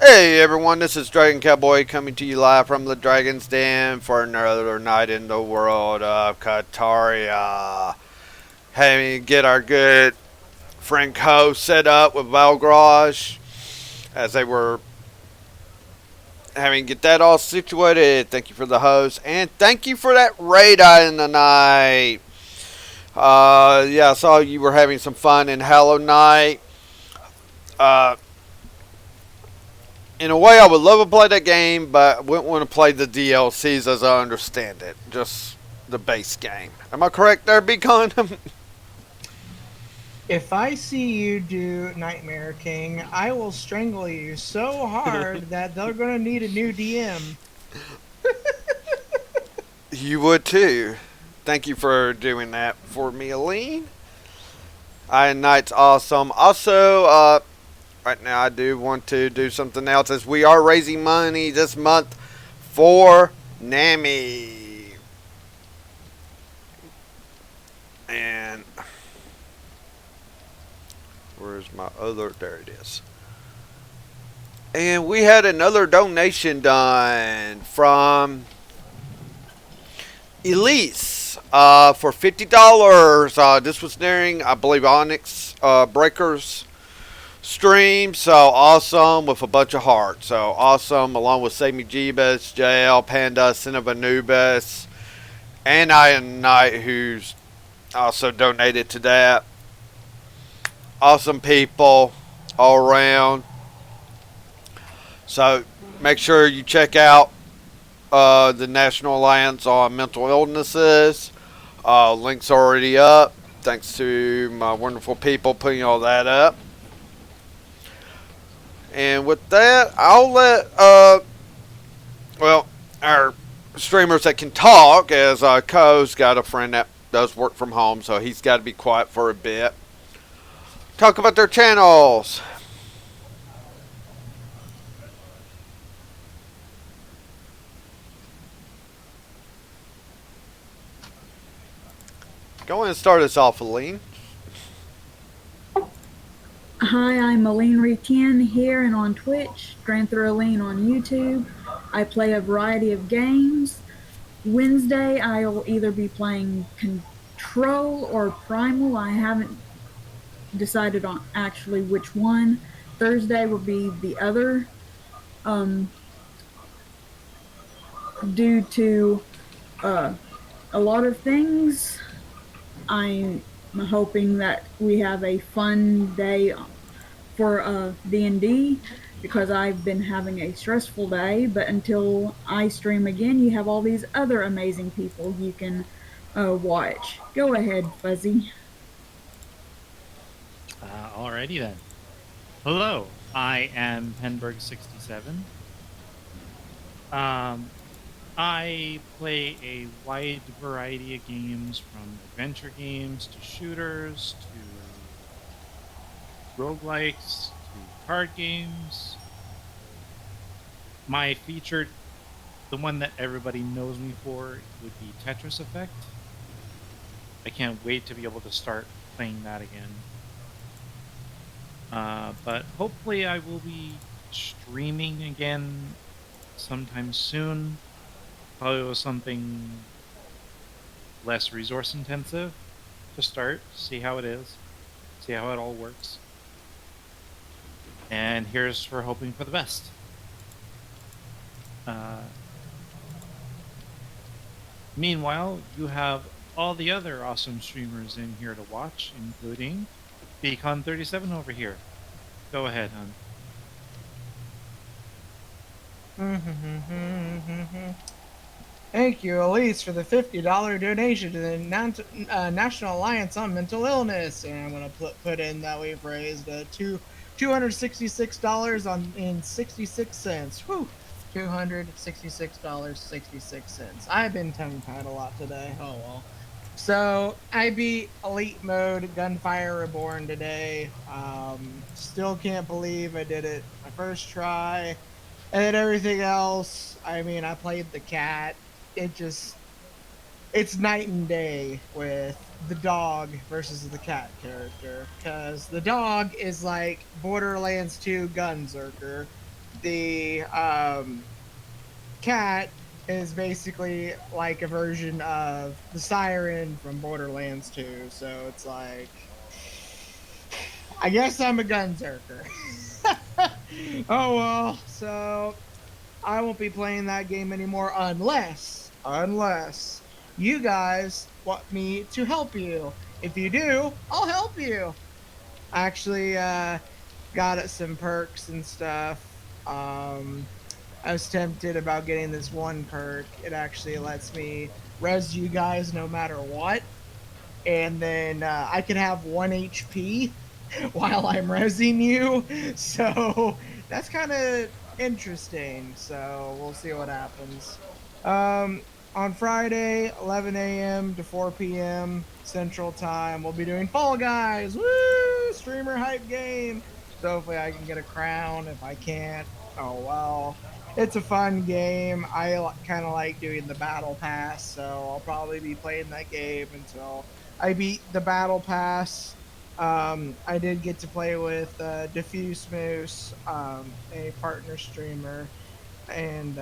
Hey everyone, this is Dragon Cowboy coming to you live from the Dragon's Den for another night in the world of Kataria. Having get our good friend Co set up with Valgarage as they were having get that all situated. Thank you for the host and thank you for that raid in the night. Yeah, I saw you were having some fun in Hollow Knight. Uh, in a way, I would love to play that game, but I wouldn't want to play the DLCs as I understand it. Just the base game. Am I correct there, Beacon? If I see you do Nightmare King, I will strangle you so hard that they're going to need a new DM. You would too. Thank you for doing that for me, Aline. Iron Knight's awesome. Also, right now I do want to do something else as we are raising money this month for NAMI. And where's my other? There it is. And we had another donation done from Elise for $50. This was during, I believe, Onyx Breakers stream. So awesome with a bunch of hearts. So awesome along with Sammy Jeebus, JL, Panda, Cinnabon Anubis, and Iron Knight, who's also donated to that. Awesome people all around. So make sure you check out the National Alliance on Mental Illnesses. Link's already up. Thanks to my wonderful people putting all that up. And with that, I'll let well our streamers that can talk, as Co's got a friend that does work from home, so he's got to be quiet for a bit. Talk about their channels. Go ahead and start us off, Aline. Hi, I'm Aline Retien here and on Twitch, Granther Aline on YouTube. I play a variety of games. Wednesday, I'll either be playing Control or Primal. I haven't decided on actually which one. Thursday will be the other. Um, Due to uh, a lot of things, I'm hoping that we have a fun day for D&D because I've been having a stressful day. But until I stream again, you have all these other amazing people you can watch. Go ahead, Fuzzy. Alrighty then. Hello, I am Penberg67. Um, I play a wide variety of games from adventure games to shooters to roguelikes to card games. My featured, the one that everybody knows me for, would be Tetris Effect. I can't wait to be able to start playing that again. But hopefully, I will be streaming again sometime soon. Probably with something less resource intensive to start, see how it is, see how it all works. And here's for hoping for the best. Uh, Meanwhile, you have all the other awesome streamers in here to watch, including Beacon37 over here. Go ahead, hon. Thank you, Elise, for the $50 donation to the National Alliance on Mental Illness. And I'm going to put in that we've raised $266 in 66 cents. Whew. $266.66. I've been tongue tied a lot today. Oh well. So I beat Elite Mode Gunfire Reborn today. Still can't believe I did it my first try. And then everything else, I mean, I played the cat. It just, it's night and day with the dog versus the cat character. Because the dog is like Borderlands 2 Gunzerker. the cat is basically like a version of the siren from Borderlands 2. So it's like, I guess I'm a gunzerker. Oh well, so I won't be playing that game anymore unless you guys want me to help you. If you do, I'll help you. I actually got it some perks and stuff. I was tempted about getting this one perk. It actually lets me res you guys no matter what, and then I can have 1 HP while I'm resing you. So that's kind of interesting. So we'll see what happens. On Friday, 11 a.m. to 4 p.m. Central Time, we'll be doing Fall Guys. Woo! Streamer hype game. So hopefully I can get a crown. If I can't, oh well. It's a fun game. I kind of like doing the battle pass, so I'll probably be playing that game until I beat the battle pass. I did get to play with Diffuse Moose, a partner streamer, and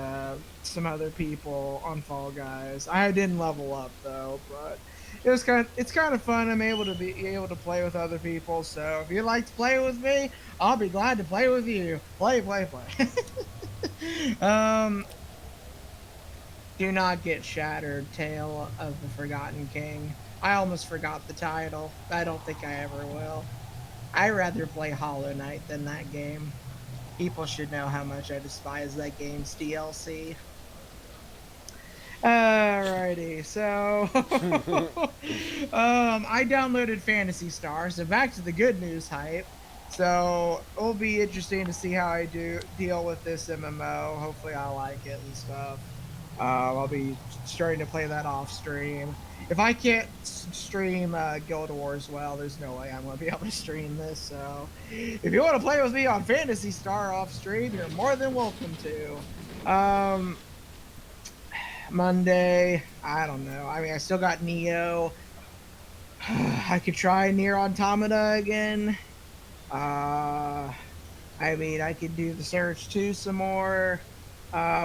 some other people on Fall Guys. I didn't level up though, but it's kind of fun. I'm able to be able to play with other people. So if you'd like to play with me, I'll be glad to play with you. Play. Do not get Shattered, Tale of the Forgotten King. I almost forgot the title. I don't think I ever will. I'd rather play Hollow Knight than that game. People should know how much I despise that game's DLC. Alrighty, so I downloaded Phantasy Star, so back to the good news hype. So it'll be interesting to see how I deal with this MMO. Hopefully I like it and stuff. I'll be starting to play that off stream. If I can't stream Guild Wars well, there's no way I'm going to be able to stream this. So if you want to play with me on Phantasy Star off stream, you're more than welcome to. Monday, I don't know. I mean, I still got Neo. I could try Nier Automata again. I mean, I could do the Search 2 some more.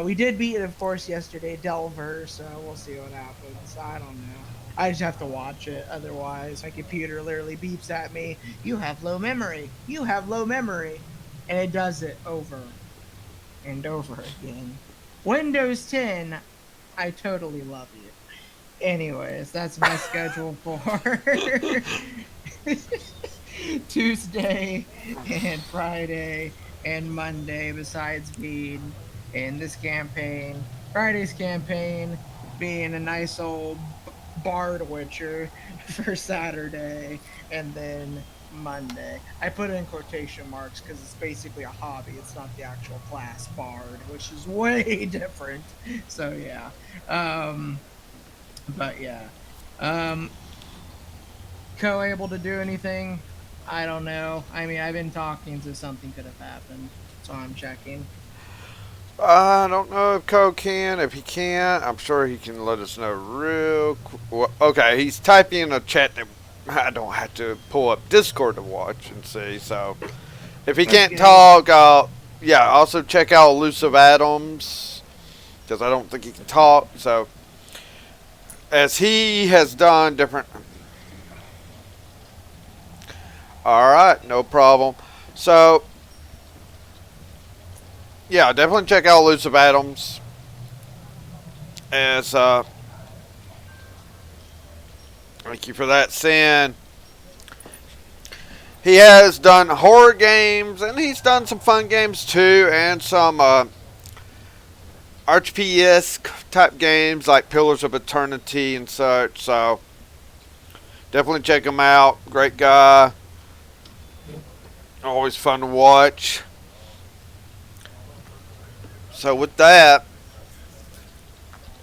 We did beat it, of course, yesterday, Delver, so we'll see what happens. I don't know. I just have to watch it. Otherwise, my computer literally beeps at me. You have low memory. You have low memory. And it does it over and over again. Windows 10, I totally love you. Anyways, that's my schedule for Tuesday and Friday and Monday, besides being in this campaign. Friday's campaign being a nice old Bard Witcher for Saturday, and then Monday. I put it in quotation marks because it's basically a hobby. It's not the actual class Bard, which is way different. So yeah. But yeah. Co able to do anything? I don't know. I mean, I've been talking, so something could have happened. So I'm checking. I don't know if Cole can. If he can't, I'm sure he can let us know real quick. Okay, he's typing in a chat that I don't have to pull up Discord to watch and see. So if he can't talk, yeah, also check out Elusive Adams, because I don't think he can talk. So as he has done different. Alright, no problem. So yeah, definitely check out Elusive Adams. As thank you for that, Sin. He has done horror games, and he's done some fun games too, and some RPGesque type games like Pillars of Eternity and such. So definitely check him out. Great guy. Always fun to watch. So with that,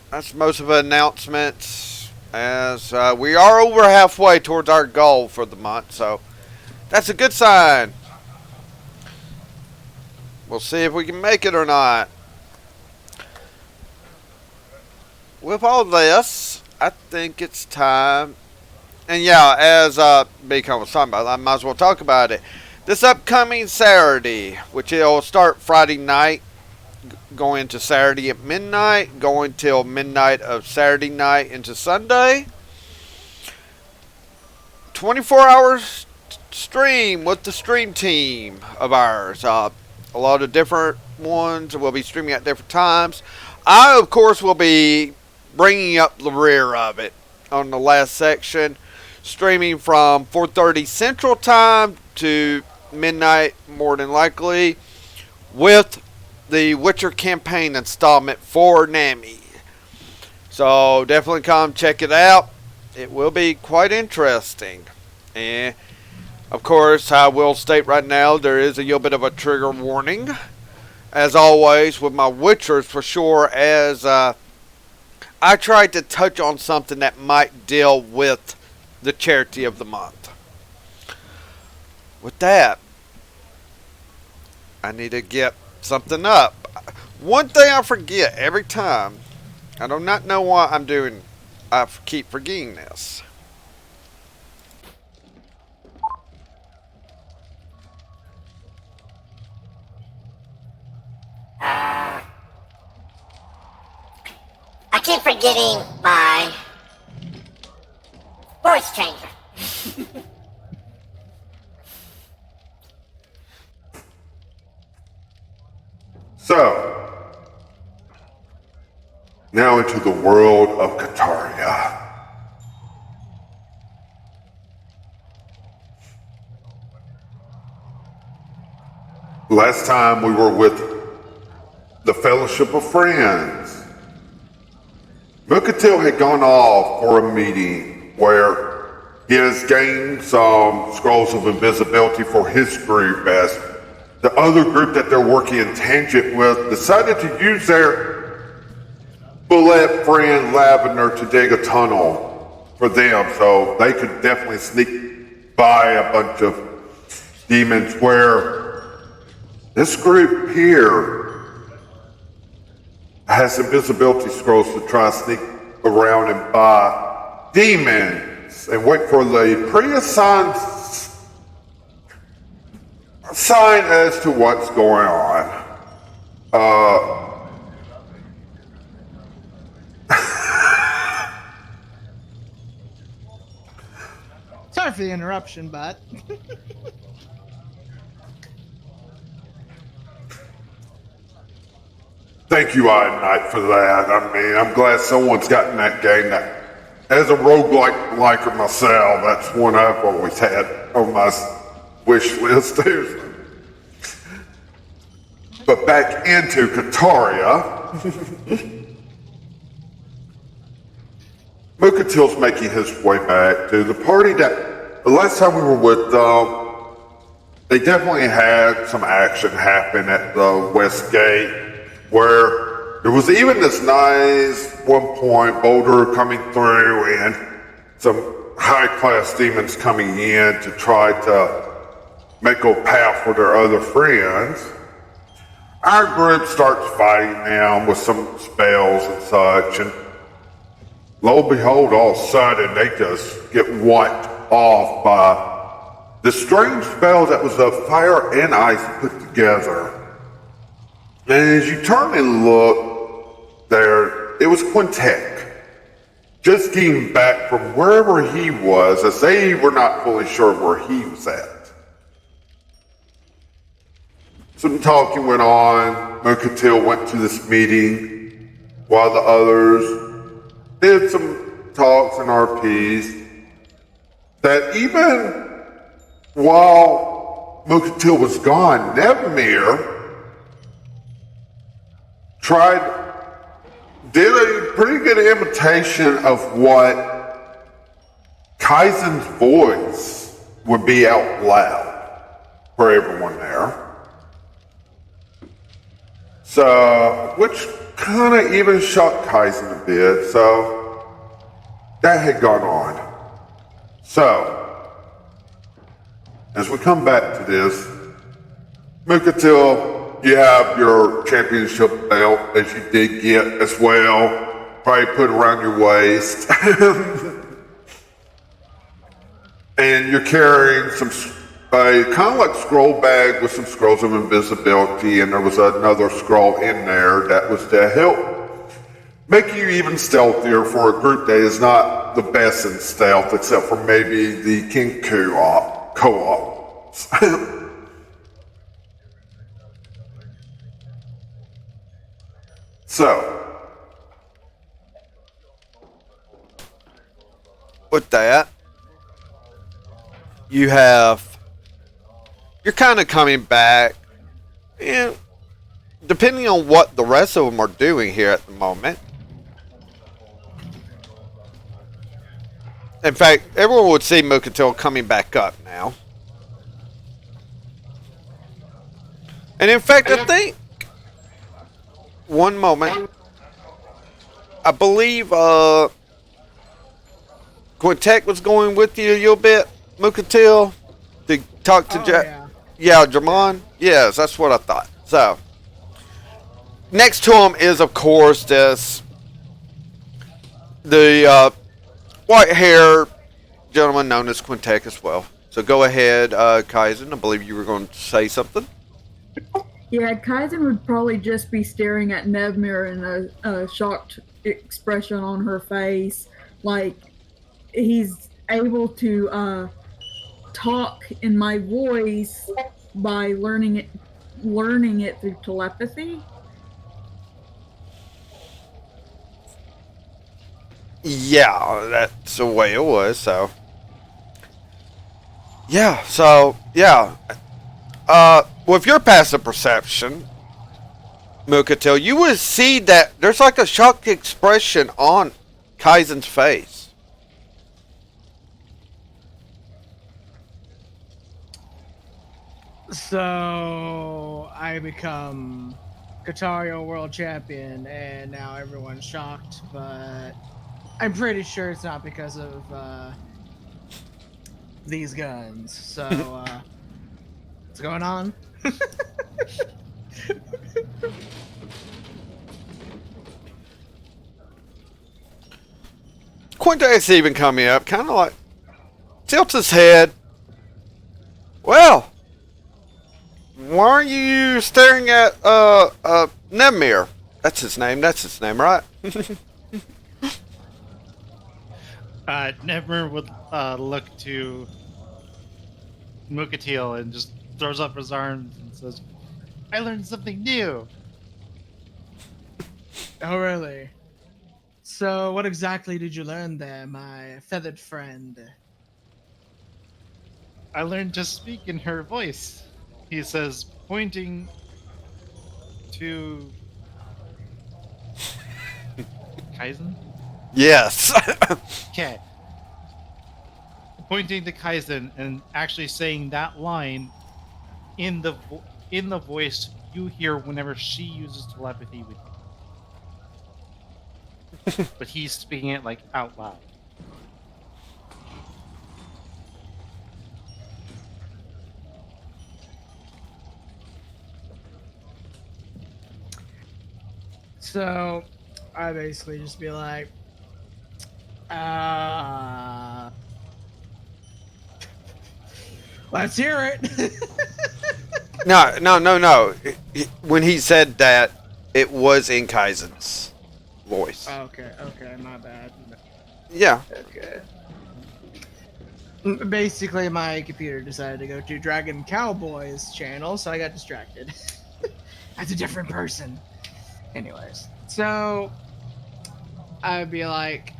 that's most of the announcements, as we are over halfway towards our goal for the month, so that's a good sign. We'll see if we can make it or not. With all this, I think it's time. And yeah, as Bacon was talking about, I might as well talk about it. This upcoming Saturday, which it'll start Friday night, going to Saturday at midnight, going till midnight of Saturday night into Sunday. 24 hours stream with the stream team of ours. A lot of different ones will be streaming at different times. I, of course, will be bringing up the rear of it on the last section, streaming from 4:30 Central Time to midnight, more than likely, with the Witcher campaign installment for NAMI. So definitely come check it out. It will be quite interesting. And of course, I will state right now there is a little bit of a trigger warning, as always with my Witchers, for sure, as I tried to touch on something that might deal with the charity of the month. With that, I need to get something up. One thing I forget every time, I do not know why I'm doing, I keep forgetting this. I keep forgetting my voice changer. So, now into the world of Kataria. Last time we were with the Fellowship of Friends. Mukatil had gone off for a meeting where he has gained some scrolls of invisibility for his group, as the other group that they're working in tangent with decided to use their bullet friend Lavender to dig a tunnel for them, so they could definitely sneak by a bunch of demons, where this group here has invisibility scrolls to try to sneak around and buy demons and wait for the pre-assigned sign as to what's going on. Sorry for the interruption, but Thank you, Iron Knight, for that. I mean, I'm glad someone's gotten that game. That, as a roguelike liker myself, that's one I've always had on my wish list too. But back into Kataria. Mukatil's making his way back to the party that the last time we were with them, they definitely had some action happen at the West Gate, where there was even this nice, one point, boulder coming through and some high-class demons coming in to try to make a path for their other friends. Our group starts fighting them with some spells and such, and lo and behold, all of a sudden, they just get wiped off by the strange spell that was of fire and ice put together. And as you turn and look there, it was Quintek, just getting back from wherever he was, as they were not fully sure where he was at. Some talking went on. Mukatil went to this meeting while the others did some talks and RPs. That even while Mukatil was gone, Nevmir did a pretty good imitation of what Kaizen's voice would be out loud for everyone there. So, which kind of even shocked Kaizen a bit, so that had gone on. So, as we come back to this, Mukatil, you have your championship belt, as you did get as well, probably put around your waist. And you're carrying some a kind of like scroll bag with some scrolls of invisibility, and there was another scroll in there that was to help make you even stealthier for a group that is not the best in stealth, except for maybe the Kinku co-ops. So, with that, you're kind of coming back, and depending on what the rest of them are doing here at the moment. In fact, everyone would see Mukatil coming back up now. And in fact, I think, one moment, I believe Quintek was going with you a little bit, Mukatil, to talk to Yeah. Jamon. Yes, that's what I thought. So, next to him is, of course, the white-haired gentleman known as Quintek as well. So go ahead, Kaizen. I believe you were going to say something. Yeah, Kaizen would probably just be staring at Nevmir and a shocked expression on her face, like he's able to talk in my voice by learning it through telepathy. Yeah, that's the way it was. So yeah, with your passive perception, Mukatil, you would see that there's like a shocked expression on Kaizen's face. So I become Katario World Champion, and now everyone's shocked, but I'm pretty sure it's not because of these guns. So what's going on? Quintek's even coming up, kind of like tilts his head. Well, why are you staring at Nemir? That's his name, right? Nevmer would look to Mukatil and just throws up his arms and says, I learned something new. Oh, really? So what exactly did you learn there, my feathered friend? I learned to speak in her voice. He says, pointing to Kaizen? Yes. Okay. Pointing to Kaizen and actually saying that line in the voice you hear whenever she uses telepathy with you. But he's speaking it like out loud. So I basically just be like, let's hear it. No. When he said that, it was in Kaizen's voice. Okay, my bad. Yeah. Okay. Basically, my computer decided to go to Dragon Cowboy's channel, so I got distracted. That's a different person. Anyways, so I'd be like,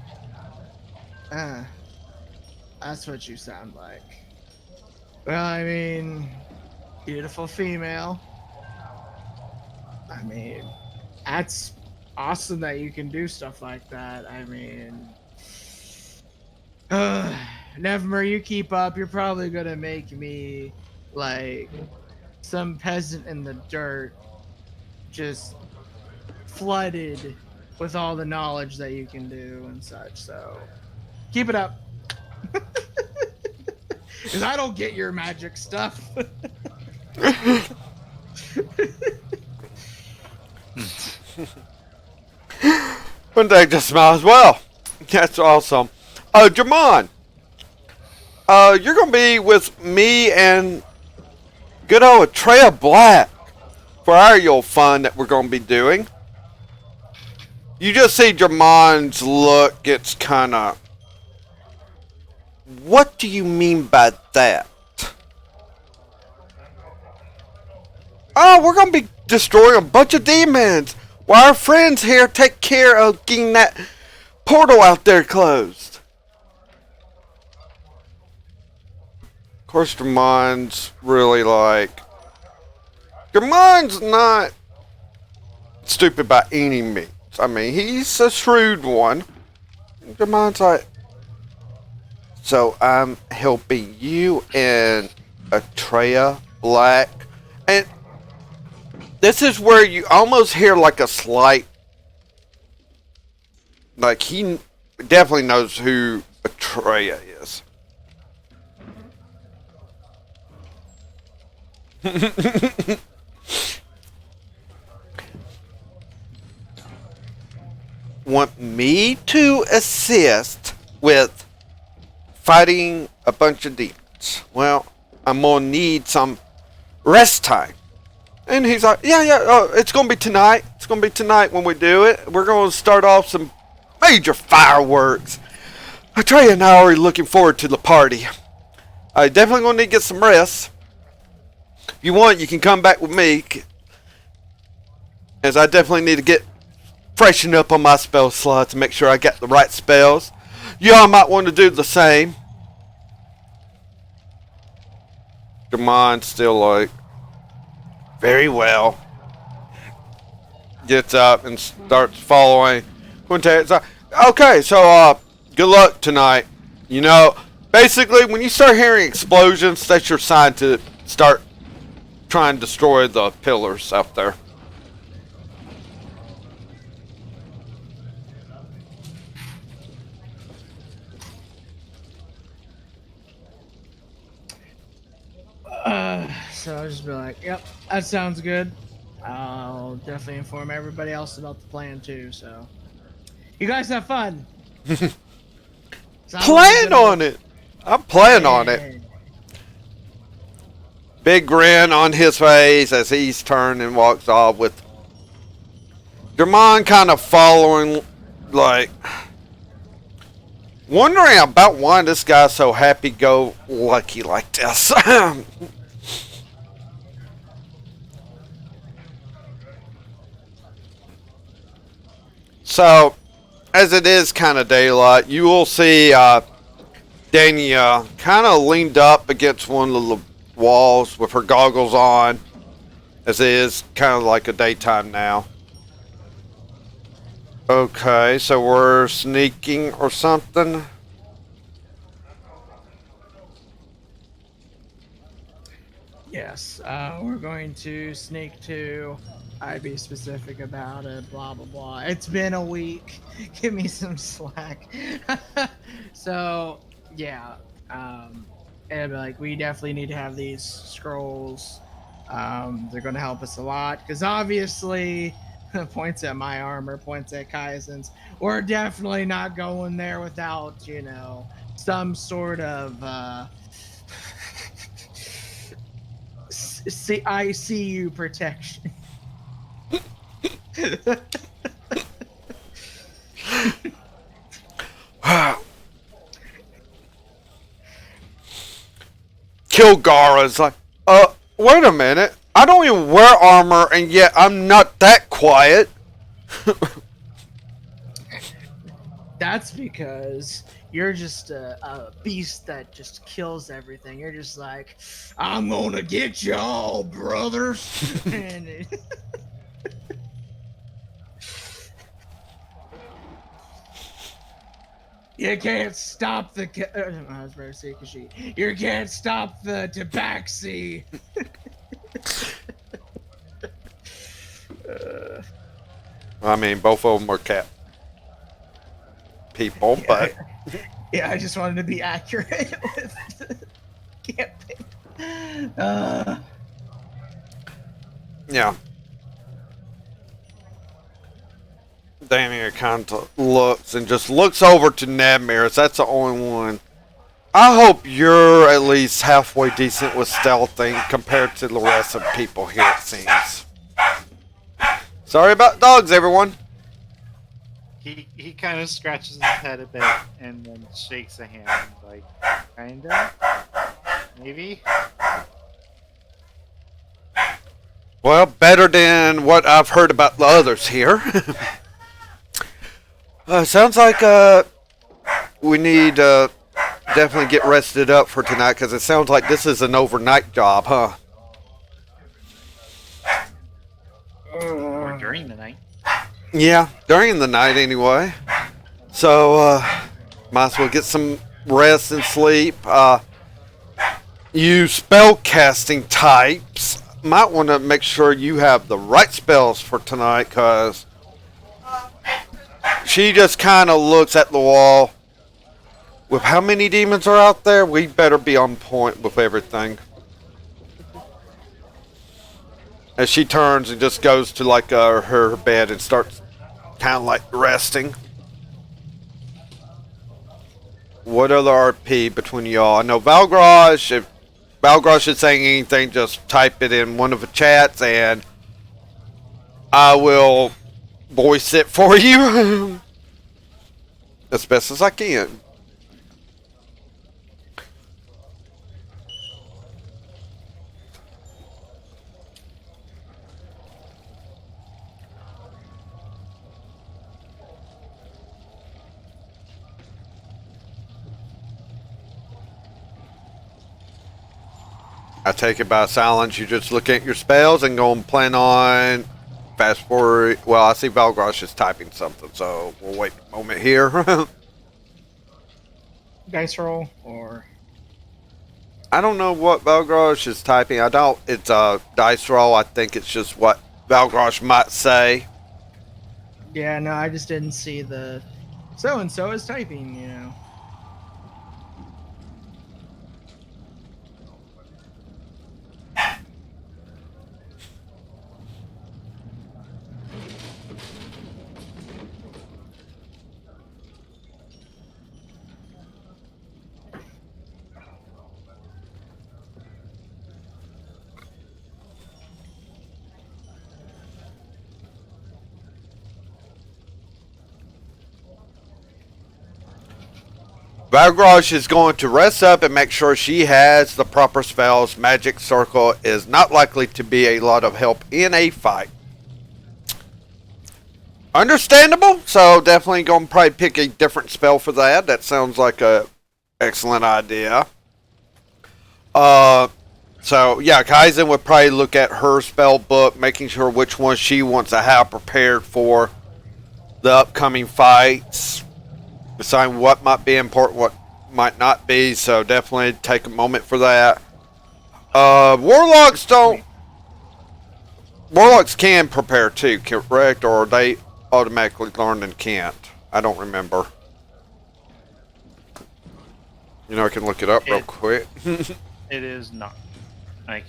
that's what you sound like. Well, I mean, beautiful female. I mean, that's awesome that you can do stuff like that. I mean, Nevmer, you keep up. You're probably gonna make me like some peasant in the dirt, just flooded with all the knowledge that you can do and such. So keep it up. Because I don't get your magic stuff. Quintek just smiles. Well, that's awesome. Jamon, You're gonna be with me and good old Atreya Black for our Yule fun that we're gonna be doing. You just see Jermon's look gets kinda... What do you mean by that? Oh, we're gonna be destroying a bunch of demons while our friends here take care of getting that portal out there closed. Of course, Jermon's really like... Jermon's not stupid by any means. I mean, he's a shrewd one. Jermon's like... So I'm helping you and Atreya Black. And this is where you almost hear like a slight... Like, he definitely knows who Atreya is. Want me to assist with fighting a bunch of demons? Well, I'm gonna need some rest time. And he's like, yeah, it's gonna be tonight. It's gonna be tonight when we do it. We're gonna start off some major fireworks. Atreya and I are already looking forward to the party. I definitely gonna need to get some rest. If you want, you can come back with me, as I definitely need to get freshen up on my spell slot to make sure I got the right spells. Y'all might want to do the same. Jermon's still like, very well. Gets up and starts following Quintet. Okay, so good luck tonight. You know, basically when you start hearing explosions, that's your sign to start trying to destroy the pillars out there. So I'll just be like, yep, that sounds good. I'll definitely inform everybody else about the plan too, so. You guys have fun. Plan on it. I'm planning on it. Big grin on his face as he's turned and walks off with Jermon kind of following, like, wondering about why this guy's so happy-go-lucky like this. So, as it is kind of daylight, you will see Dania kind of leaned up against one of the walls with her goggles on, as it is kind of like a daytime now. Okay, so we're sneaking or something. Yes, we're going to sneak to. I'd be specific about it, blah, blah, blah. It's been a week. Give me some slack. So, yeah. And I'd be like, we definitely need to have these scrolls. They're going to help us a lot. Because obviously, points at my armor, points at Kaizen's. We're definitely not going there without, you know, some sort of ICU protection. Kilgara's like, wait a minute. I don't even wear armor, and yet I'm not that quiet. That's because you're just a beast that just kills everything. You're just like, I'm gonna get y'all, brother. And you can't stop the. I was about to say Khajiit. You can't stop the Tabaxi. I mean, both of them are cat people, Yeah, but yeah, I just wanted to be accurate with the campaign. yeah. Daniel kind of looks and just looks over to Nedmir's. That's the only one. I hope you're at least halfway decent with stealthing compared to the rest of people here, it seems. Sorry about dogs, everyone. He kind of scratches his head a bit and then shakes a hand, like, kinda? Maybe? Well, better than what I've heard about the others here. Sounds like we need definitely get rested up for tonight, because it sounds like this is an overnight job, huh? Or during the night. Yeah, during the night anyway. So, might as well get some rest and sleep. You spell casting types might want to make sure you have the right spells for tonight, because she just kind of looks at the wall. With how many demons are out there, we better be on point with everything. As she turns and just goes to like her bed and starts kind of like resting. What other RP between y'all? I know Valgrosh. If Valgrosh is saying anything, just type it in one of the chats and I will voice it for you as best as I can. I take it by silence. You just look at your spells and go and plan on fast forward. Well, I see Valgrosh is typing something, so we'll wait a moment here. Dice roll or I don't know what Valgrosh is typing. I don't. It's a dice roll. I think it's just what Valgrosh might say. yeah, no, I just didn't see the so and so is typing, you know. Valgrosh is going to rest up and make sure she has the proper spells. Magic Circle is not likely to be a lot of help in a fight. Understandable. So definitely going to probably pick a different spell for that. That sounds like a excellent idea. So yeah, Kaizen would probably look at her spell book, making sure which one she wants to have prepared for the upcoming fights. Decide what might be important, what might not be. So definitely take a moment for that. Warlocks can prepare too, correct? Or they automatically learn and can't? I don't remember. You know, I can look it up real quick. It is not. Like,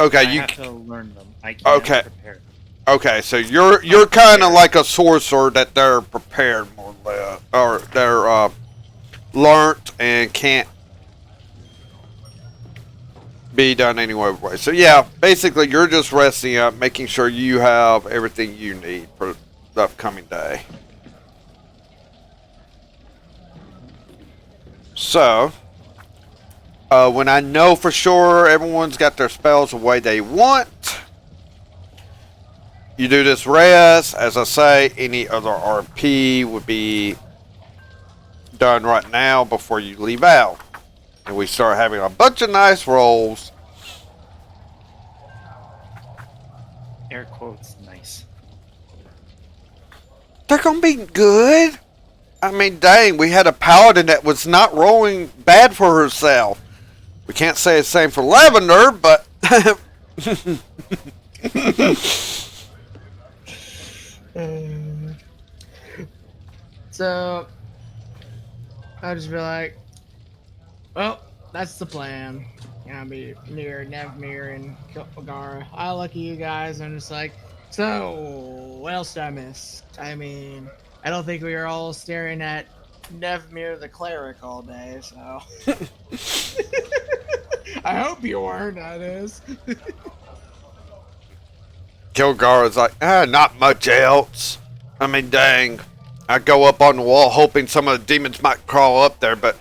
Okay, I you have to learn them. I can't prepare them. okay? So you're kind of like a sorcerer that they're prepared more or less, or they're learnt and can't be done anyway. So yeah, basically you're just resting up, making sure you have everything you need for the upcoming day. So, when I know for sure everyone's got their spells the way they want, you do this rest. As I say, any other RP would be done right now before you leave out. And we start having a bunch of nice rolls. Air quotes, nice. They're gonna be good. I mean, dang, we had a paladin that was not rolling bad for herself. We can't say the same for Lavender, but So I'll just be like, well, that's the plan. I'll be near Nevmir and Kilgara. I look at you guys and I'm just like, so what else did I miss? I mean, I don't think we were all staring at Nevmir the cleric all day, so I hope you weren't. That is. Kilgar is like, not much else. I mean, dang. I go up on the wall hoping some of the demons might crawl up there, but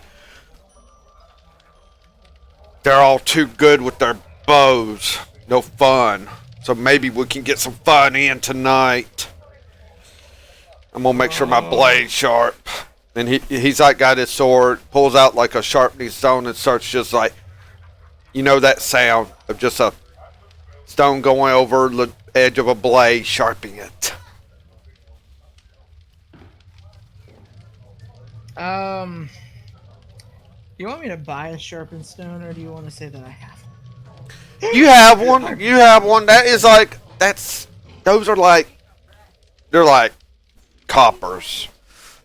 they're all too good with their bows. No fun. So maybe we can get some fun in tonight. I'm gonna make sure my blade's sharp. And he's like got his sword, pulls out like a sharpening stone and starts just like, you know that sound of just a stone going over the edge of a blade, sharpening it. You want me to buy a sharpened stone, or do you want to say that I have one? You have one. You have one. That is like, those are like, they're like coppers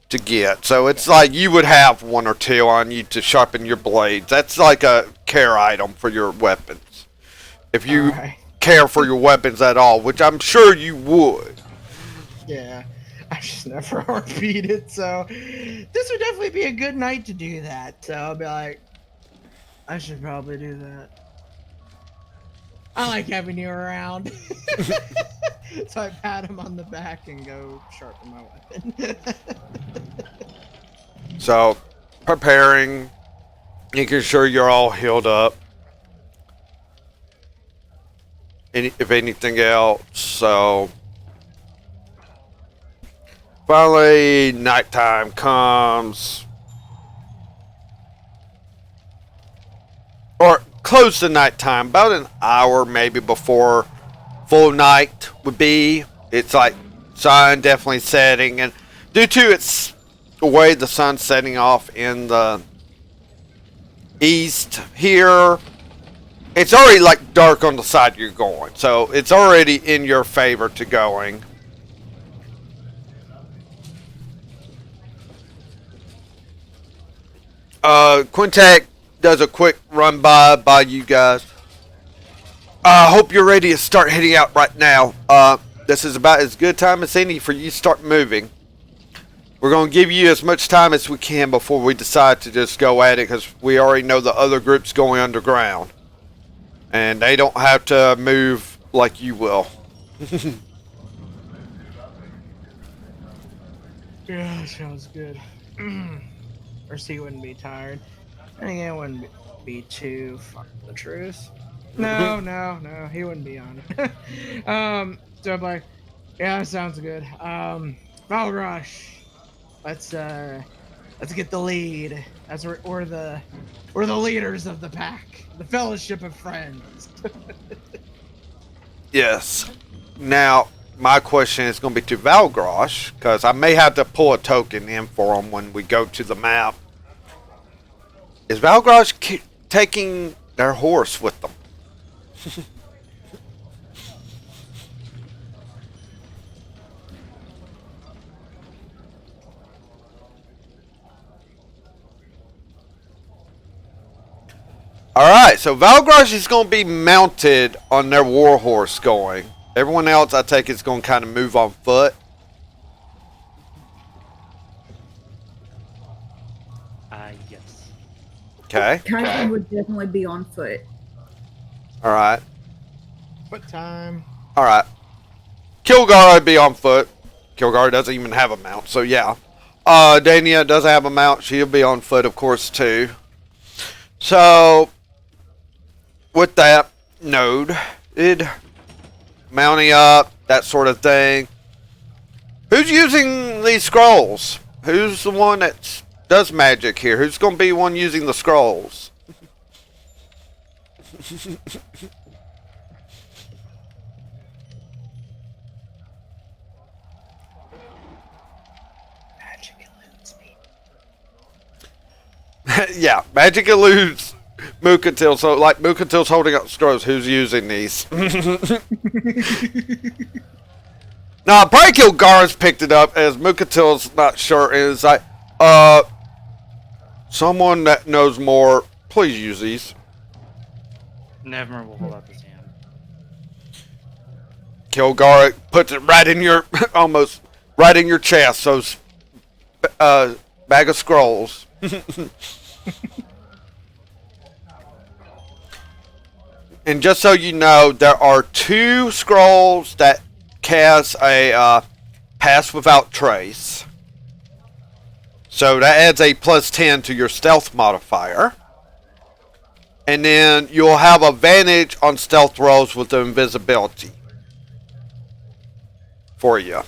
to get. So it's like you would have one or two on you to sharpen your blades. That's like a care item for your weapons. If you Alright. care for your weapons at all, which I'm sure you would. Yeah, I just never repeated, so this would definitely be a good night to do that. So I'll be like, I should probably do that. I like having you around. So I pat him on the back and go sharpen my weapon. So, preparing, making sure you're all healed up. If anything else, so finally nighttime comes, or close to nighttime, about an hour maybe before full night would be. It's like sun definitely setting, and due to its the way the sun's setting off in the east here, it's already like dark on the side you're going, so it's already in your favor to going. Quintac does a quick run by you guys. I hope you're ready to start heading out right now. This is about as good time as any for you to start moving. We're going to give you as much time as we can before we decide to just go at it, because we already know the other group's going underground. And they don't have to move like you will. Yeah, that sounds good. Or he wouldn't be tired. I think it wouldn't be too fuck the truth. No, he wouldn't be on it. So I'm like, yeah, that sounds good. Valrush, let's get the lead. As we're the leaders of the pack, the Fellowship of Friends. Yes. Now, my question is going to be to Valgrosh, because I may have to pull a token in for him when we go to the map. Is Valgrosh taking their horse with them? Alright, so Valgrosh is going to be mounted on their war horse going. Everyone else, I take, is going to kind of move on foot. Yes. Okay. Kylie would definitely be on foot. Alright. What time? Alright. Kilgar would be on foot. Kilgar doesn't even have a mount, so yeah. Dania doesn't have a mount. She'll be on foot, of course, too. So, with that noted, mounting up, that sort of thing. Who's using these scrolls? Who's the one that does magic here? Who's going to be one using the scrolls? Magic eludes me. Yeah, magic eludes Mukatil. So, like, Mukatil's holding up scrolls. Who's using these? Nah, probably Kilgar's picked it up, as Mukatil's not sure. And it's like, someone that knows more, please use these. Nevmer will hold up his hand. Kilgar puts it right in your, almost right in your chest. So, bag of scrolls. And just so you know, there are 2 scrolls that cast a pass without trace. So that adds a +10 to your stealth modifier. And then you'll have advantage on stealth rolls with the invisibility for you.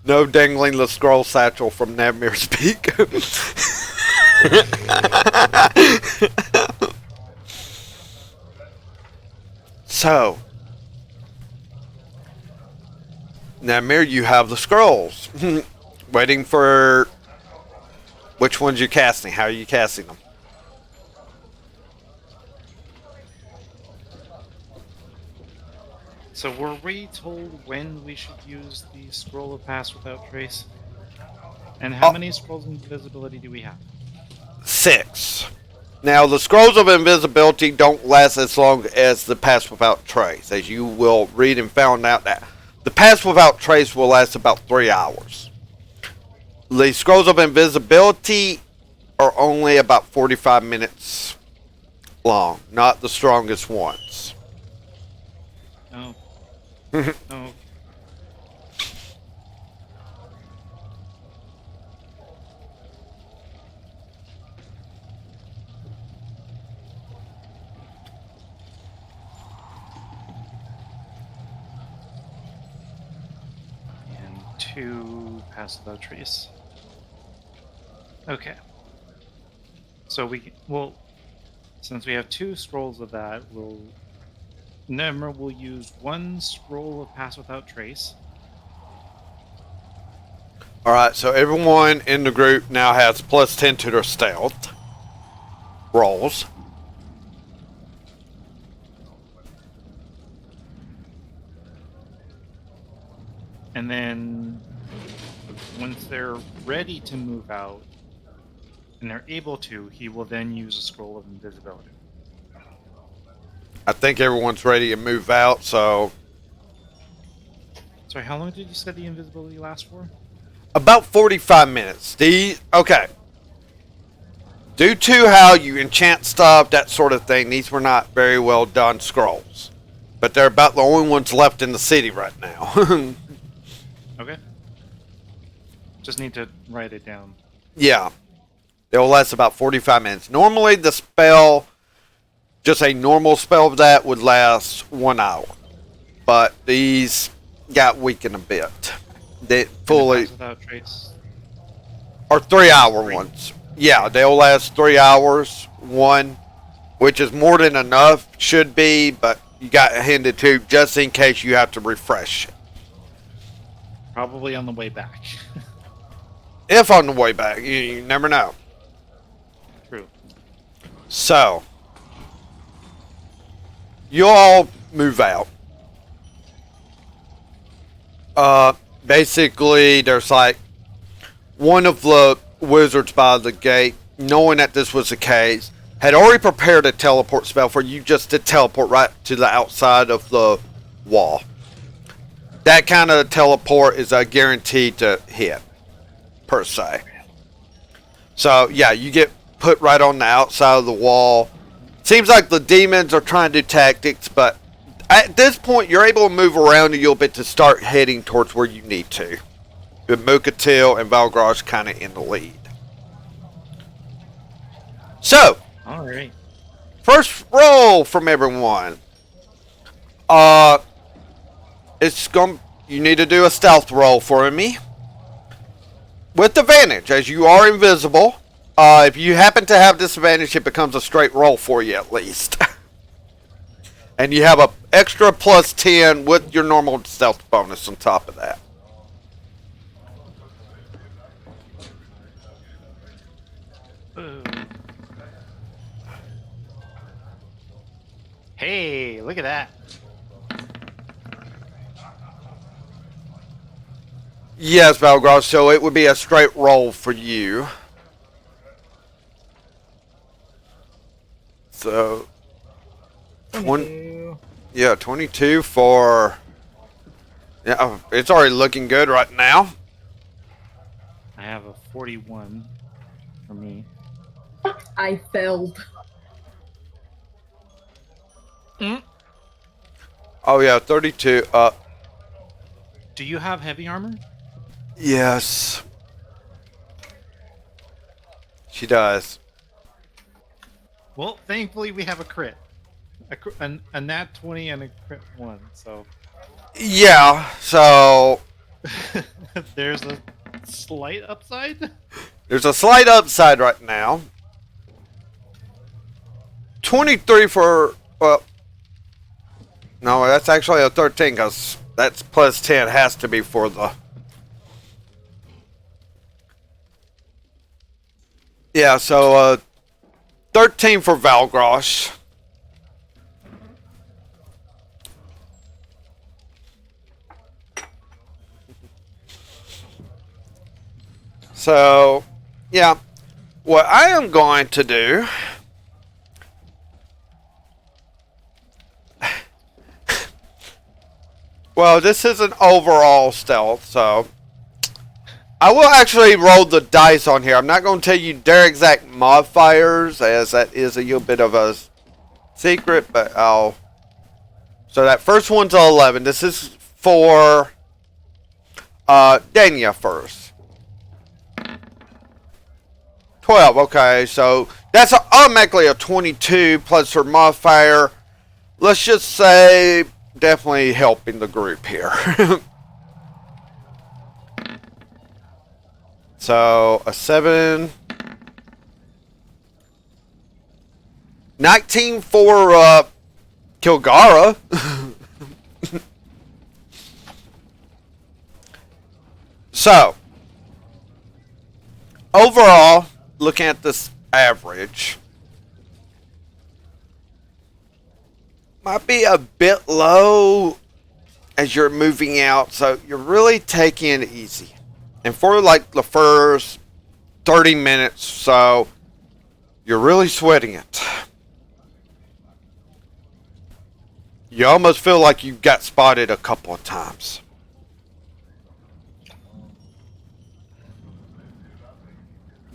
No dangling the scroll satchel from Navmir's Peak. So, Navmir, you have the scrolls. Waiting for which ones you're casting. How are you casting them? So were we told when we should use the Scroll of Pass Without Trace? And how many Scrolls of Invisibility do we have? 6. Now, the Scrolls of Invisibility don't last as long as the Pass Without Trace, as you will read and found out that the Pass Without Trace will last about 3 hours. The Scrolls of Invisibility are only about 45 minutes long, not the strongest ones. Oh. Oh. And 2 Pass Without Trace. Okay. So well, since we have 2 scrolls of that, Nemr will use 1 scroll of Pass Without Trace. Alright, so everyone in the group now has +10 to their stealth rolls. And then once they're ready to move out, and they're able to, he will then use a Scroll of Invisibility. I think everyone's ready to move out, so Sorry, how long did you say the invisibility lasts for? about 45 minutes. Okay. Due to how you enchant stuff, that sort of thing, these were not very well done scrolls. But they're about the only ones left in the city right now. Okay. Just need to write it down. Yeah. They'll last about 45 minutes. Normally the spell, just a normal spell of that, would last 1 hour. But these got weakened a bit. They fully... Pass Without Trace. Or 3 hour ones. Yeah, they'll last 3 hours. 1, which is more than enough, should be, but you got handed 2 just in case you have to refresh it. Probably on the way back. If on the way back, you never know. True. So, you all move out. Basically, there's like one of the wizards by the gate, knowing that this was the case, had already prepared a teleport spell for you just to teleport right to the outside of the wall. That kind of teleport is a guaranteed to hit, per se. So, yeah, you get put right on the outside of the wall. Seems like the demons are trying to do tactics, but at this point, you're able to move around a little bit to start heading towards where you need to. With Mukatil and Valgraj kind of in the lead. So, Alright. first roll from everyone. You need to do a stealth roll for me. With advantage, as you are invisible. If you happen to have disadvantage, it becomes a straight roll for you at least. And you have an extra +10 with your normal stealth bonus on top of that. Ooh. Hey, look at that. Yes, Valgraj, so it would be a straight roll for you. So, 22. yeah, 22 for. Yeah, it's already looking good right now. I have a 41 for me. I failed. Oh, yeah, 32 up. Do you have heavy armor? Yes. She does. Well, thankfully we have a crit. A nat 20 and a crit 1, so Yeah, so there's a slight upside. there's a slight upside right now. 23 for, well, no, that's actually a 13 because that's plus 10 has to be for the. Yeah, so 13 for Valgrosh. So, yeah, what I am going to do. Well, this is an overall stealth, so I will actually roll the dice on here. I'm not going to tell you their exact modifiers, as that is a little bit of a secret, but I'll. So that first one's 11. This is for Dania first. 12. Okay, so that's automatically a 22 plus her modifier. Let's just say definitely helping the group here. So a 7. 19 for Kilgara. So overall, looking at this average, might be a bit low as you're moving out, so you're really taking it easy. And for like the first 30 minutes, so you're really sweating it. You almost feel like you got spotted a couple of times.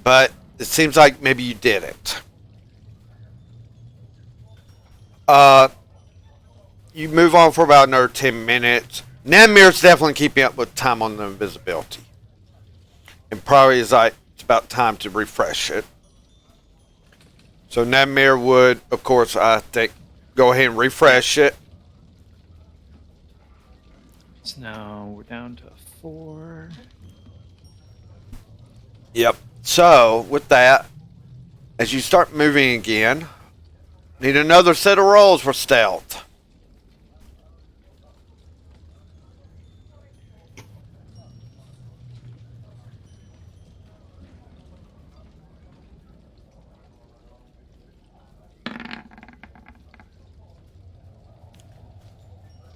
But it seems like maybe you did it. You move on for about another 10 minutes. Namir's definitely keeping up with time on the invisibility. And probably is like, it's about time to refresh it. So Namir would, of course, I think, go ahead and refresh it. So now we're down to 4. Yep. So, with that, as you start moving again, need another set of rolls for stealth.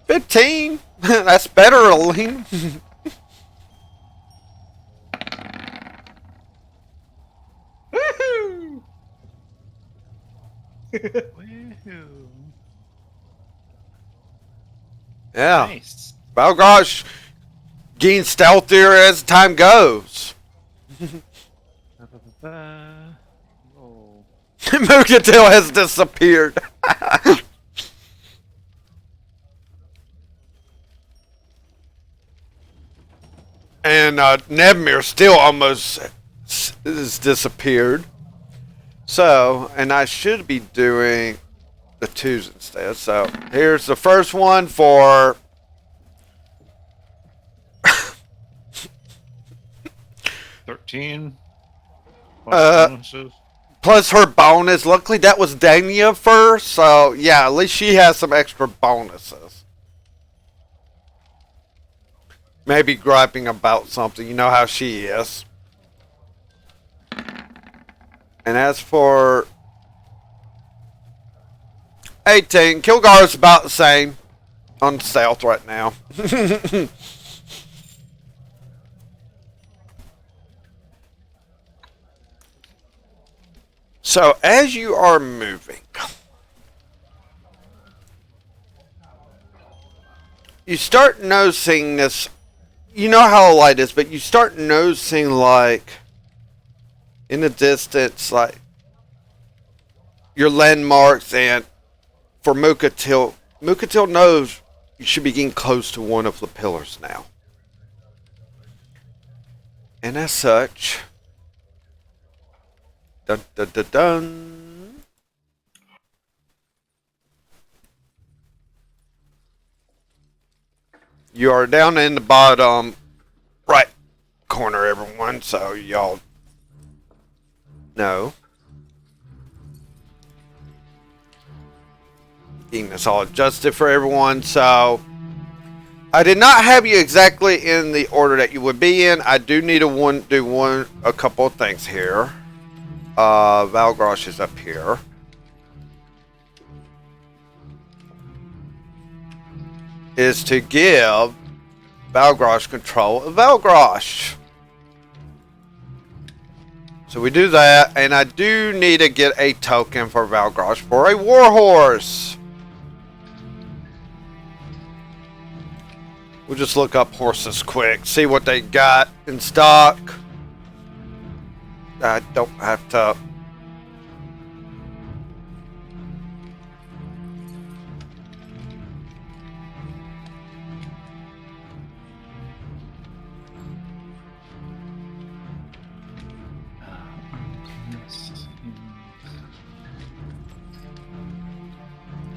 $15. That's better, Aline. Woohoo! Woohoo. Yeah. Nice. Oh gosh, getting stealthier as time goes. Ba-ba-ba-ba. Roll. Mugatil has disappeared. And Nebmir still almost has disappeared. So, and I should be doing the 2s instead. So, here's the first one for 13. plus her bonus. Luckily, that was Dania first. So, yeah, at least she has some extra bonuses. Maybe griping about something. You know how she is. And as for 18, Kilgar's about the same on stealth right now. So as you are moving, you start noticing this. You know how a light is, but you start noticing, like, in the distance, like, your landmarks, and for Mukatil knows you should be getting close to one of the pillars now. And as such, dun dun dun dun. You are down in the bottom right corner, everyone, so y'all know. Getting this all adjusted for everyone, so I did not have you exactly in the order that you would be in. I do need to do a couple of things here. Valgrosh is up here. Is to give Valgrosh control of Valgrosh. So we do that, and I do need to get a token for Valgrosh for a warhorse. We'll just look up horses quick, see what they got in stock. I don't have to.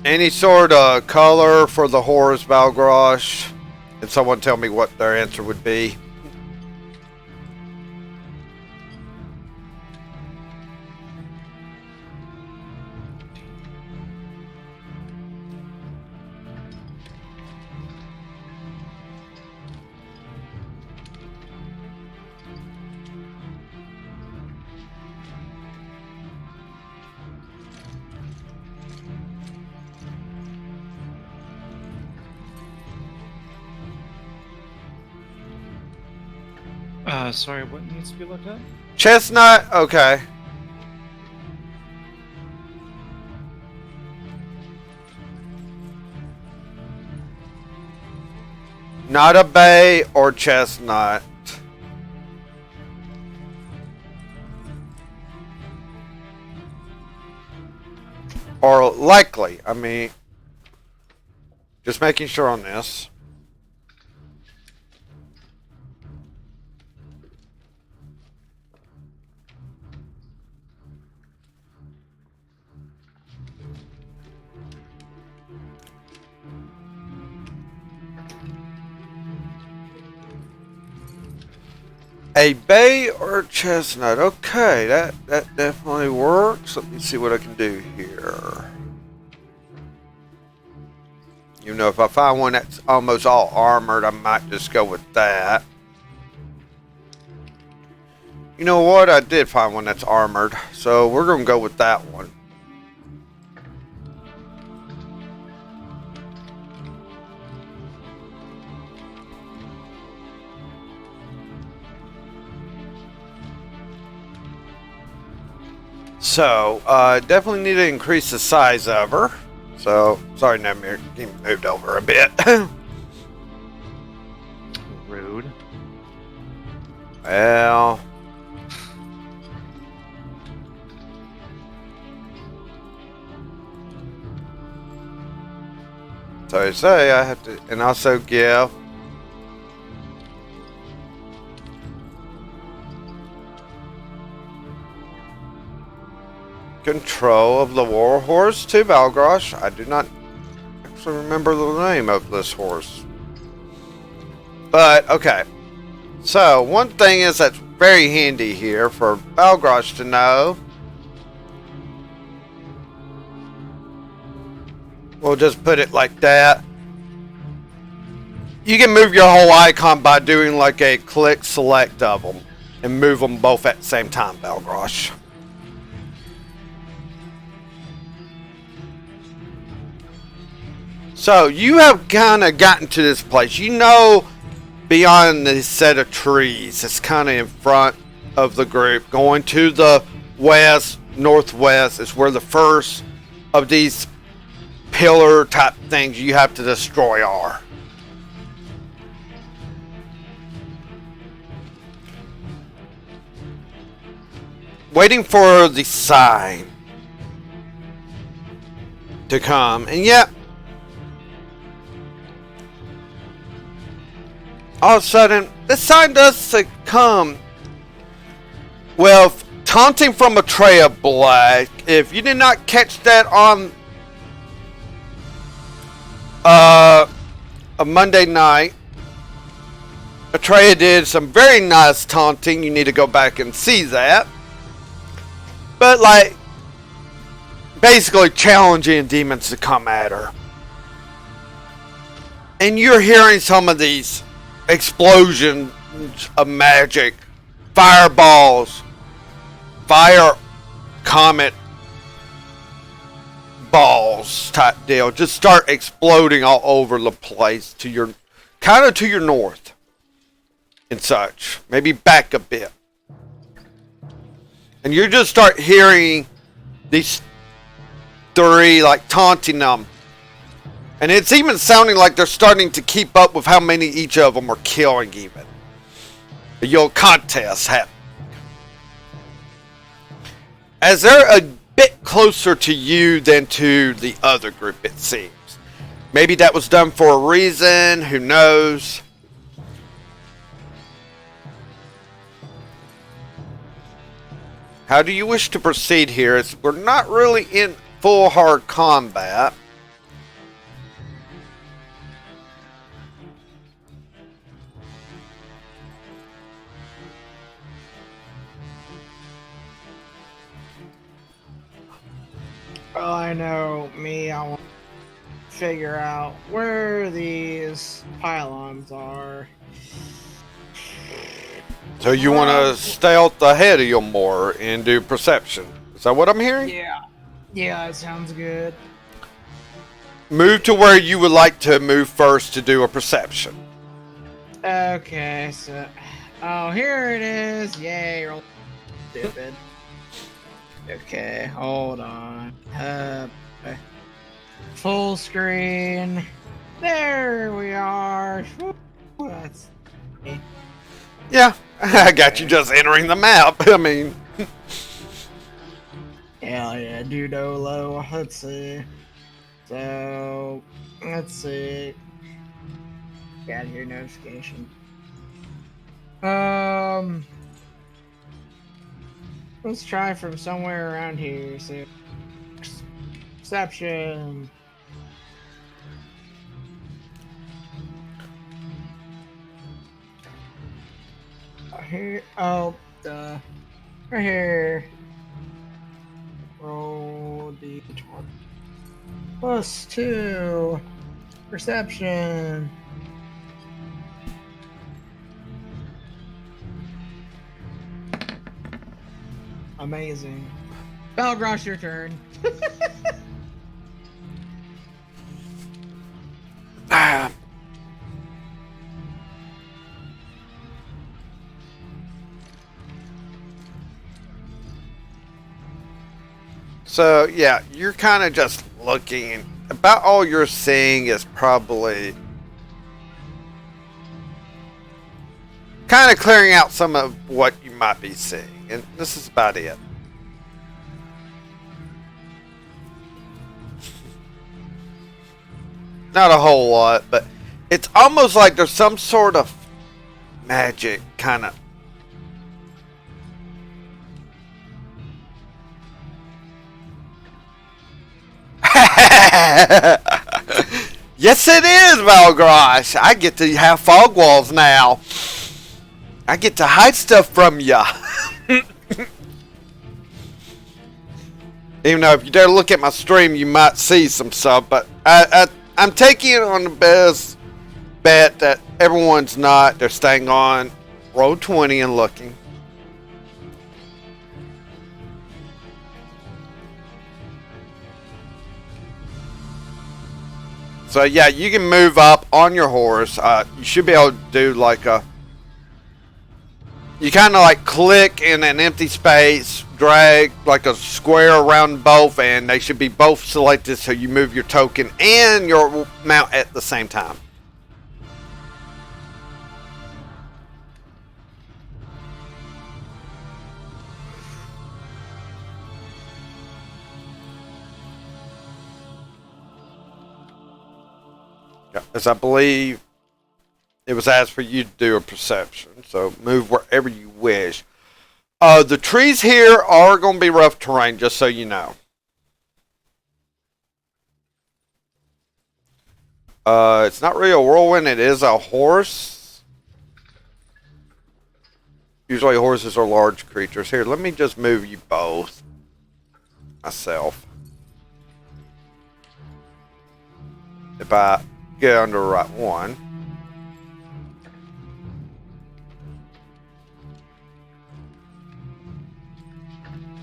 Any sort of color for the horse, Valgrosh? Can someone tell me what their answer would be? Sorry, what needs to be looked up? Chestnut? Okay. Not a bay or chestnut. Or likely, I mean, just making sure on this. A bay or chestnut. Okay, that definitely works. Let me see what I can do here. You know, if I find one that's almost all armored, I might just go with that. You know what? I did find one that's armored, so we're going to go with that one. So, definitely need to increase the size of her. So, sorry, Nemir, you moved over a bit. Rude. Well. So I say I have to, and also give control of the war horse to Valgrosh. I do not actually remember the name of this horse. But, okay. So, one thing is that's very handy here for Valgrosh to know. We'll just put it like that. You can move your whole icon by doing like a click select of them and move them both at the same time, Valgrosh. So, you have kind of gotten to this place. You know, beyond this set of trees, it's kind of in front of the group. Going to the west, northwest is where the first of these pillar type things you have to destroy are. waiting for the sign to come, and yet all of a sudden this sign does come. Well, taunting from Atreya Black. If you did not catch that on a Monday night, Atreya did some very nice taunting. You need to go back and see that. But like, basically challenging demons to come at her. And you're hearing some of these explosions of magic, fireballs, fire comet balls type deal just start exploding all over the place to your kind of to your north and such, maybe back a bit, and you just start hearing these three like taunting them, and it's even sounding like they're starting to keep up with how many each of them are killing. Even a little contest happening as they're a bit closer to you than to the other group, it seems. Maybe that was done for a reason, who knows? How do you wish to proceed here? As we're not really in full hard combat. Well, I know me. I want to figure out where these pylons are. So you want to stealth ahead of you more and do perception. Is that what I'm hearing? Yeah. Yeah, that sounds good. Move to where you would like to move first to do a perception. Okay, so... Oh, here it is. Yay, roll stupid. Okay, hold on. Full screen. There we are. Whew, that's me. Yeah, I got you just entering the map. I mean, Hell yeah, Dudolo. Let's see. So, let's see. Got here notification. Let's try from somewhere around here. So, perception. Here, oh, right here. Roll d20. +2. Perception. Amazing. Balgrosh, your turn. So yeah, you're kind of just looking. About all you're seeing is probably kind of clearing out some of what you might be seeing, and this is about it. Not a whole lot, but it's almost like there's some sort of magic kind of. Yes, it is, Valgrosh. I get to have fog walls now. I get to hide stuff from ya. Even though if you dare look at my stream, you might see some stuff. But I'm taking it on the best bet that everyone's not. They're staying on roll 20 and looking. So yeah, you can move up on your horse. You should be able to do like a... You kind of like click in an empty space, drag like a square around both, and they should be both selected so you move your token and your mount at the same time. as I believe it was asked for you to do a perception. So move wherever you wish. The trees here are going to be rough terrain, just so you know. It's not really a whirlwind, it is a horse. Usually horses are large creatures. Here, let me just move you both. Myself. If I get under the right one.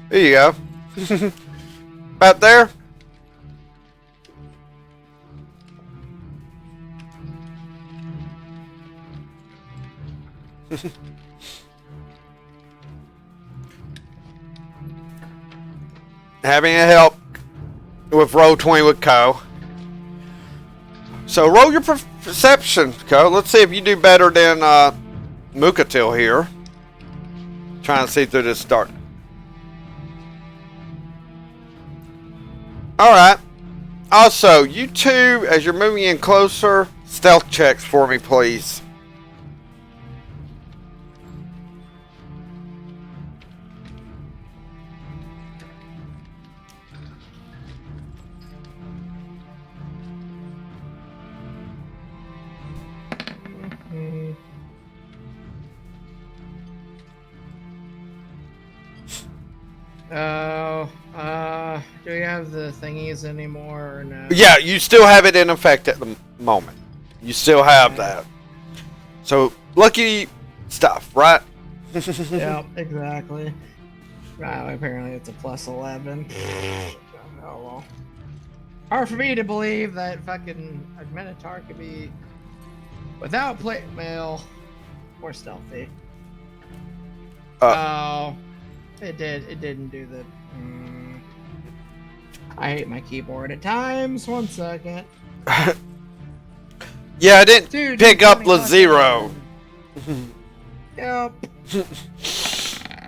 There you go. About there. Having a help with roll 20 with Co. So roll your perception, Co. Let's see if you do better than Mukatil here. Trying to see through this dark. Alright. Also, you two, as you're moving in closer, stealth checks for me, please. Do we have the thingies anymore or no? Yeah, you still have it in effect at the moment. You still have that. So, lucky stuff, right? Yep, exactly. Wow, apparently it's a plus 11. Oh well. Hard for me to believe that fucking a Minotaur could be without plate mail or stealthy. Oh, it did. It didn't do the. I hate my keyboard at times. 1 second. Yeah, I didn't Dude, pick up the 0. Yep.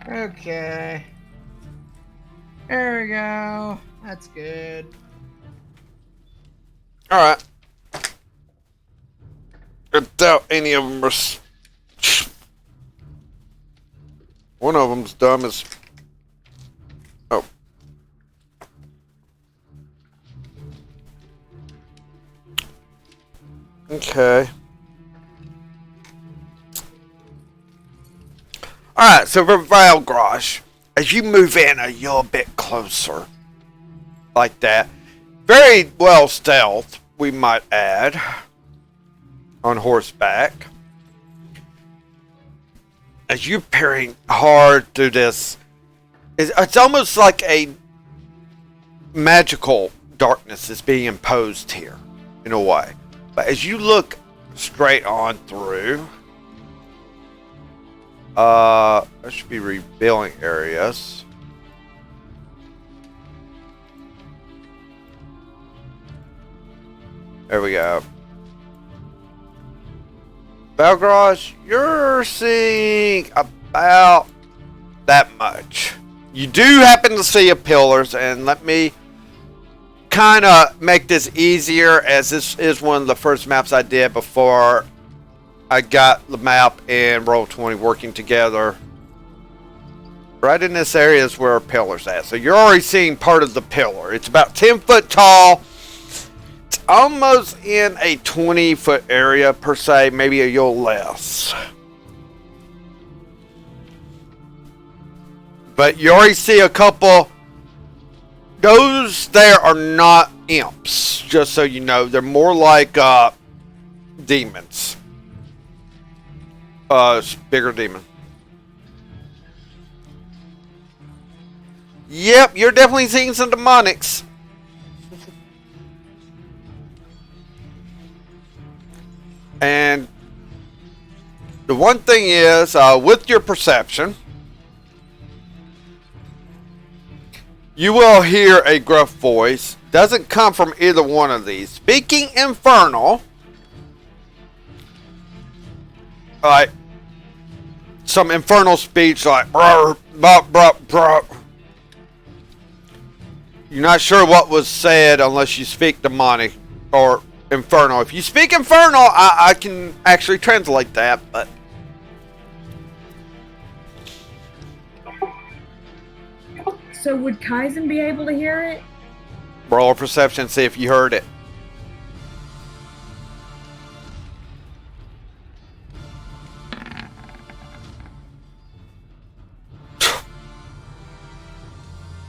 Okay. There we go. That's good. Alright. I doubt any of them are... One of them's dumb as... Oh. Okay. Alright, so for Valgrosh, as you move in you're a bit closer. Like that. Very well stealth, we might add. On horseback. As you're peering hard through this, it's almost like a magical darkness is being imposed here, in a way. But as you look straight on through, there should be revealing areas. There we go. Valgrosh, you're seeing about that much. You do happen to see a pillars, and let me kind of make this easier, as this is one of the first maps I did before I got the map and Roll20 working together. Right in this area is where a pillar's at. So you're already seeing part of the pillar. It's about 10 foot tall. Almost in a 20-foot area per se, maybe a little less. But you already see a couple. Those there are not imps, just so you know. They're more like demons. Bigger demon. Yep, you're definitely seeing some demonics. And the one thing is, with your perception, you will hear a gruff voice. Doesn't come from either one of these. Speaking infernal. Like some infernal speech like brr, brr, brr, brr. You're not sure what was said unless you speak demonic or Infernal. If you speak Infernal, I can actually translate that, but... So would Kaizen be able to hear it? Roll a perception, see if you heard it.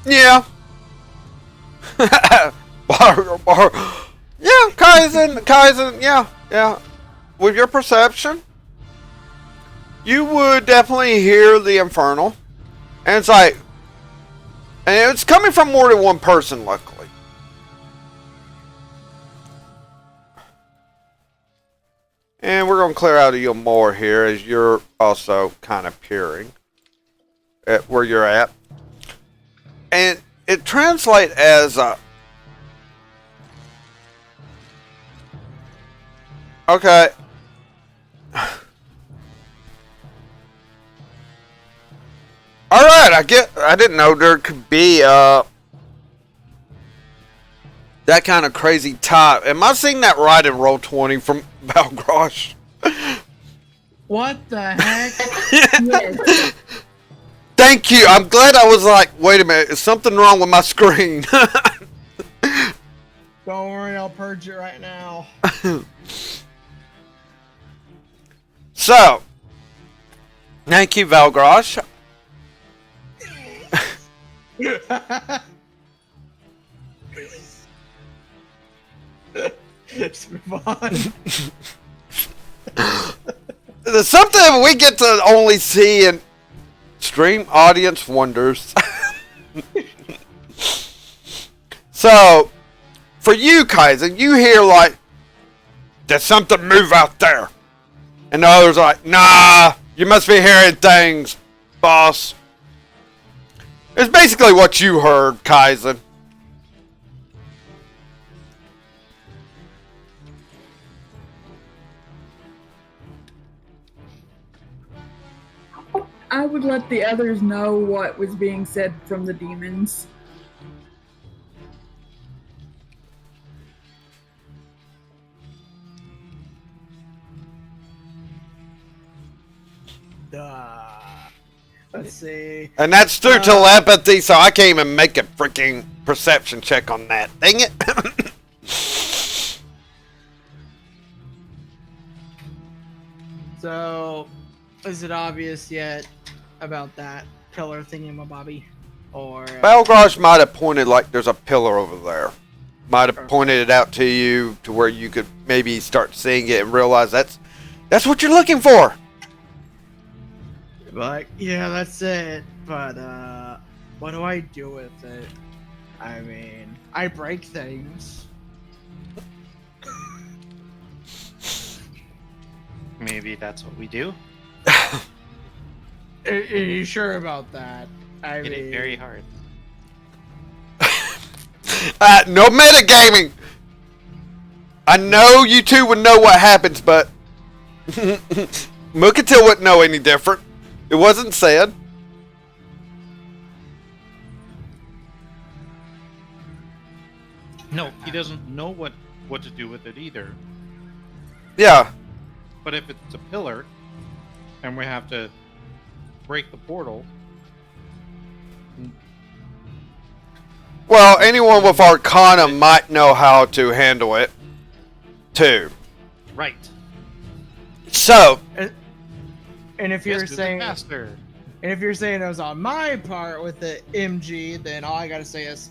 Yeah. Yeah, Kaizen, yeah. With your perception, you would definitely hear the Infernal. And it's like, and it's coming from more than one person, luckily. And we're going to clear out a little more here as you're also kind of peering at where you're at. And it translates as okay. Alright, I didn't know there could be that kind of crazy type. Am I seeing that right in Roll20 from Balgrosh? What the heck? Yes. Thank you. I'm glad I was like, wait a minute, is something wrong with my screen? Don't worry, I'll purge it right now. So, thank you, Valgrosh. Let's move on. There's something we get to only see in stream audience wonders. So, for you, Kaizen, you hear like, there's something move out there. And the others are like, nah, you must be hearing things, boss. It's basically what you heard, Kaizen. I would let the others know what was being said from the demons. Let's see. And that's through telepathy, so I can't even make a freaking perception check on that. Dang it. So, is it obvious yet about that pillar thingy-mabobby? Or Balgrosh might have pointed like there's a pillar over there. Might have pointed it out to you to where you could maybe start seeing it and realize that's what you're looking for. like, yeah, that's it. But what do I do with it? I mean, I break things. Maybe that's what we do. Are you sure about that? I Hit mean, it very hard. No metagaming. I know you two would know what happens, but Mookatil wouldn't know any different. It wasn't said. No, he doesn't know what to do with it either. Yeah. But if it's a pillar, and we have to break the portal, Well, anyone with Arcana might know how to handle it, too. right? So, and if you're Yes, do it saying, faster. and if you're saying it was on my part with the MG, then all I gotta say is,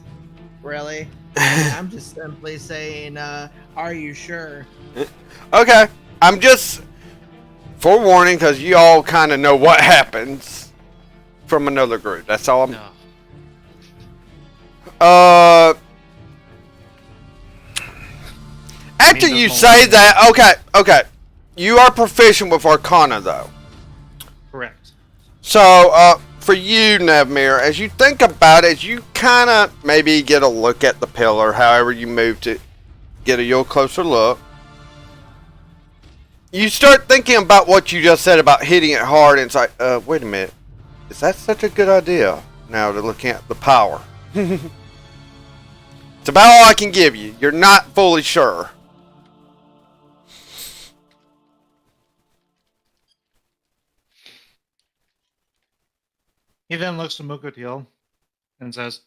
really? I'm just simply saying, are you sure? okay. I'm just forewarning because you all kind of know what happens from another group. That's all I'm... No. After the you whole- say that, okay. You are proficient with Arcana, though. Correct. So, for you, Nevmir, as you think about it, as you kind of maybe get a look at the pillar, however you move to get a little closer look, you start thinking about what you just said about hitting it hard, and it's like, wait a minute. Is that such a good idea now to look at the power? It's about all I can give you. You're not fully sure. He then looks to Mukotil and says,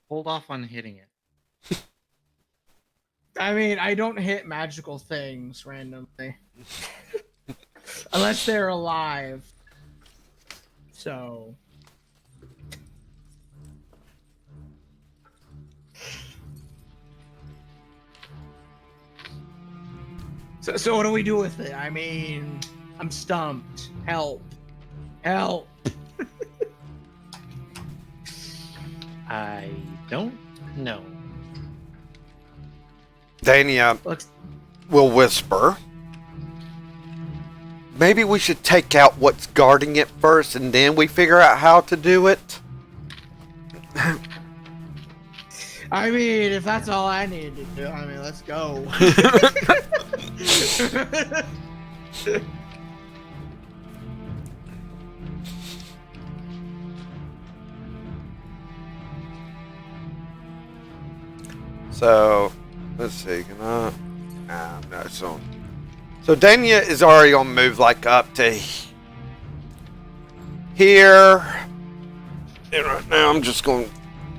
hold off on hitting it. I mean, I don't hit magical things randomly. Unless they're alive. So. So what do we do with it? I mean, I'm stumped. Help. Help. I don't know. Dania Looks. will whisper. Maybe we should take out what's guarding it first and then we figure out how to do it. I mean, if that's all I need to do, I mean, let's go. So, let's see. Can I? No, so Dania is already on move like up to here. And right now I'm just going to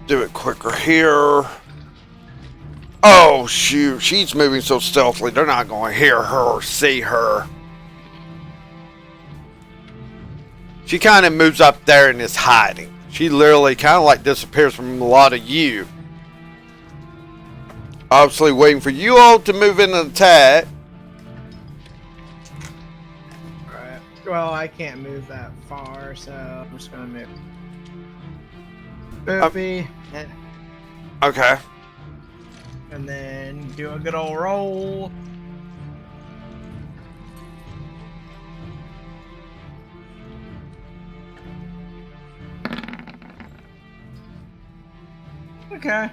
do it quicker here. Oh, shoot. She's moving so stealthily. They're not going to hear her or see her. She kind of moves up there and is hiding. She literally kind of like disappears from a lot of you. Obviously waiting for you all to move in and attack. Alright. Well, I can't move that far, so I'm just gonna move. Boopy. Okay. And then do a good old roll. Okay.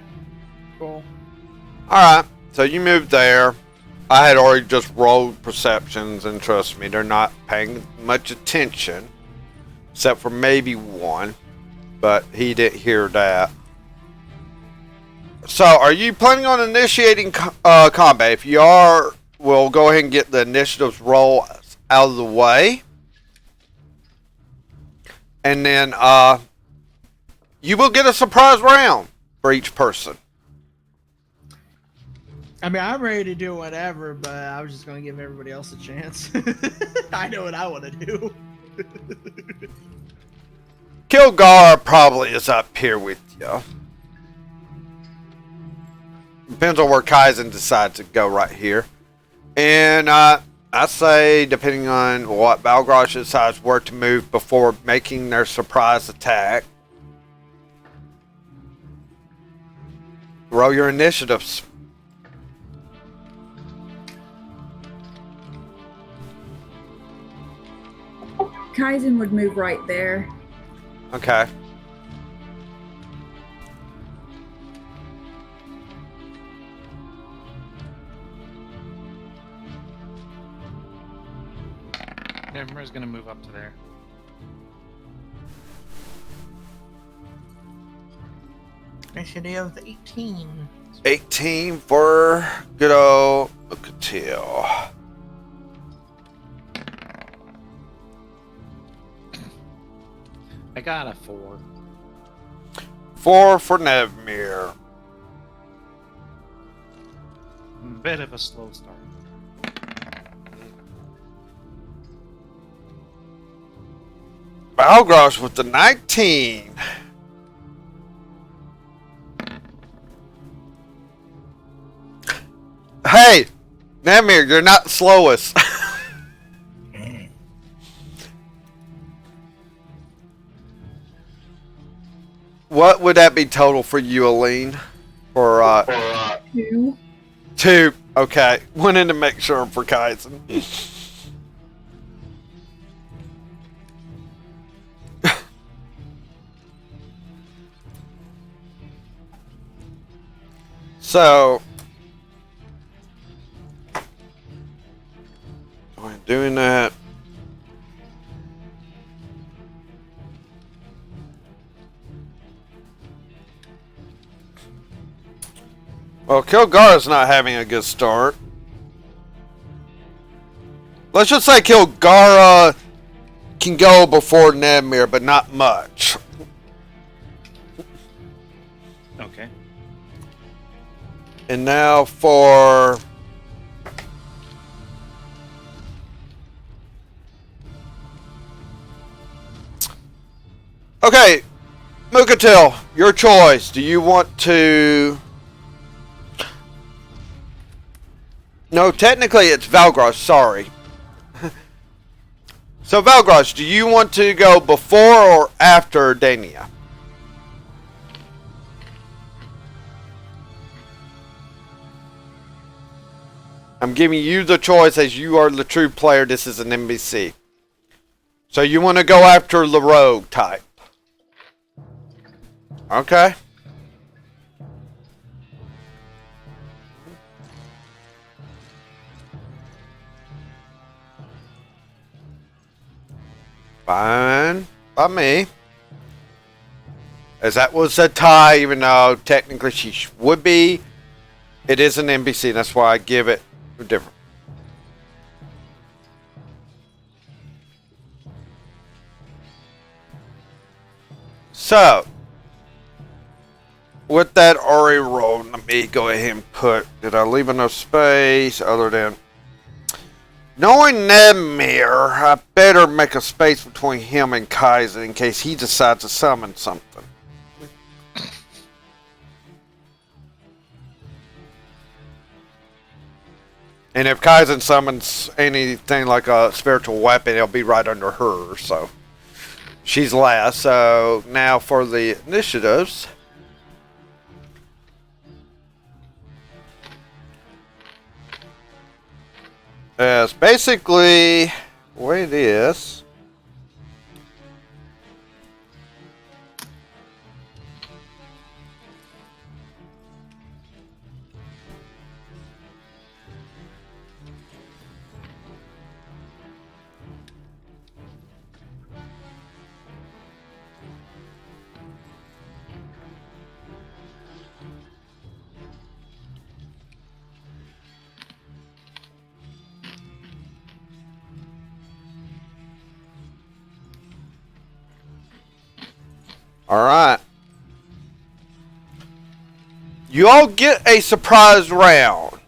Cool. Alright. So you moved there. I had already just rolled perceptions, and trust me, they're not paying much attention. Except for maybe one. But he didn't hear that. So, are you planning on initiating combat? If you are, we'll go ahead and get the initiatives roll out of the way. And then, you will get a surprise round for each person. I mean, I'm ready to do whatever, but I was just gonna give everybody else a chance. I know what I want to do. Kilgar probably is up here with you. Depends on where Kaizen decides to go right here. And I say, depending on what Balgrosh decides where to move before making their surprise attack, roll your initiatives. Kaizen would move right there. Okay. Nimra's gonna move up to there. Initiative 18. 18 for good old Mukotil. I got a 4. 4 for Nevmir. Bit of a slow start. Balgrosh with the 19. Hey, Nemir, you're not the slowest. What would that be total for you, Aline? For 2. 2. Okay, wanted to make sure for Kaizen. So, I'm doing that. Well, Kilgara's not having a good start. Let's just say Kilgara can go before Nemir, but not much. And now for okay, Mukatil, your choice. Do you want to? No, technically it's Valgrosh. Sorry. So Valgrosh, do you want to go before or after Dania? I'm giving you the choice as you are the true player. This is an NBC. So you want to go after the rogue type. Okay. Fine by me. As that was a tie, even though technically she would be. It is an NBC, that's why I give it a different. So, with that already rolled, let me go ahead and put, did I leave enough space other than, knowing Nemir, I better make a space between him and Kaiser in case he decides to summon something. And if Kaizen summons anything like a spiritual weapon, it'll be right under her, so. She's last, so now for the initiatives. It's basically the way it is. All right. You all get a surprise round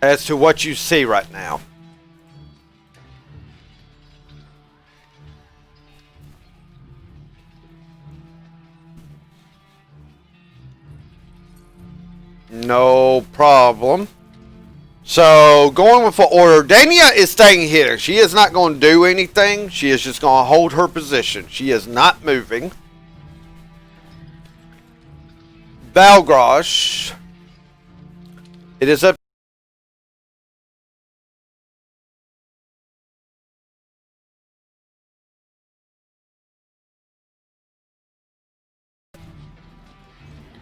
as to what you see right now. No problem. So, going with the order, Dania is staying here. She is not going to do anything. She is just going to hold her position. She is not moving. Valgrosh. It is up.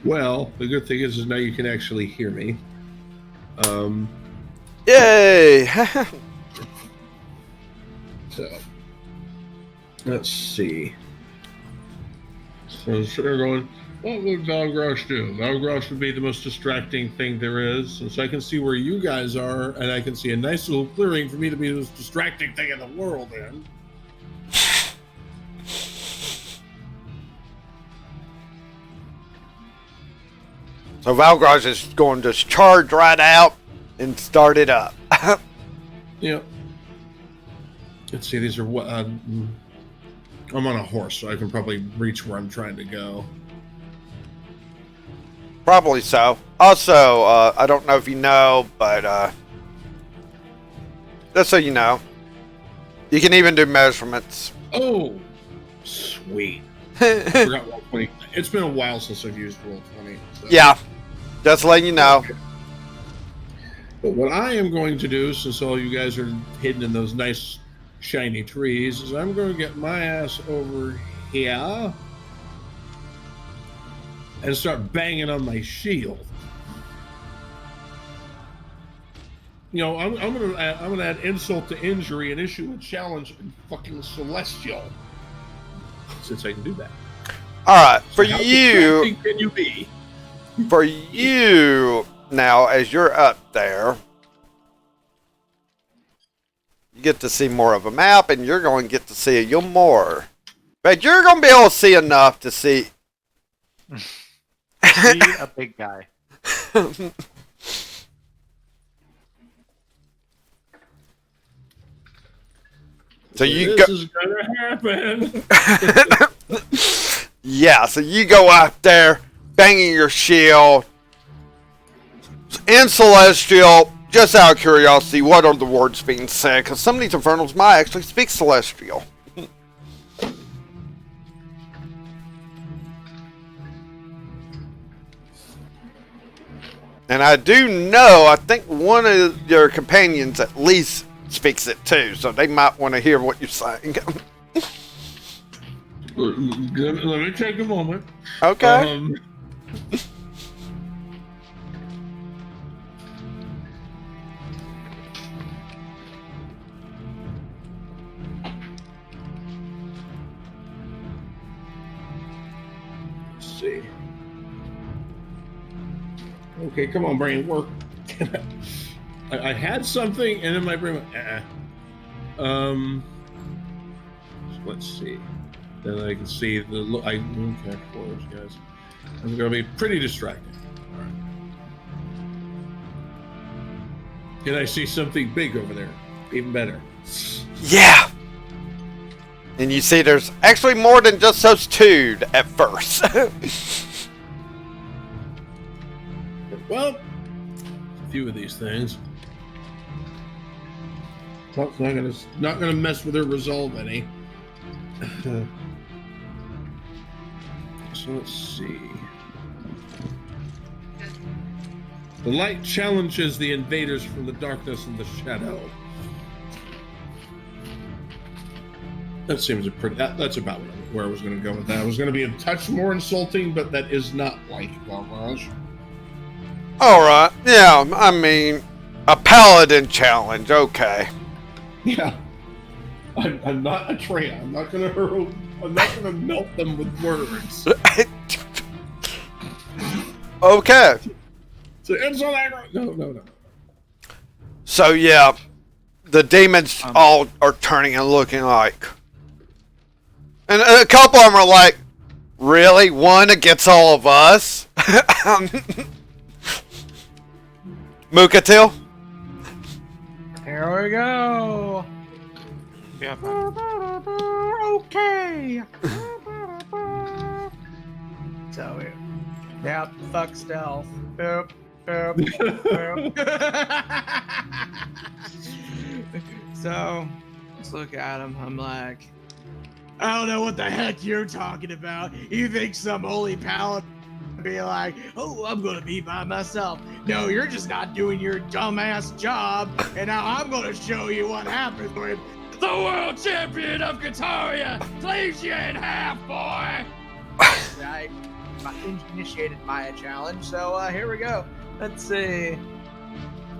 Well, the good thing is now you can actually hear me. Yay! So, let's see. So, they're going, what would Valgrosh do? Valgrosh would be the most distracting thing there is. And so I can see where you guys are, and I can see a nice little clearing for me to be the most distracting thing in the world in. So Valgrosh is going to charge right out and start it up. Yeah. Let's see, these are what I'm on a horse, so I can probably reach where I'm trying to go. Probably so. Also, I don't know if you know, but just so you know, you can even do measurements. Oh, sweet. I forgot Roll20. It's been a while since I've used Roll20. So. Yeah, just letting you know. Okay. But what I am going to do, since all you guys are hidden in those nice shiny trees, is I'm going to get my ass over here and start banging on my shield. You know, I'm gonna add insult to injury and issue a challenge in fucking Celestial, since I can do that. All right, for How you, distracting can you be? for you now, as you're up there, you get to see more of a map, and you're going to get to see a little more. But you're going to be able to see enough to see. See a big guy. So you this go. is gonna happen. Yeah, so you go out there, banging your shield. In Celestial, just out of curiosity, what are the words being said? Because some of these Infernals might actually speak Celestial. And I do know, I think one of your companions at least speaks it too, so they might want to hear what you're saying. Let me take a moment. Okay. Let's see. Okay, come on, brain, work. I had something, and then my brain went, so let's see. Then I can see the okay, floors, guys. It's gonna be pretty distracting. All right. Can I see something big over there? Even better. Yeah. And you see there's actually more than just those two at first. Well, a few of these things. Well, it's not gonna mess with her resolve any. So let's see. The light challenges the invaders from the darkness and the shadow. That seems a pretty. That's about where I was going to go with that. I was going to be a touch more insulting, but that is not like Valraj. Alright, yeah, I mean, a paladin challenge, okay. Yeah, I'm not a trainer. I'm not going to melt them with words. Okay. So it's all that. No. So yeah, the demons all are turning and looking like, and a couple of them are like, really, one against all of us? Mukatil? Here we go. Yeah. Okay. So, yep, fuck stealth. Boop, boop, boop. So, let's look at him. I'm like, I don't know what the heck you're talking about. You think some holy paladin would be like, oh, I'm gonna be by myself. No, you're just not doing your dumbass job, and now I'm gonna show you what happens when the world champion of Kataria leaves you in half, boy! I initiated my challenge, so here we go. Let's see.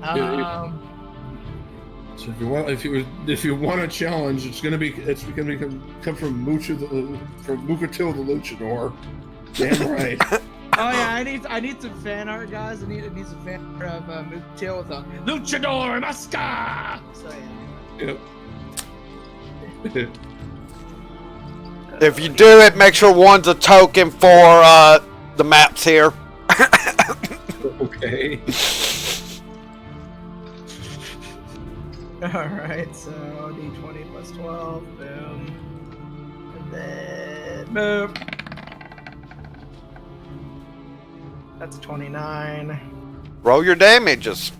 So if you want a challenge, it's gonna come from Mukatil the Luchador. Damn right. Oh yeah, I need some fan art, guys. I need some fan art of Mukatil with a Luchador Masca. So yeah. Yep. If you do it, make sure one's a token for the maps here. Okay. Alright, so D20 plus 12, boom. And then boom. That's a 29. Roll your damages.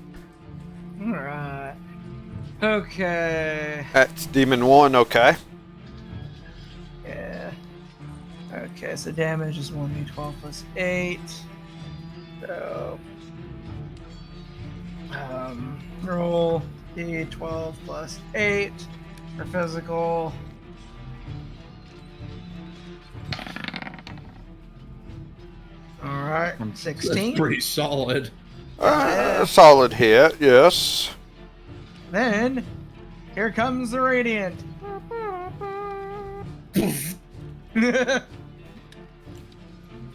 Alright. Okay. That's Demon 1, okay. Yeah. Okay, so damage is 1d12 plus 8. So roll d12 plus 8 for physical. Alright, 16. That's pretty solid. Solid hit, yes. Then here comes the radiant.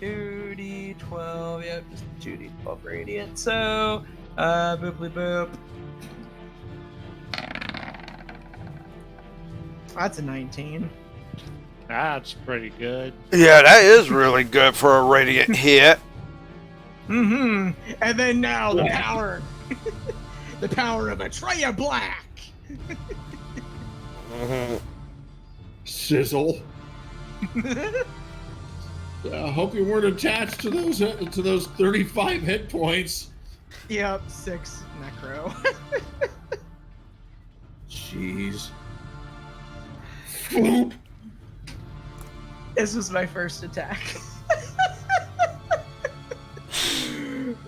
2d12, yep, just 2d12 radiant. So, booply boop. That's a 19. That's pretty good. Yeah, that is really good for a radiant hit. And then now the power, the power of Atreya Black. Sizzle. I hope you weren't attached to those 35 hit points. Yep, 6 necro. Jeez. Floop. This was my first attack.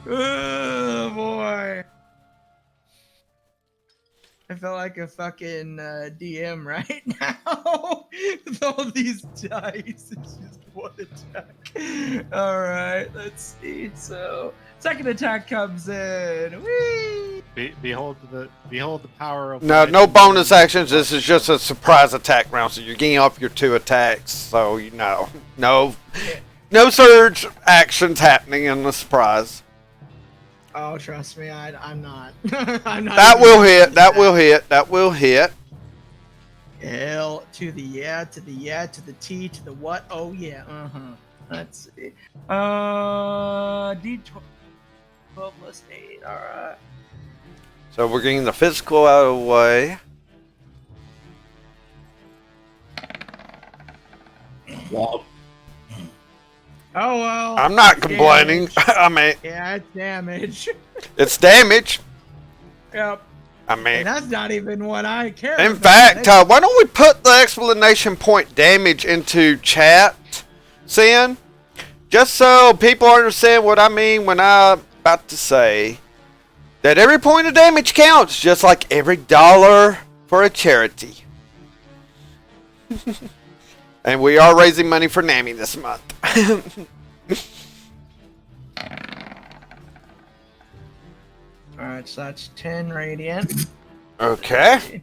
Oh boy. I feel like a fucking DM right now. With all these dice, it's just one attack. Alright, let's see. So, second attack comes in. Whee! Behold the power of. No, no bonus actions. This is just a surprise attack round, so you're getting off your 2 attacks. So you know, no surge actions happening in the surprise. Oh, trust me, I'm not. I'm not. That even will gonna hit. do That will hit. That will hit. L to the yeah, to the yeah, to the T, to the what? Oh yeah. Let's see. D12 plus 8. All right. So we're getting the physical out of the way. Wow. Oh well. I'm not complaining. Damage. I mean, Yeah, it's damage. it's damage. Yep. I And mean, that's not even what I care in about. fact, why don't we put the explanation point damage into chat, Sin? Just so people understand what I mean when I'm about to say that every point of damage counts, just like every dollar for a charity. And we are raising money for NAMI this month. Alright, so that's 10 radiant. Okay.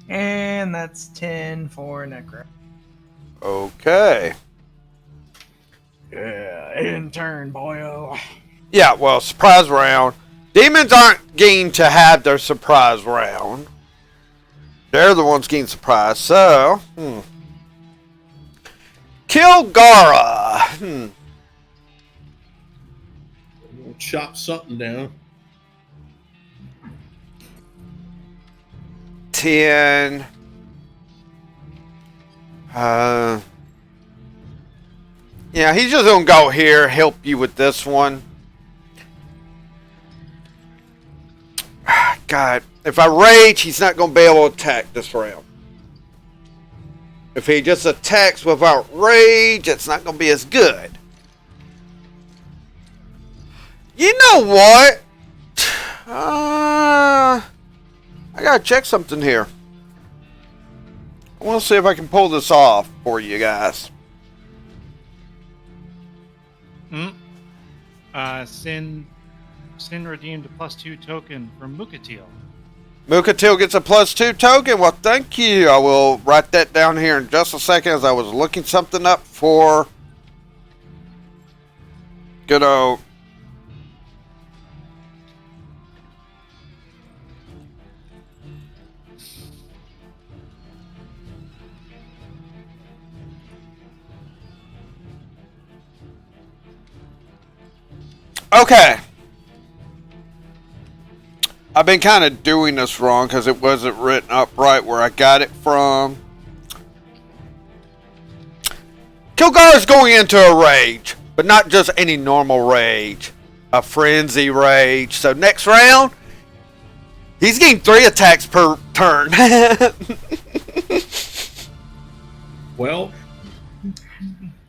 And that's 10 for necro. Okay. Yeah, in turn, boyo. Yeah, well, surprise round. Demons aren't getting to have their surprise round. They're the ones getting surprised. So, Kilgara. We'll chop something down. 10. Yeah, he's just gonna go here, help you with this one. God, if I rage, he's not gonna be able to attack this round. If he just attacks without rage, it's not gonna be as good. You know what? I gotta check something here. I want to see if I can pull this off for you guys. Sin redeemed a +2 token from Mukatil. Mukatil gets a +2 token. Well, thank you. I will write that down here in just a second as I was looking something up for good old. Okay. I've been kind of doing this wrong because it wasn't written up right where I got it from. Kilgara's going into a rage, but not just any normal rage. A frenzy rage. So next round, he's getting 3 attacks per turn. Well,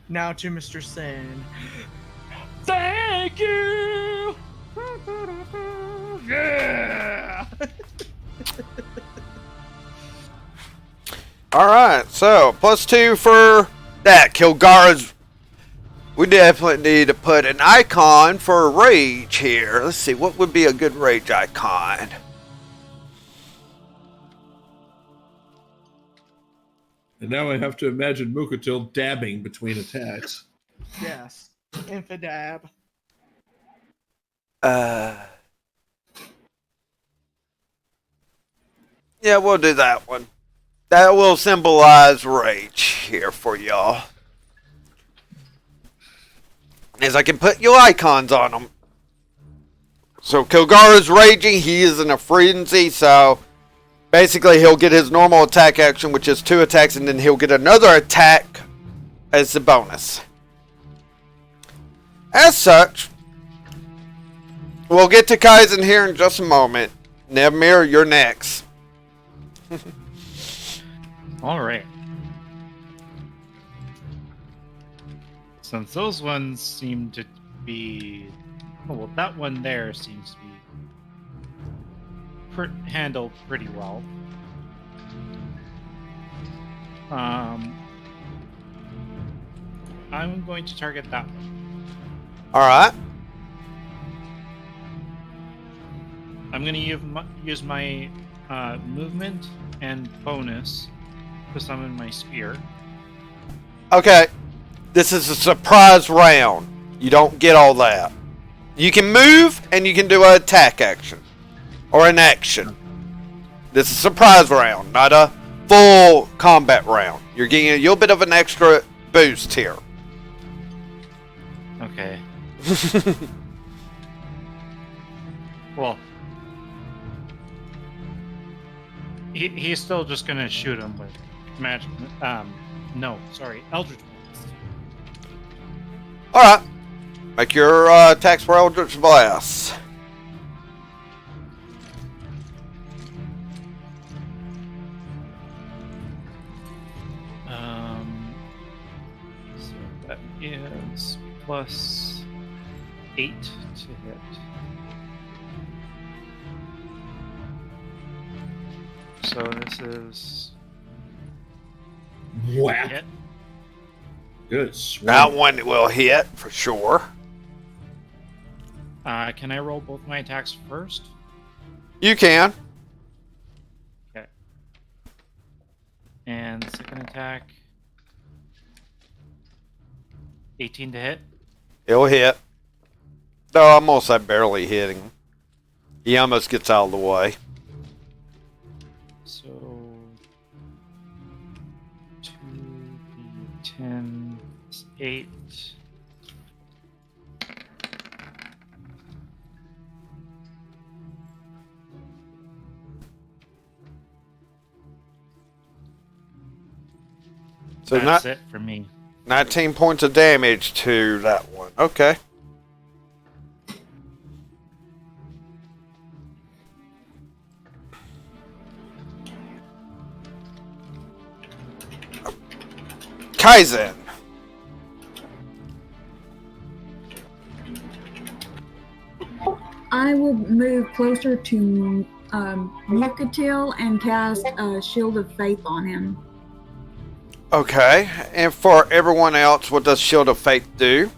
Now to Mr. Sin. Thank you! Yeah! Alright, so +2 for that. Kilgara's. We definitely need to put an icon for rage here. Let's see, what would be a good rage icon? and now I have to imagine Mukatil dabbing between attacks. Yes. Infidab. Yeah, we'll do that one. That will symbolize rage here for y'all. As I can put your icons on them. So Kilgara's raging. He is in a frenzy. So basically he'll get his normal attack action, which is 2 attacks, and then he'll get another attack as a bonus. As such, we'll get to Kaizen here in just a moment. Nevmir, you're next. All right. Since those ones seem to be, oh, well, that one there seems to be handled pretty well. I'm going to target that one. Alright. I'm going to use my movement and bonus to summon my spear. Okay. This is a surprise round. You don't get all that. You can move and you can do an attack action. Or an action. This is a surprise round, not a full combat round. You're getting a little bit of an extra boost here. Okay. Well, he's still just gonna shoot him with magic. No, sorry, Eldritch Blast. Alright. Make your attacks for Eldritch Blast. So that is plus 8 to hit. So this is Whack. hit. Good. Swing. That one will hit for sure. Can I roll both my attacks first? You can. Okay. And second attack. 18 to hit. It'll hit. No, I'm almost barely hitting. He almost gets out of the way. So 2d10 is 8. So That's not it for me. 19 points of damage to that one. Okay. Kaizen. I will move closer to Mukatil and cast a Shield of Faith on him. Okay. And for everyone else, what does Shield of Faith do?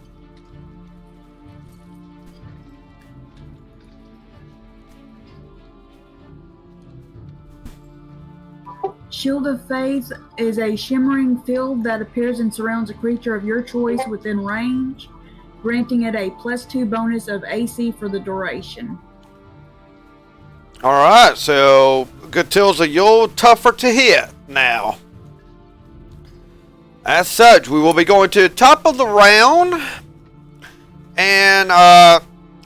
Shield of Faith is a shimmering field that appears and surrounds a creature of your choice within range, granting it a +2 bonus of AC for the duration. Alright, so Gatil's a little tougher to hit now. As such, we will be going to the top of the round. And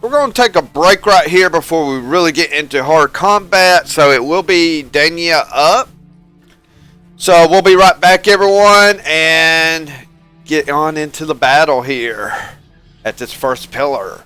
we're going to take a break right here before we really get into hard combat. So it will be Dania up. So we'll be right back, everyone, and get on into the battle here at this first pillar.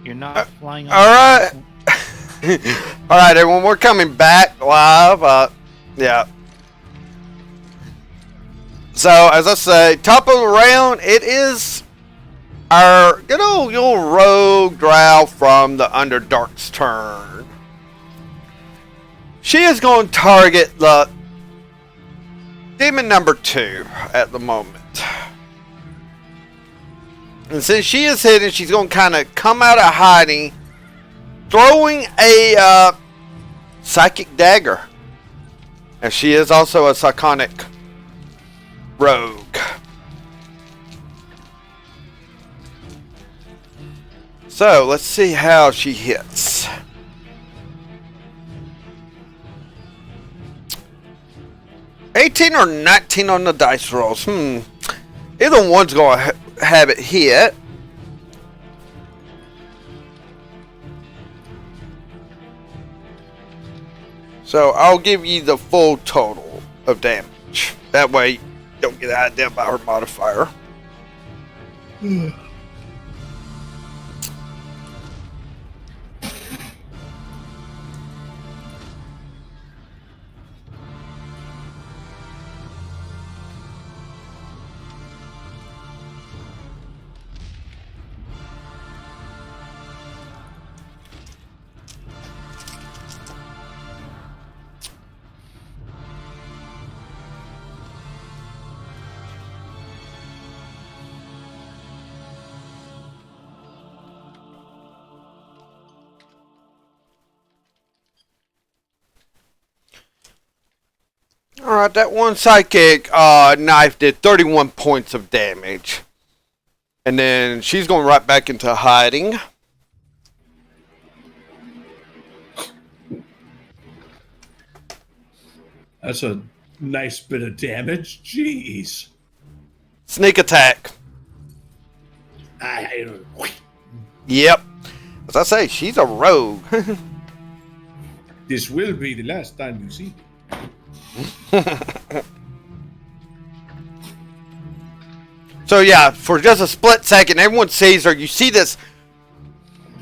You're not flying on. All right. All right, everyone, we're coming back live. Yeah. So, as I say, top of the round, it is our good old rogue drow from the Underdark's turn. She is going to target the demon number 2 at the moment. And since she is hidden, she's going to kind of come out of hiding, throwing a psychic dagger. And she is also a psionic rogue. So, let's see how she hits. $18 or $19 on the dice rolls. Either one's going to have it hit. So, I'll give you the full total of damage. That way, you don't get an idea about her modifier. Alright, that one psychic knife did 31 points of damage. And then she's going right back into hiding. That's a nice bit of damage. Jeez. Sneak attack. Yep. As I say, she's a rogue. This will be the last time you see me. So yeah, for just a split second, everyone sees her. You see this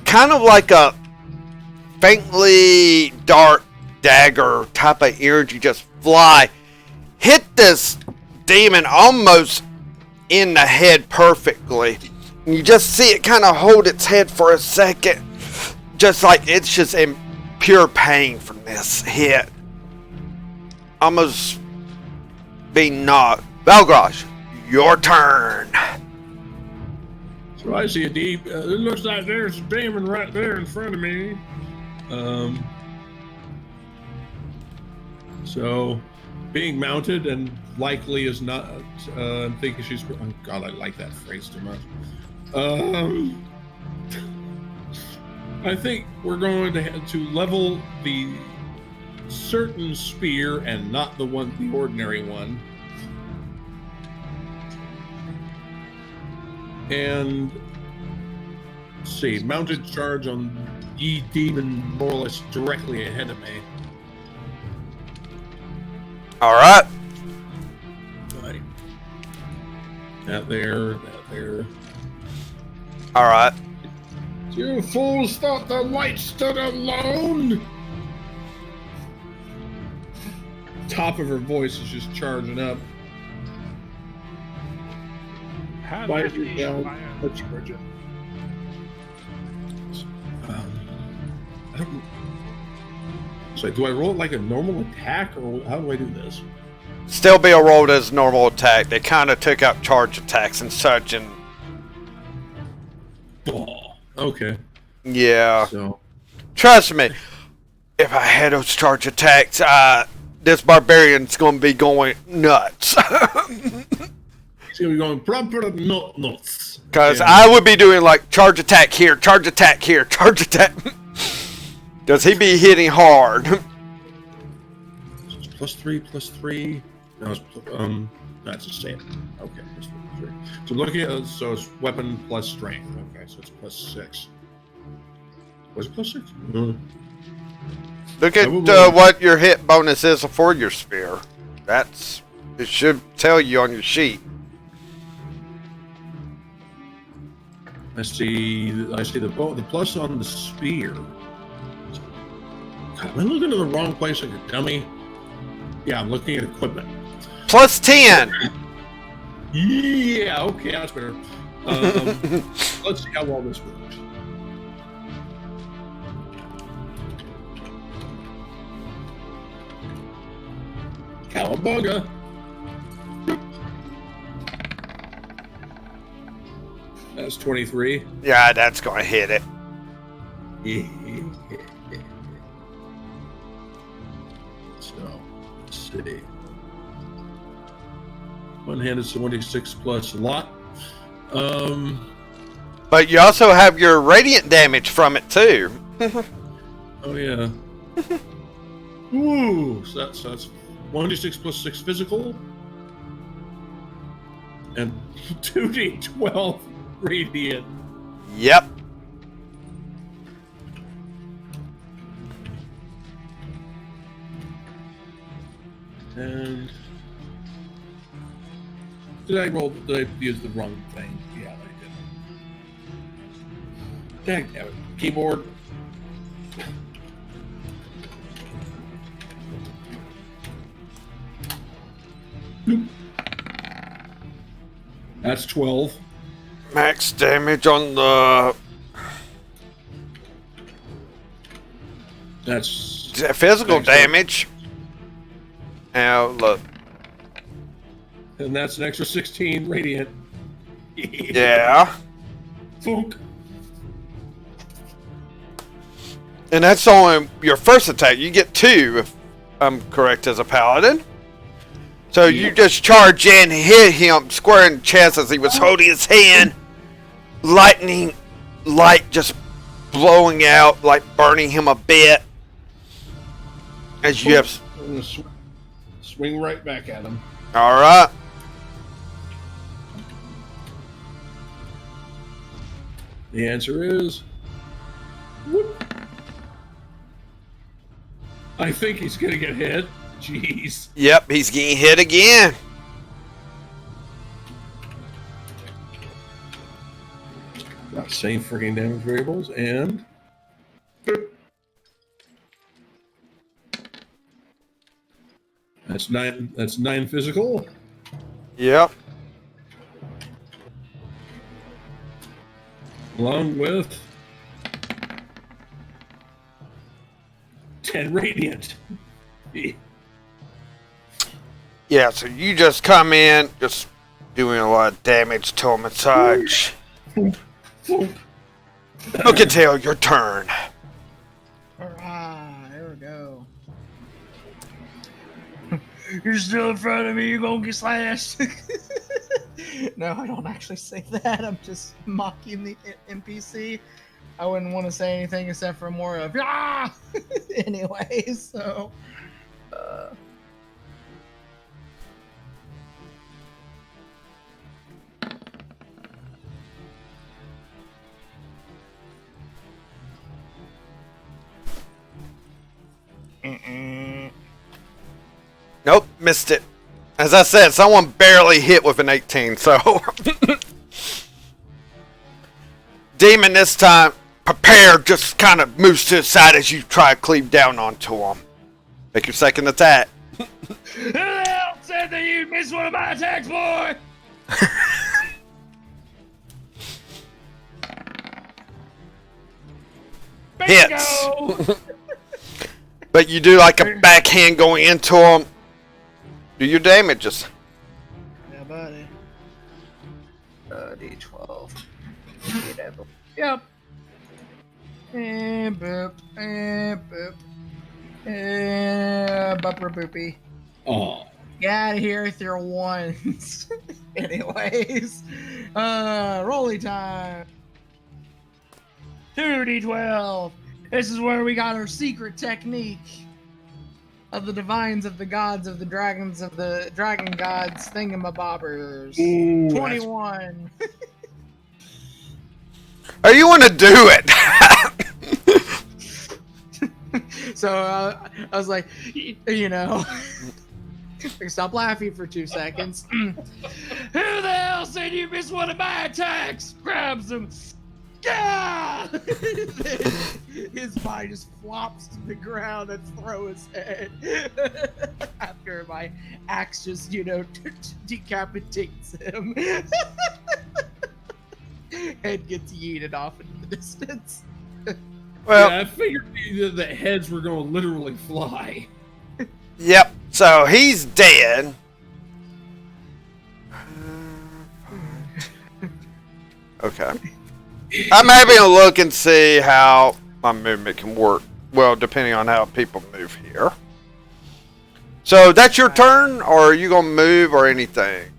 kind of like a faintly dark dagger type of energy just fly, hit this demon almost in the head perfectly. And you just see it kind of hold its head for a second, just like it's just in pure pain from this hit. Almost being knocked. Valgrosh, your turn. So I see a deep. It looks like there's a demon right there in front of me. So, being mounted and likely is not. I'm thinking she's. Oh God, I like that phrase too much. I think we're going to level the certain spear and not the ordinary one. And let's see, mounted charge on ye demon more or less directly ahead of me. Alright. Right. That there. Alright. You fools thought the light stood alone? Top of her voice is just charging up. Why are you down? Let's charge it. I don't. So, do I roll it like a normal attack, or how do I do this? Still be a rolled as normal attack. They kind of took out charge attacks and such, and Okay. yeah. So, Trust me, if I had those charge attacks, this barbarian's going to be going nuts. he's gonna be going proper nuts. Because I would be doing like charge attack here, charge attack here, charge attack. Does he be hitting hard? So it's +3. No, it's that's the same. Okay, +3. So looking at so it's weapon plus strength. Okay, so it's +6. Was it +6? Look at what your hit bonus is for your spear. It should tell you on your sheet. I see the plus on the spear. God, am I looking at the wrong place like a dummy? Yeah, I'm looking at equipment. Plus 10. Yeah, okay, that's better. Let's see how well this works. Cowabunga! That's 23. Yeah, that's going to hit it. So, let's see. One-handed 26 plus a lot. But you also have your radiant damage from it, too. Oh, yeah. Ooh, so that's 1d6 plus 6 physical. And 2d12 radiant. Yep. And did I use the wrong thing? Yeah, I did. Dang it. Keyboard. That's 12. Max damage on the That's physical Thanks, Dave. damage. Now, look. and that's an extra 16 radiant. Yeah. Funk. And that's only your first attack. You get 2, if I'm correct, as a paladin. So you just charge in, hit him square in the chest as he was holding his hand. Lightning light just blowing out, like burning him a bit. As you have... I'm gonna swing right back at him. Alright. The answer is... Whoop. I think he's gonna get hit. Jeez. Yep, he's getting hit again. Same freaking damage variables, and... That's 9 physical. Yep. Along with 10 radiant. Yeah, so you just come in, just doing a lot of damage to him and such. Look and tail, your turn. Alright, here we go. You're still in front of me, you're gonna get slashed. No, I don't actually say that. I'm just mocking the NPC. I wouldn't want to say anything except for more of ah. Anyway, so Nope, missed it. As I said, someone barely hit with an 18, so... Demon this time, prepared, just kind of moves to the side as you try to cleave down onto him. Make your second attack. who the hell said that you missed one of my attacks, boy? Hits. Bingo! But you do like a backhand going into him. Do your damages. Yeah, buddy. D12. Yep. And boop. And boop. And bumper boopy. Oh. Get out of here with your ones. Anyways. Rolly time. 2d12. This is where we got our secret technique of the divines of the gods of the dragons of the dragon gods thingamabobbers. Ooh, 21. Are you want to do it? So I was like, you know, stop laughing for 2 seconds. Who the hell said you missed one of my attacks? Grabs him. Yeah! His body just flops to the ground and throw his head. After my axe just, decapitates him. Head gets yeeted off into the distance. Well, yeah, I figured the heads were going to literally fly. yep. So he's dead. Okay. I'm having a look and see how my movement can work. Well, depending on how people move here. So that's your turn, or are you gonna move or anything?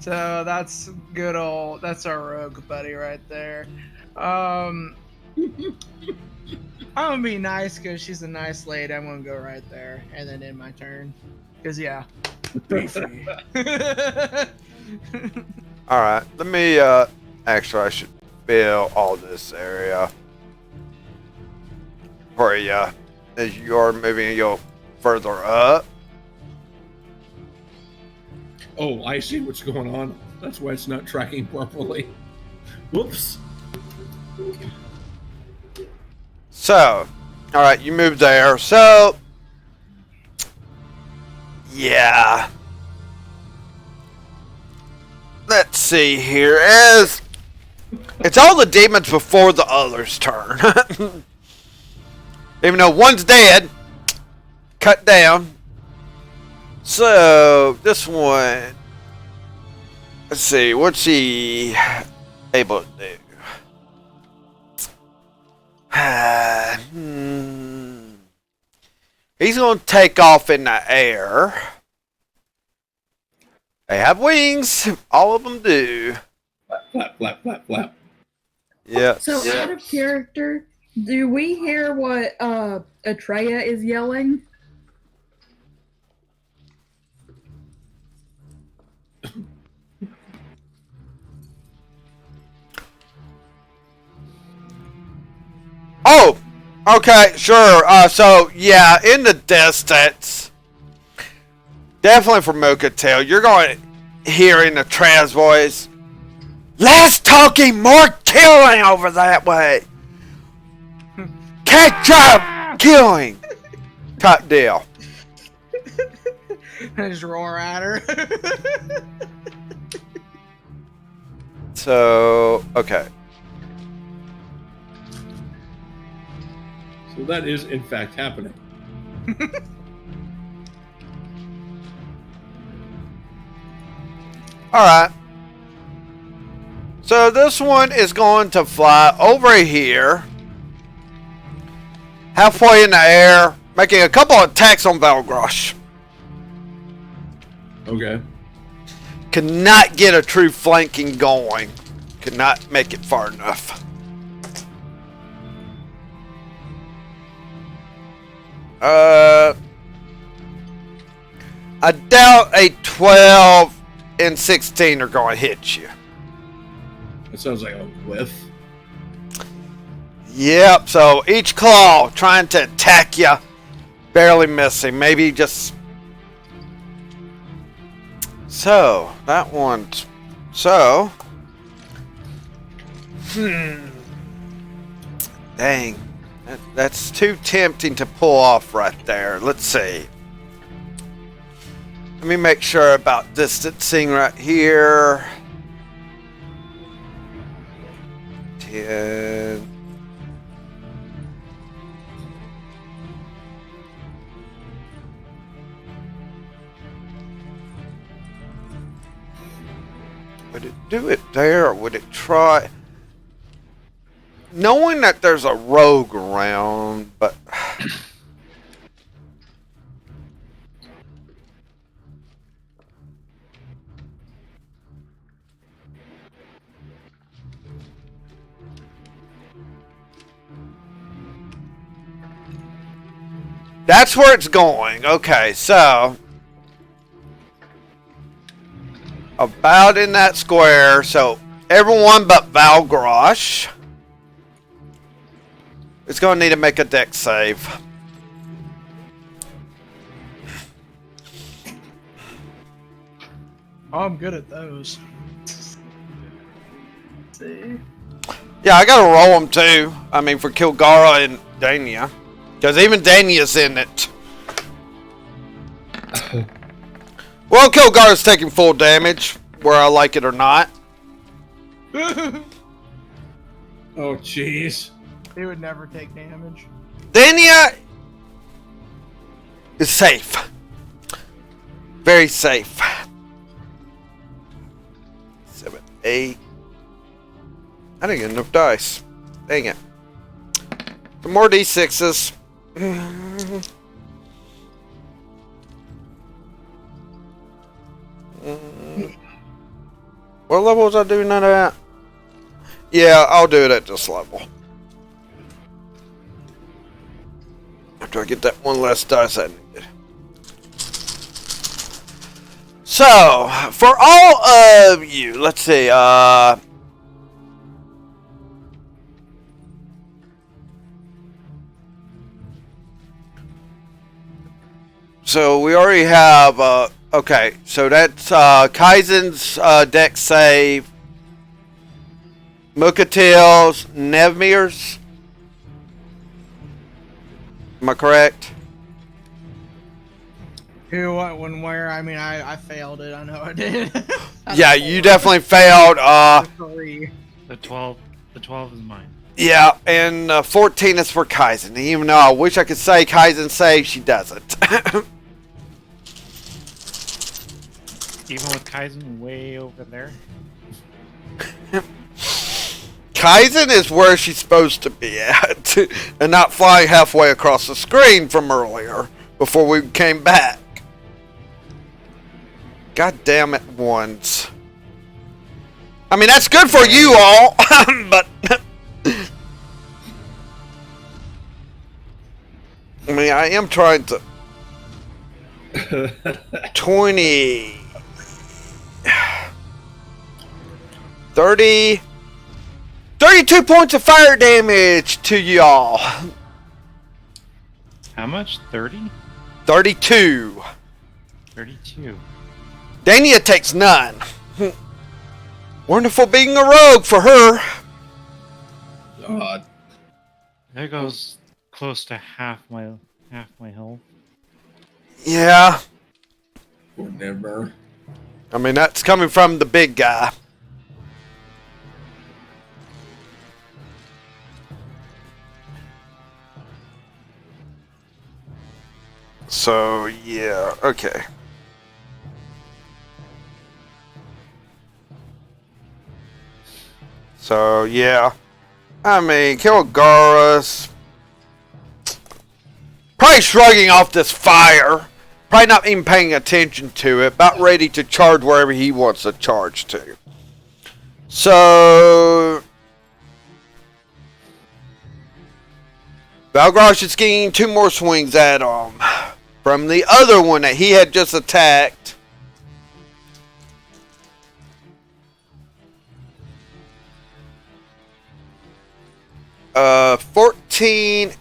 So that's that's our rogue buddy right there. I'm gonna be nice because she's a nice lady. I'm gonna go right there and then end my turn. Cause yeah, beefy. All right. Let me. Actually, I should fill all this area for you as you are moving. You'll further up. Oh, I see what's going on. That's why it's not tracking properly. Whoops. So, all right, you moved there. So, yeah. Let's see here. As it's all the demons before the others' turn. Even though one's dead, cut down. So this one, let's see, what's he able to do? He's going to take off in the air. They have wings. All of them do. Flap, flap, flap, flap. Yeah. So out of character, do we hear what Atreya is yelling? Oh, okay, sure. So yeah, in the distance, definitely from Mochatel, you're going to hear in the trans voice, less talking, more killing over that way. Catch up, killing. Top deal. I just roar at her. So, okay. So that is, in fact, happening. Alright. So this one is going to fly over here. Halfway in the air, making a couple of attacks on Valgrosh. Okay. Cannot get a true flanking going. Could not make it far enough. I doubt a 12 and 16 are going to hit you. That sounds like a whiff. Yep, so each claw trying to attack you, barely missing. Maybe just... So, that one... So... Dang. That's too tempting to pull off right there. Let's see. Let me make sure about distancing right here. 10... Would it do it there, or would it try... Knowing that there's a rogue around, but... That's where it's going. Okay, so... About in that square, so everyone but Valgrosh is going to need to make a dex save. Oh, I'm good at those. Let's see. Yeah, I gotta roll them too. I mean, for Kilgara and Dania. Because even Dania's in it. Well, Kilgara's taking full damage, whether I like it or not. Oh, jeez. He would never take damage. Dania is safe. Very safe. 7, 8. I didn't get enough dice. Dang it. Some more D6s. What level was I doing that at? Yeah, I'll do it at this level. After I get that one less dice I needed. So, for all of you, let's see, so we already have, okay, so that's, Kaizen's, deck save, Mukatail's, Nevmir's. Am I correct? Who, what, when, where? I mean, I failed it. I know I did. Yeah, you definitely failed. 3. The 12 is mine. Yeah, and 14 is for Kaizen. Even though I wish I could say Kaizen save, she doesn't. Even with Kaizen way over there. Kaizen is where she's supposed to be at, and not flying halfway across the screen from earlier before we came back. God damn it, ones. I mean, that's good for you all, but I mean, I am trying to 20 30 32 points of fire damage to y'all. How much? 30? 32. 32. Dania takes none. Wonderful being a rogue for her. God. There goes close to half my health. Yeah. Whatever. I mean, that's coming from the big guy. So, yeah, okay. So, yeah. I mean, Kilgara's probably shrugging off this fire. Probably not even paying attention to it. About ready to charge wherever he wants to charge to. So, Valgrosh is getting 2 more swings at him. From the other one that he had just attacked. Uh, 14.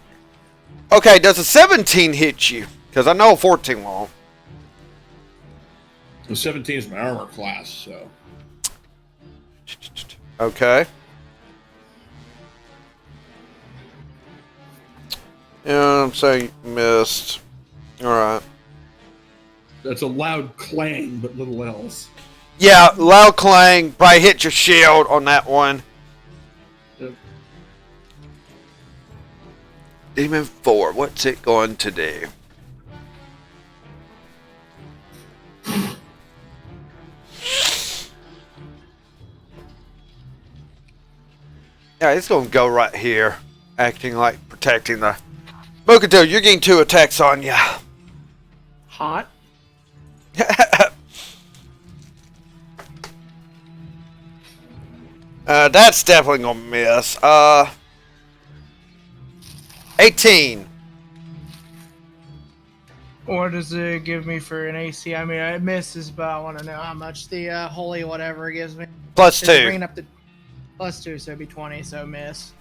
Okay, does a 17 hit you? Because I know a 14 won't. The 17 is my armor class, so. Okay. Yeah, I'm saying missed. Alright. That's a loud clang, but little else. Yeah, loud clang. Probably hit your shield on that one. Yep. Demon 4, what's it going to do? Yeah, it's going to go right here. Acting like protecting the... Mokito, you're getting 2 attacks on you. Hot. That's definitely going to miss. 18. What does it give me for an AC? I mean, it misses, but I want to know how much the holy whatever gives me. Plus Is it 2. bringing up the +2, so it'd be 20, so miss.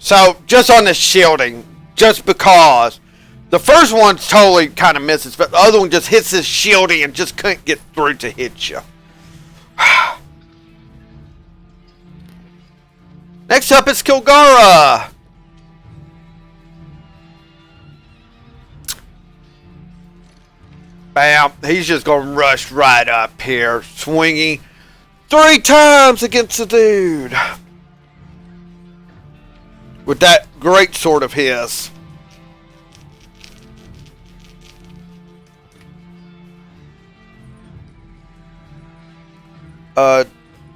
So, just on the shielding, just because the first one totally kind of misses, but the other one just hits his shielding and just couldn't get through to hit you. Next up is Kilgara. Bam. He's just going to rush right up here. Swinging 3 times against the dude. With that great sword of his.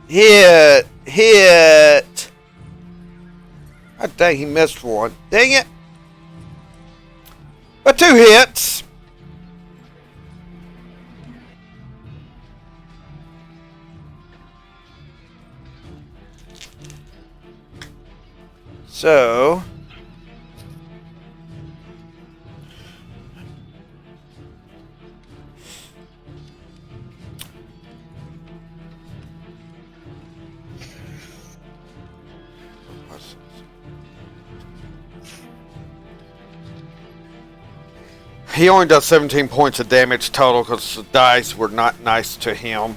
Hit. God dang, he missed one. Dang it. But 2 hits. So, he only does 17 points of damage total because the dice were not nice to him.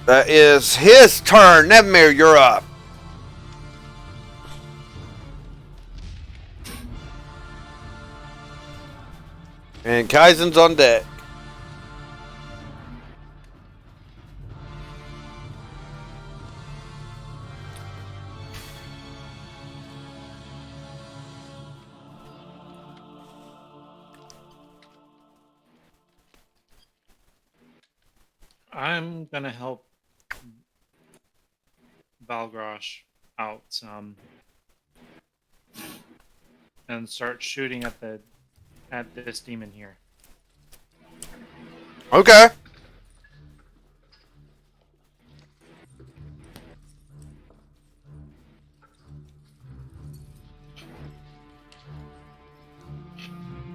That is his turn. Nebmir, you're up. And Kaizen's on deck. I'm gonna help Balgrosh out some and start shooting at this demon here. Okay.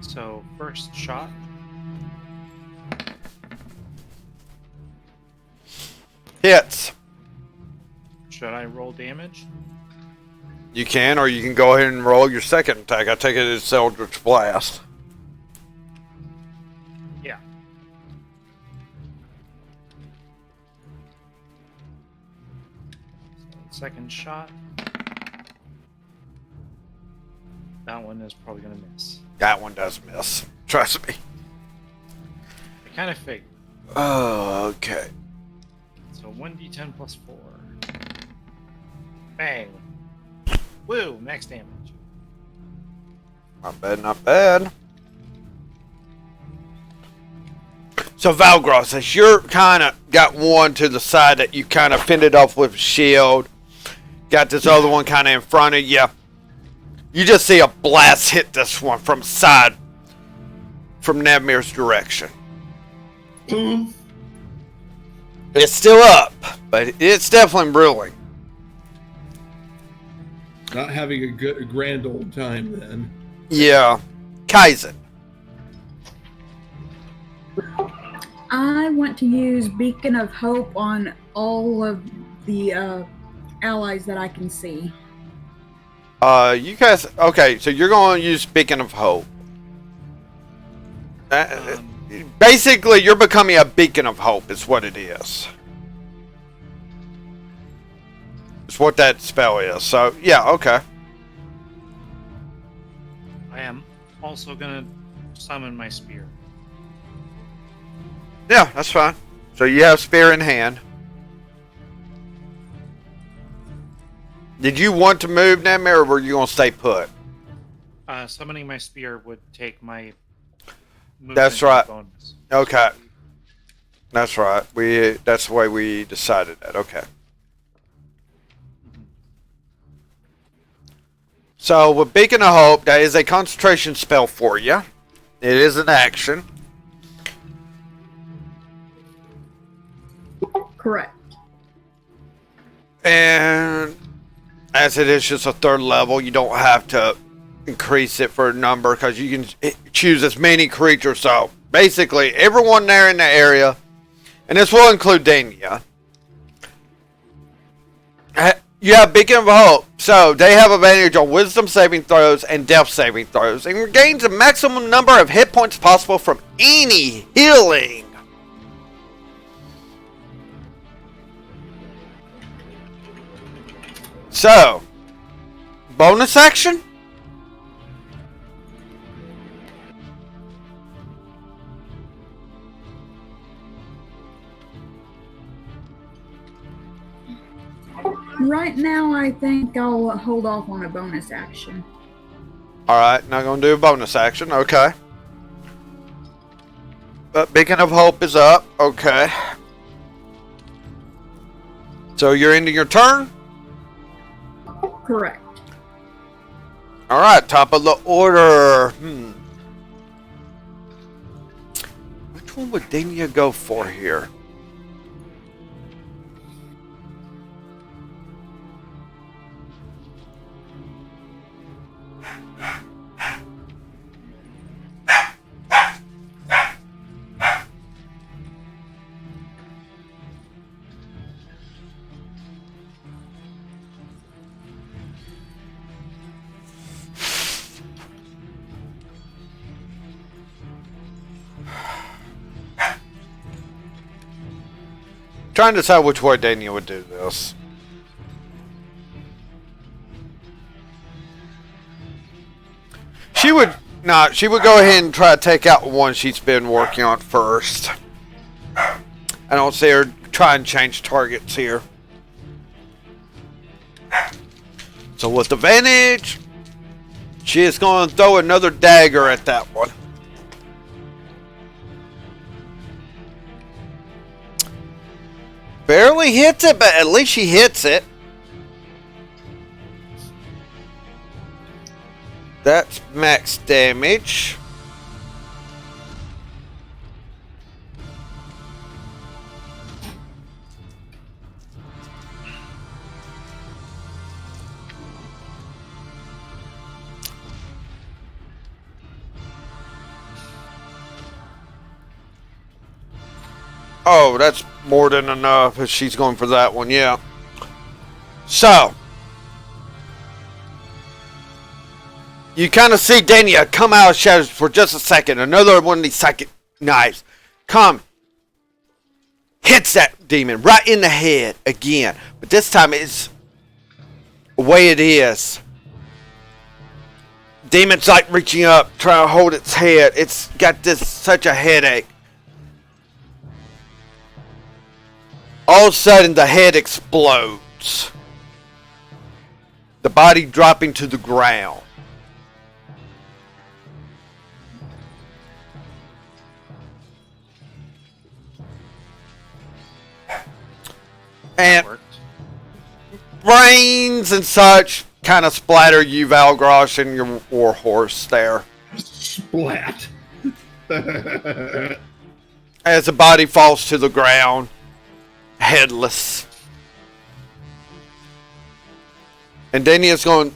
So first shot. Hits. Should I roll damage? You can, or you can go ahead and roll your second attack. I take it as Eldritch Blast. Yeah. So second shot. That one is probably gonna miss. That one does miss. Trust me. I kind of figured. Oh, okay. So 1d10 plus 4. Bang. Woo, max damage. Not bad, not bad. So Valgros, as you're kind of got one to the side that you kind of fended off with a shield, got this other one kind of in front of you. You just see a blast hit this one from side, from Nebmir's direction. It's still up, but it's definitely brewing. Not having a grand old time then. Yeah. Kaizen. I want to use Beacon of Hope on all of the allies that I can see. You guys, okay, so you're going to use Beacon of Hope. Basically, you're becoming a Beacon of Hope, is what it is. It's what that spell is. So, yeah, okay. I am also gonna summon my spear. Yeah, that's fine. So you have spear in hand. Did you want to move, Nebmir, or were you going to stay put? Summoning my spear would take my movement That's right. bonus. Okay. That's right. That's the way we decided that. Okay. So with Beacon of Hope, that is a concentration spell for you. It is an action. Correct. And as it is just a 3rd level, you don't have to increase it for a number because you can choose as many creatures. So basically, everyone there in the area, and this will include Dania, You have Beacon of Hope. So they have advantage on wisdom saving throws and death saving throws, and regains the maximum number of hit points possible from any healing. So, bonus action? Right now, I think I'll hold off on a bonus action. Alright, not gonna do a bonus action. Okay. But Beacon of Hope is up. Okay. So you're ending your turn? Correct. Alright, top of the order. Which one would Dania go for here? Trying to decide which way Dania would do this. She would go ahead and try to take out one she's been working on first. I don't see her try and change targets here. So with advantage, she is going to throw another dagger at that one. Barely hits it, but at least she hits it. That's max damage. Oh, that's more than enough if she's going for that one, yeah. So, you kind of see Dania come out of shadows for just a second. Another one of these psychic knives hits that demon right in the head again. But this time it's the way it is. Demon's like reaching up, trying to hold its head. It's got such a headache. All of a sudden, the head explodes. The body dropping to the ground. And brains and such kind of splatter you, Valgrosh, and your warhorse there. Splat. As the body falls to the ground. Headless. And Dania's going...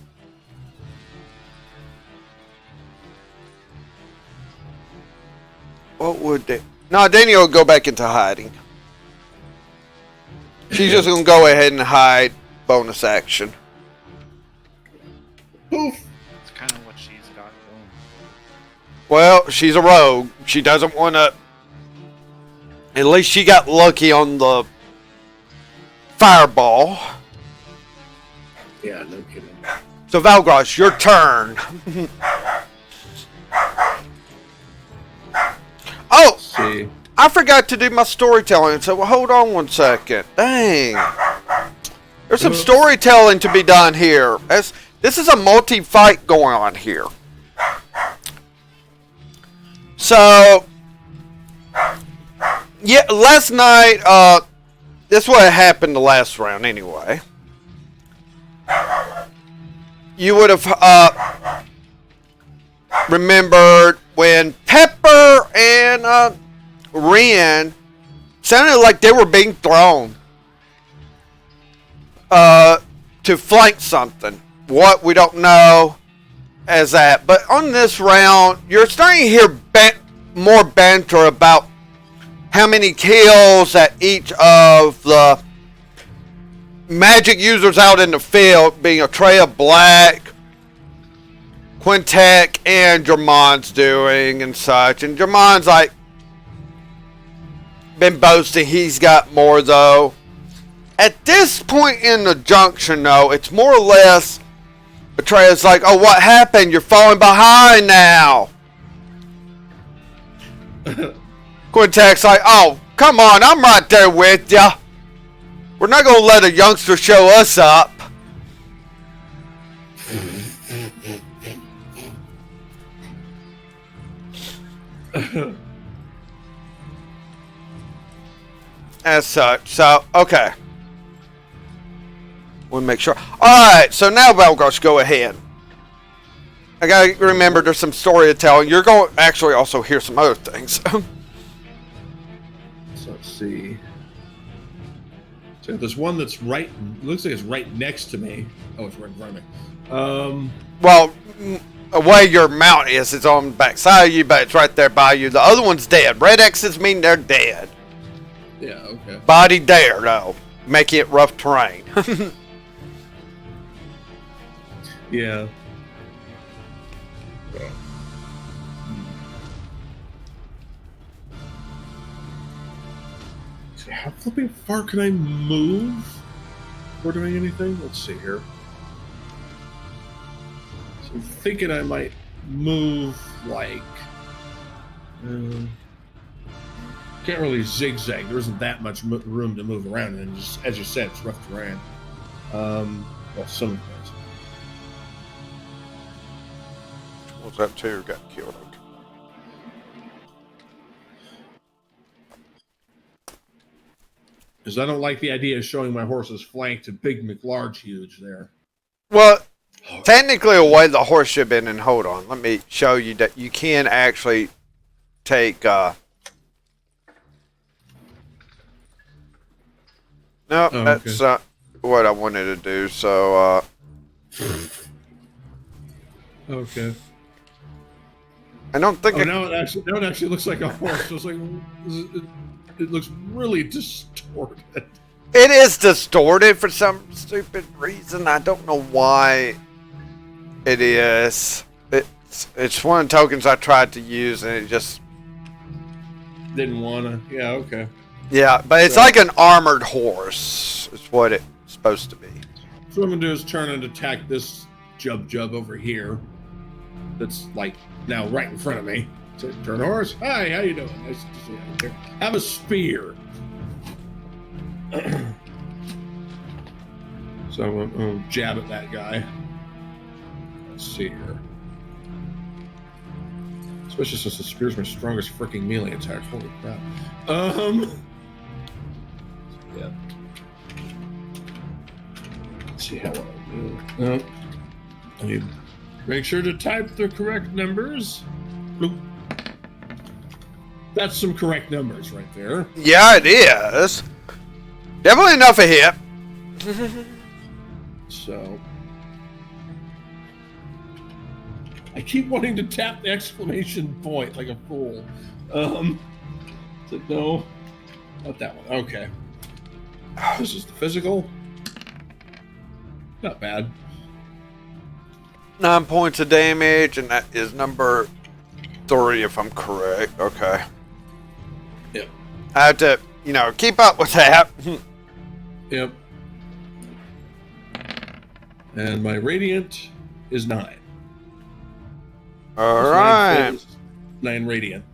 What would they... No, Dania will go back into hiding. She's just going to go ahead and hide. Bonus action. Poof. That's kind of what she's got going. Well, she's a rogue. She doesn't want to... At least she got lucky on the fireball. Yeah, no kidding. So Valgrosh, your turn. Oh, See. I forgot to do my storytelling. So hold on one second. Dang. There's some storytelling to be done here. This is a multi-fight going on here. So, yeah, last night, this is what happened the last round anyway. You would have remembered when Pepper and Ren sounded like they were being thrown to flank something. What, we don't know as that. But on this round, you're starting to hear more banter about how many kills that each of the magic users out in the field, being Atreya Black, Quintek, and Jermon's doing and such. And Jermon's like been boasting he's got more though. At this point in the junction though, it's more or less Atreya's like, oh, what happened? You're falling behind now. Quintek's like, oh, come on, I'm right there with ya. We're not gonna let a youngster show us up. As such, so okay. We'll make sure. Alright, so now Belgosh, go ahead. I gotta remember there's some story to tell. You're going to actually also hear some other things. So let's see. So there's one that's right, looks like it's right next to me. Oh, it's right in front of me. Well, where your mount is, it's on the back side of you, but it's right there by you. The other one's dead. Red X's mean they're dead. Yeah, okay. Body there, though. Making it rough terrain. Yeah. So how flipping far can I move before doing anything? Let's see here. So I'm thinking I might move like... can't really zigzag. There isn't that much room to move around, and just, as you said, it's rough terrain. Well, some things. What's that two got killed? Because I don't like the idea of showing my horse's flank to Big McLarge huge there. Well, technically, a way the horse should have been, and hold on, let me show you that you can actually take. No, that's not what I wanted to do. So, okay. I don't think. Oh, now it actually looks like a horse. So it's like it looks really distorted. It is distorted for some stupid reason. I don't know why it is. It's one of the tokens I tried to use, and it just didn't wanna. Yeah, okay. Yeah, but it's like an armored horse. It's what it's supposed to be. So what I'm gonna do is turn and attack this Jub over here. That's like now right in front of me. So turn horse. Hi, how you doing? Nice to see you out there. Have a spear. So I'm gonna jab at that guy. Let's see here. Especially since the spear's my strongest freaking melee attack. Holy crap. Yeah. Let's see how I do. I need make sure to type the correct numbers. Bloop. That's some correct numbers right there. Yeah, it is. Definitely enough a hit. So I keep wanting to tap the exclamation point like a fool. So no, not that one. Okay. This is the physical. Not bad. 9 points of damage, and that is number 3, if I'm correct. Okay. Yep. I have to, keep up with that. Yep. And my radiant is 9. All right. 9 radiant.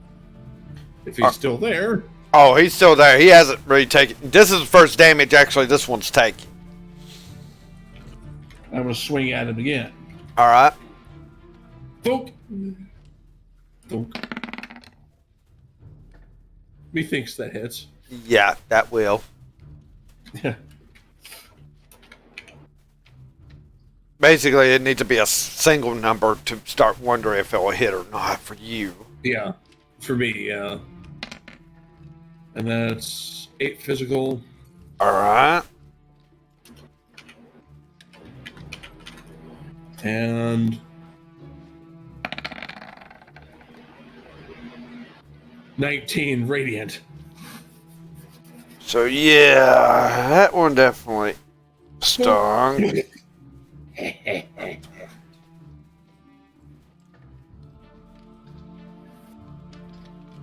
If he's still there. Oh, he's still there. He hasn't really taken. This is the first damage, actually, this one's taking. I'm going to swing at him again. All right. Thunk. Thunk. Methinks that hits. Yeah, that will. Yeah. Basically, it needs to be a single number to start wondering if it will hit or not for you. Yeah. For me, yeah. And that's 8 physical. All right. And 19 radiant. So yeah, that one definitely stung.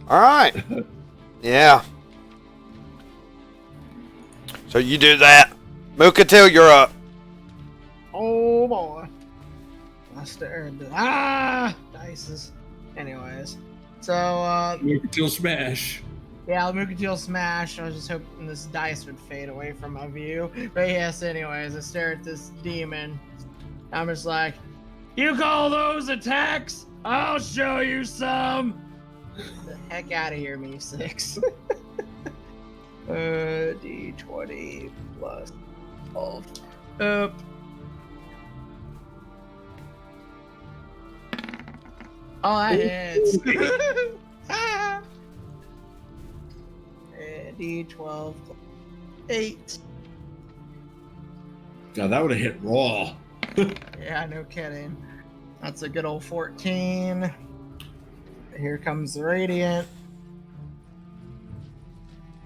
All right. Yeah. So you do that. Mookatil, you're up. Oh boy. I stared at dices. Anyways. So Kill smash. yeah, Mookatil smash. I was just hoping this dice would fade away from my view. But yes, anyways, I stare at this demon. I'm just like, you call those attacks? I'll show you some. The heck out of here, me 6. D20 plus 12. Up. Oh, that hits. D12 plus 8. God, that would have hit raw. Yeah, no kidding. That's a good old 14. Here comes the radiant.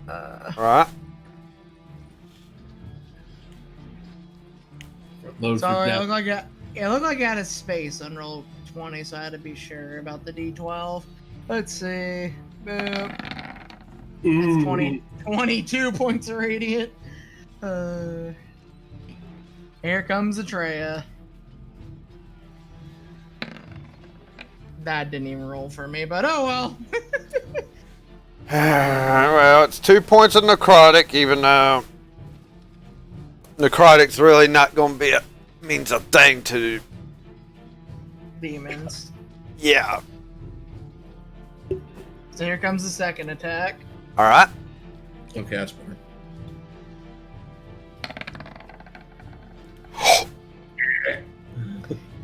All right. Load So for it death. looked like I had a space on roll 20, so I had to be sure about the D12. Let's see. Boom. That's 22 points of radiant. Here comes Atreya. That didn't even roll for me, but oh well. Well, it's 2 points of necrotic, even though necrotic's really not going to be means a thing to. Demons. Yeah. So here comes the second attack. All right. Okay, that's better.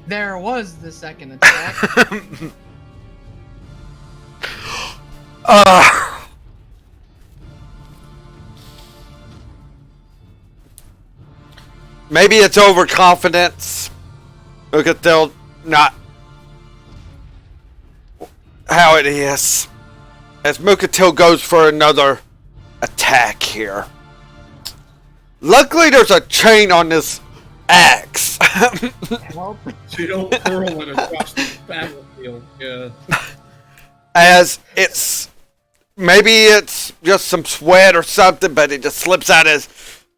There was the second attack. Maybe it's overconfidence. Look at they'll not how it is. As Mookatil goes for another attack here. Luckily there's a chain on this axe. Help. So you don't hurl it across the battlefield. Yeah. As it's maybe it's just some sweat or something, but it just slips out of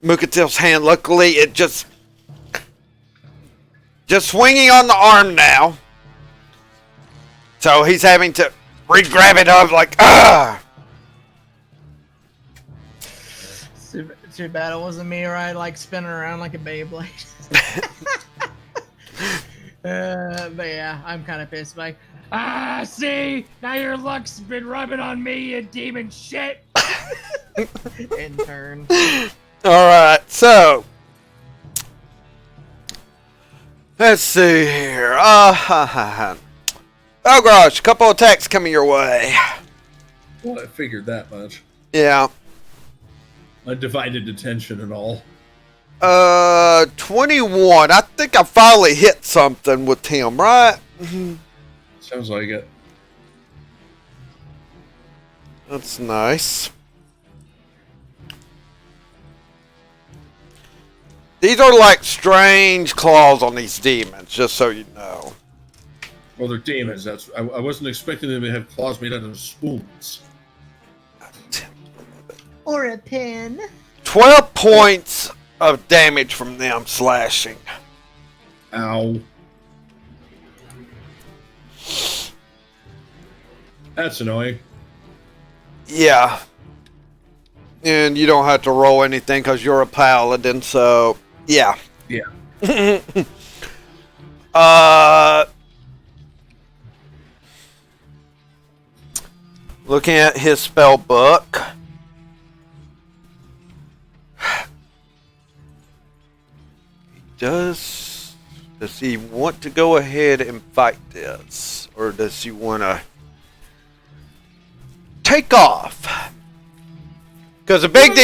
Mookatil's hand. Luckily it just swinging on the arm now. So he's having to re-grab it up like, ah! Too bad it wasn't me, right? Like spinning around like a Beyblade. But yeah, I'm kind of pissed. Like, see? Now your luck's been rubbing on me, you demon shit! In turn. Alright, so. Let's see here. Oh gosh, a couple attacks coming your way. Well, I figured that much. Yeah. Undivided attention and all. 21. I think I finally hit something with him, right? Sounds like it. That's nice. These are like strange claws on these demons, just so you know. Well, they're demons. That's I wasn't expecting them to have claws made out of spoons. Or a pin. 12 points of damage from them slashing. Ow. That's annoying. Yeah. And you don't have to roll anything because you're a paladin, so yeah. Yeah. Looking at his spell book. Does he want to go ahead and fight this? Or does he want to take off? Because the big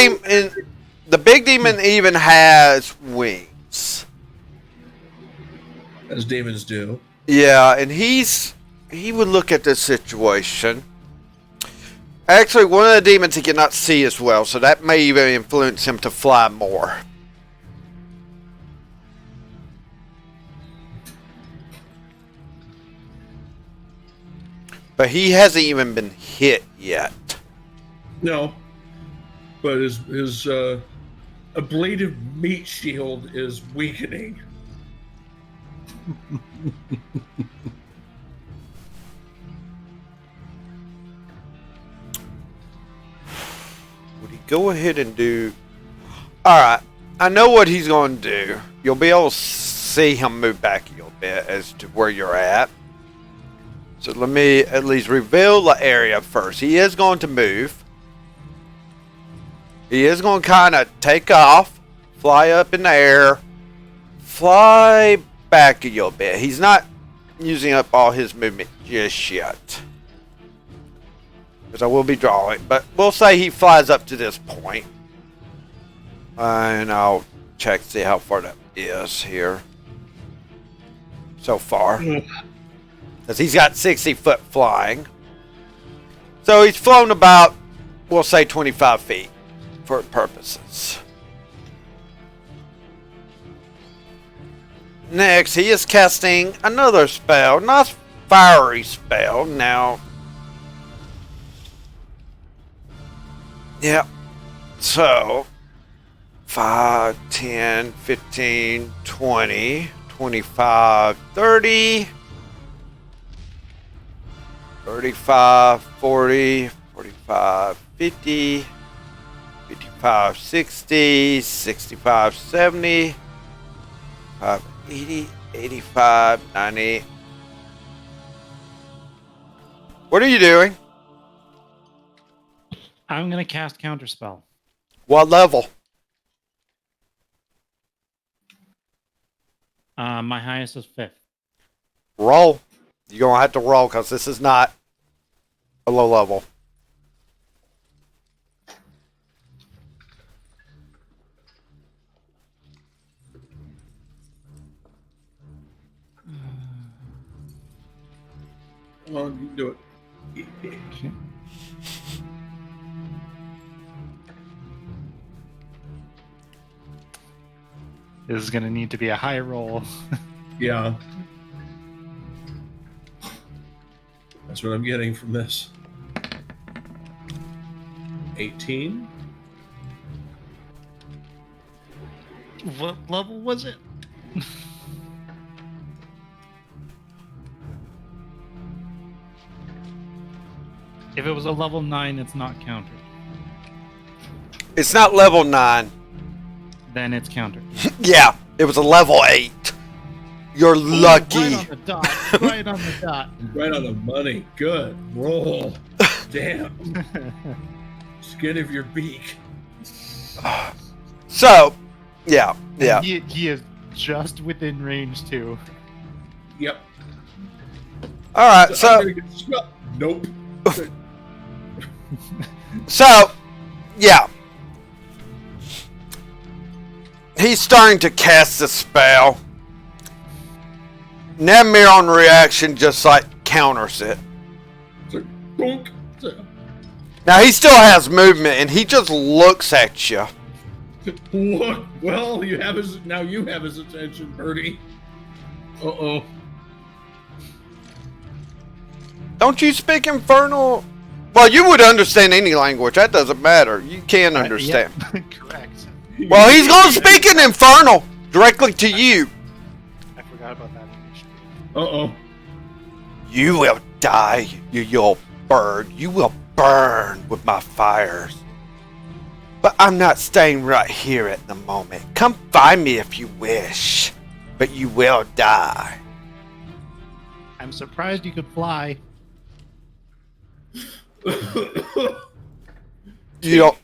demon even has wings. As demons do. Yeah, and he would look at this situation. Actually, one of the demons he cannot see as well, so that may even influence him to fly more. But he hasn't even been hit yet. No, but his ablative meat shield is weakening. Would he go ahead and do... Alright, I know what he's going to do. You'll be able to see him move back a little bit as to where you're at. So let me at least reveal the area first. He is going to move. He is going to kind of take off, fly up in the air, fly back a little bit. He's not using up all his movement just yet, because I will be drawing, but we'll say he flies up to this point. And I'll check to see how far that is here so far. Because he's got 60 foot flying. So he's flown about, we'll say 25 feet for purposes. Next, he is casting another spell, not fiery spell. Now, yeah, so 5, 10, 15, 20, 25, 30, 35, 40, 45, 50, 55, 60, 65, 70, 80, 85, 90. What are you doing? I'm going to cast Counterspell. What level? My highest is 5th. Roll. You're going to have to roll because this is not a low level. Well, you can do it. Okay. This is going to need to be a high roll. Yeah. That's what I'm getting from this. 18. What level was it? If it was a level 9, it's not countered. It's not level 9. Then it's countered. Yeah, it was a level 8. You're lucky. Right on the dot. Right on the dot. Right on the money. Good. Roll. Damn. Skin of your beak. So, yeah, yeah. He is just within range too. Yep. All right, I'm so gonna get stuck. Nope. So, yeah. He's starting to cast the spell. Nemiron reaction just like counters it. It's like, bonk. Now he still has movement and he just looks at you. Look, well, you have his attention, Birdie. Uh-oh. Don't you speak Infernal? Well, you would understand any language. That doesn't matter. You can understand. Yep. Correct. Well, he's going to speak in Infernal directly to you. I forgot about that. Uh-oh. You will die, you little bird. You will burn with my fires. But I'm not staying right here at the moment. Come find me if you wish. But you will die. I'm surprised you could fly. You don't...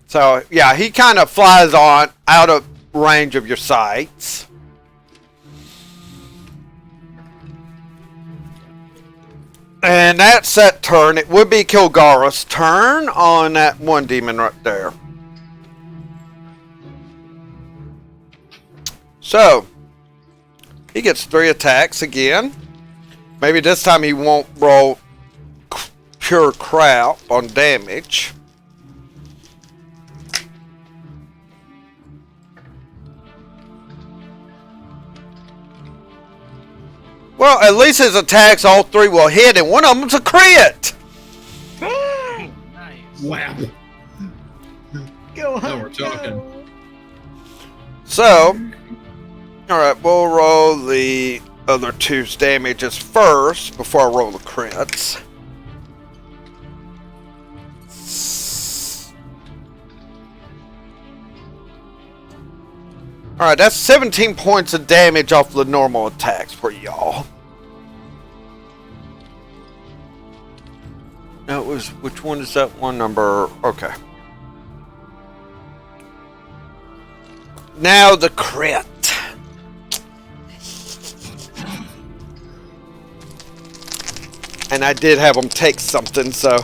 So, yeah, he kind of flies on out of range of your sights. And that's that turn. It would be Kilgara's turn on that one demon right there. So, he gets 3 attacks again. Maybe this time he won't roll pure crap on damage. Well, at least his attacks, all three will hit, and one of them's a crit. Nice. Wow. Go Now on. we're talking. Go. So, alright, we'll roll the other two's damages first before I roll the crits. Alright, that's 17 points of damage off the normal attacks for y'all. That was, which one is that one number? Okay. Now the crit. And I did have them take something, so.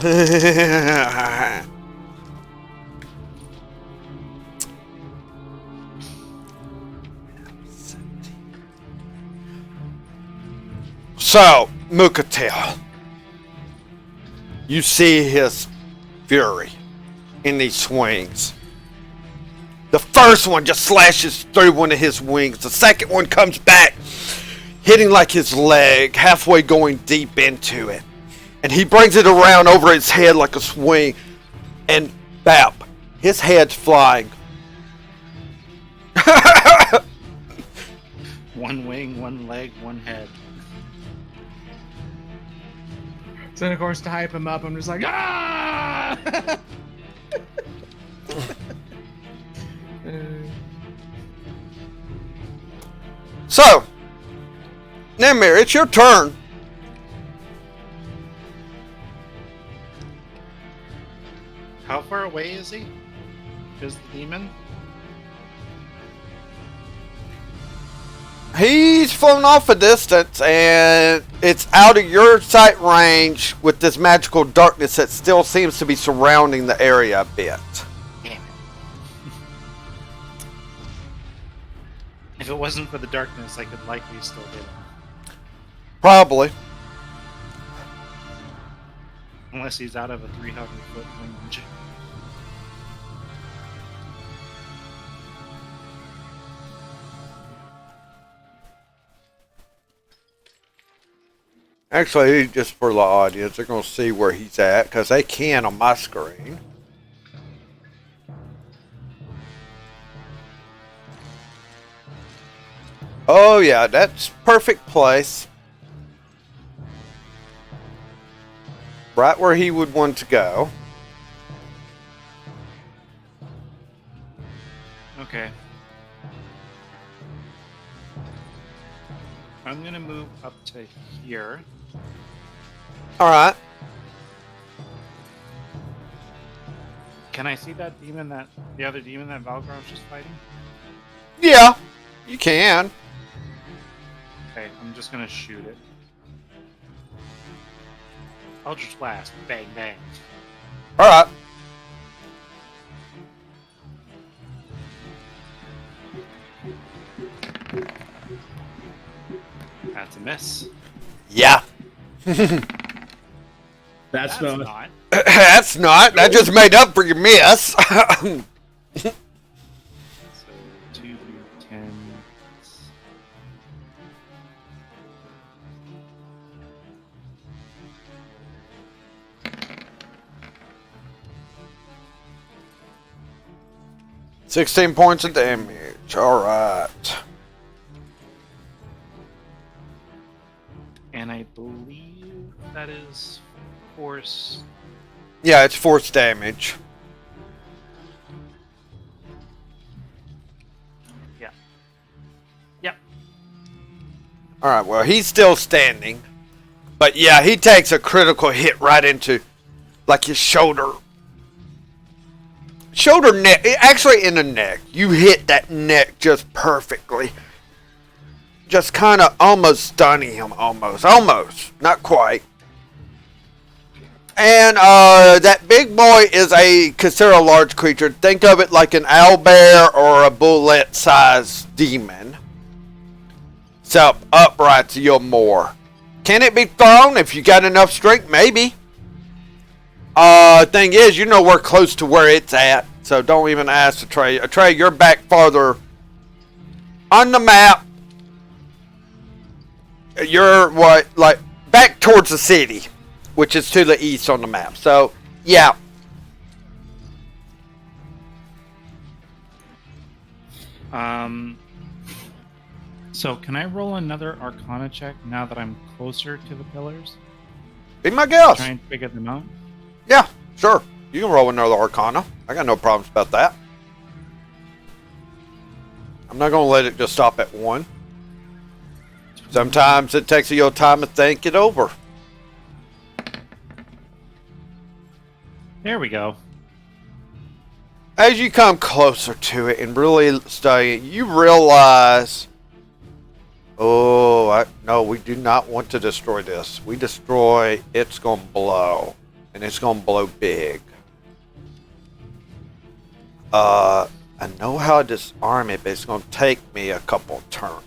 So, Mukatel. You see his fury in these swings. The first one just slashes through one of his wings. The second one comes back, hitting like his leg, halfway going deep into it. And he brings it around over his head like a swing. And bap, his head's flying. One wing, one leg, one head. So, of course, to hype him up, I'm just like, ah! So, Nemir, it's your turn. How far away is he? Is the demon? He's flown off a distance, and it's out of your sight range with this magical darkness that still seems to be surrounding the area a bit. Damn it. If it wasn't for the darkness, I could likely still hit him. Probably. Unless he's out of a 300-foot range. Actually, just for the audience, they're going to see where he's at, because they can on my screen. Oh yeah, that's perfect place. Right where he would want to go. Okay. I'm gonna move up to here. Alright. Can I see that demon the other demon that Valgor was just fighting? Yeah, you can. Okay, I'm just gonna shoot it. Eldritch Blast. Bang, bang. Alright. That's a miss. Yeah. That's not. That's not. That just made up for your miss. So 2 10. $16 points of damage. Alright. And I believe that is force. Yeah, it's force damage. Yeah. Yep. Alright, well, he's still standing. But yeah, he takes a critical hit right into, like, his shoulder. Shoulder neck. Actually, in the neck. You hit that neck just perfectly. Just kind of almost stunning him. Almost. Not quite. And that big boy is considered a large creature. Think of it like an owlbear or a bullet-sized demon. So, upright to your more. Can it be thrown if you got enough strength? Maybe. Thing is, you know we're close to where it's at. So don't even ask Atreya. Atreya, you're back farther on the map. you're what, like back towards the city, which is to the east on the map. So yeah. So can I roll another Arcana check now that I'm closer to the pillars? Be my guest. Try and figure them out. Yeah, sure. You can roll another Arcana. I got no problems about that. I'm not going to let it just stop at 1. Sometimes it takes you time to think it over. There we go. As you come closer to it and really study it, you realize, no, we do not want to destroy this. We destroy, it's going to blow. And it's going to blow big. I know how to disarm it, but it's going to take me a couple of turns.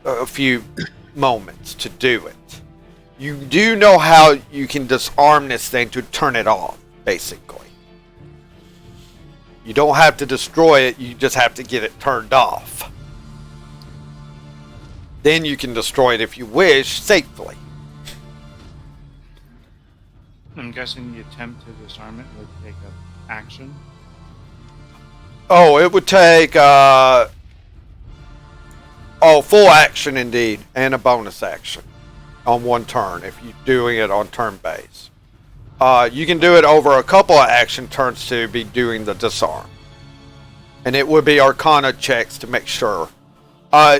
A few moments to do it. You do know how you can disarm this thing to turn it off, basically. You don't have to destroy it, you just have to get it turned off. Then you can destroy it if you wish, safely. I'm guessing the attempt to disarm it would take an action. Oh, it would take, full action indeed, and a bonus action on one turn if you're doing it on turn base. You can do it over a couple of action turns to be doing the disarm. And it would be Arcana checks to make sure.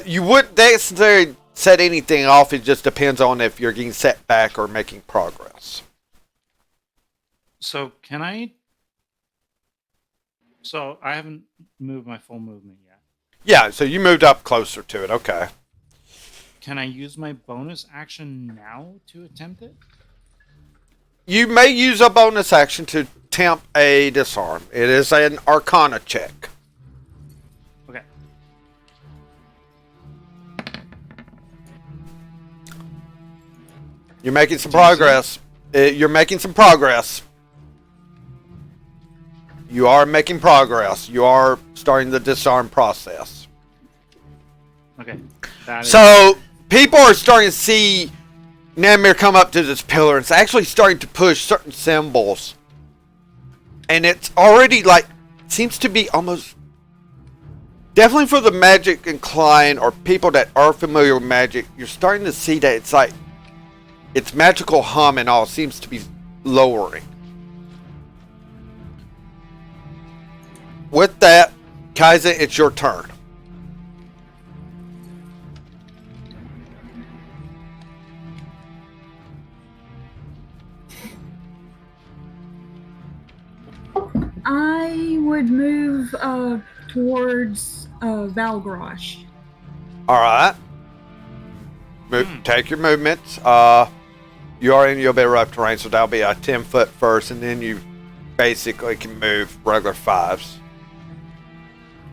You wouldn't necessarily set anything off, it just depends on if you're getting set back or making progress. So can I... So I haven't moved my full movement yet. Yeah, so you moved up closer to it, okay. Can I use my bonus action now to attempt it? You may use a bonus action to attempt a disarm. It is an Arcana check. Okay. You're making some progress. You're making some progress. You are making progress. You are starting the disarm process. Okay. So, people are starting to see Namir come up to this pillar. It's actually starting to push certain symbols. And it's already seems to be almost... Definitely for the magic inclined or people that are familiar with magic, you're starting to see that it's its magical hum and all seems to be lowering. With that, Kaizen, it's your turn. I would move towards Valgrosh. All right. Take your movements. You are in your bit rough terrain, so that'll be a 10-foot first, and then you basically can move regular 5s.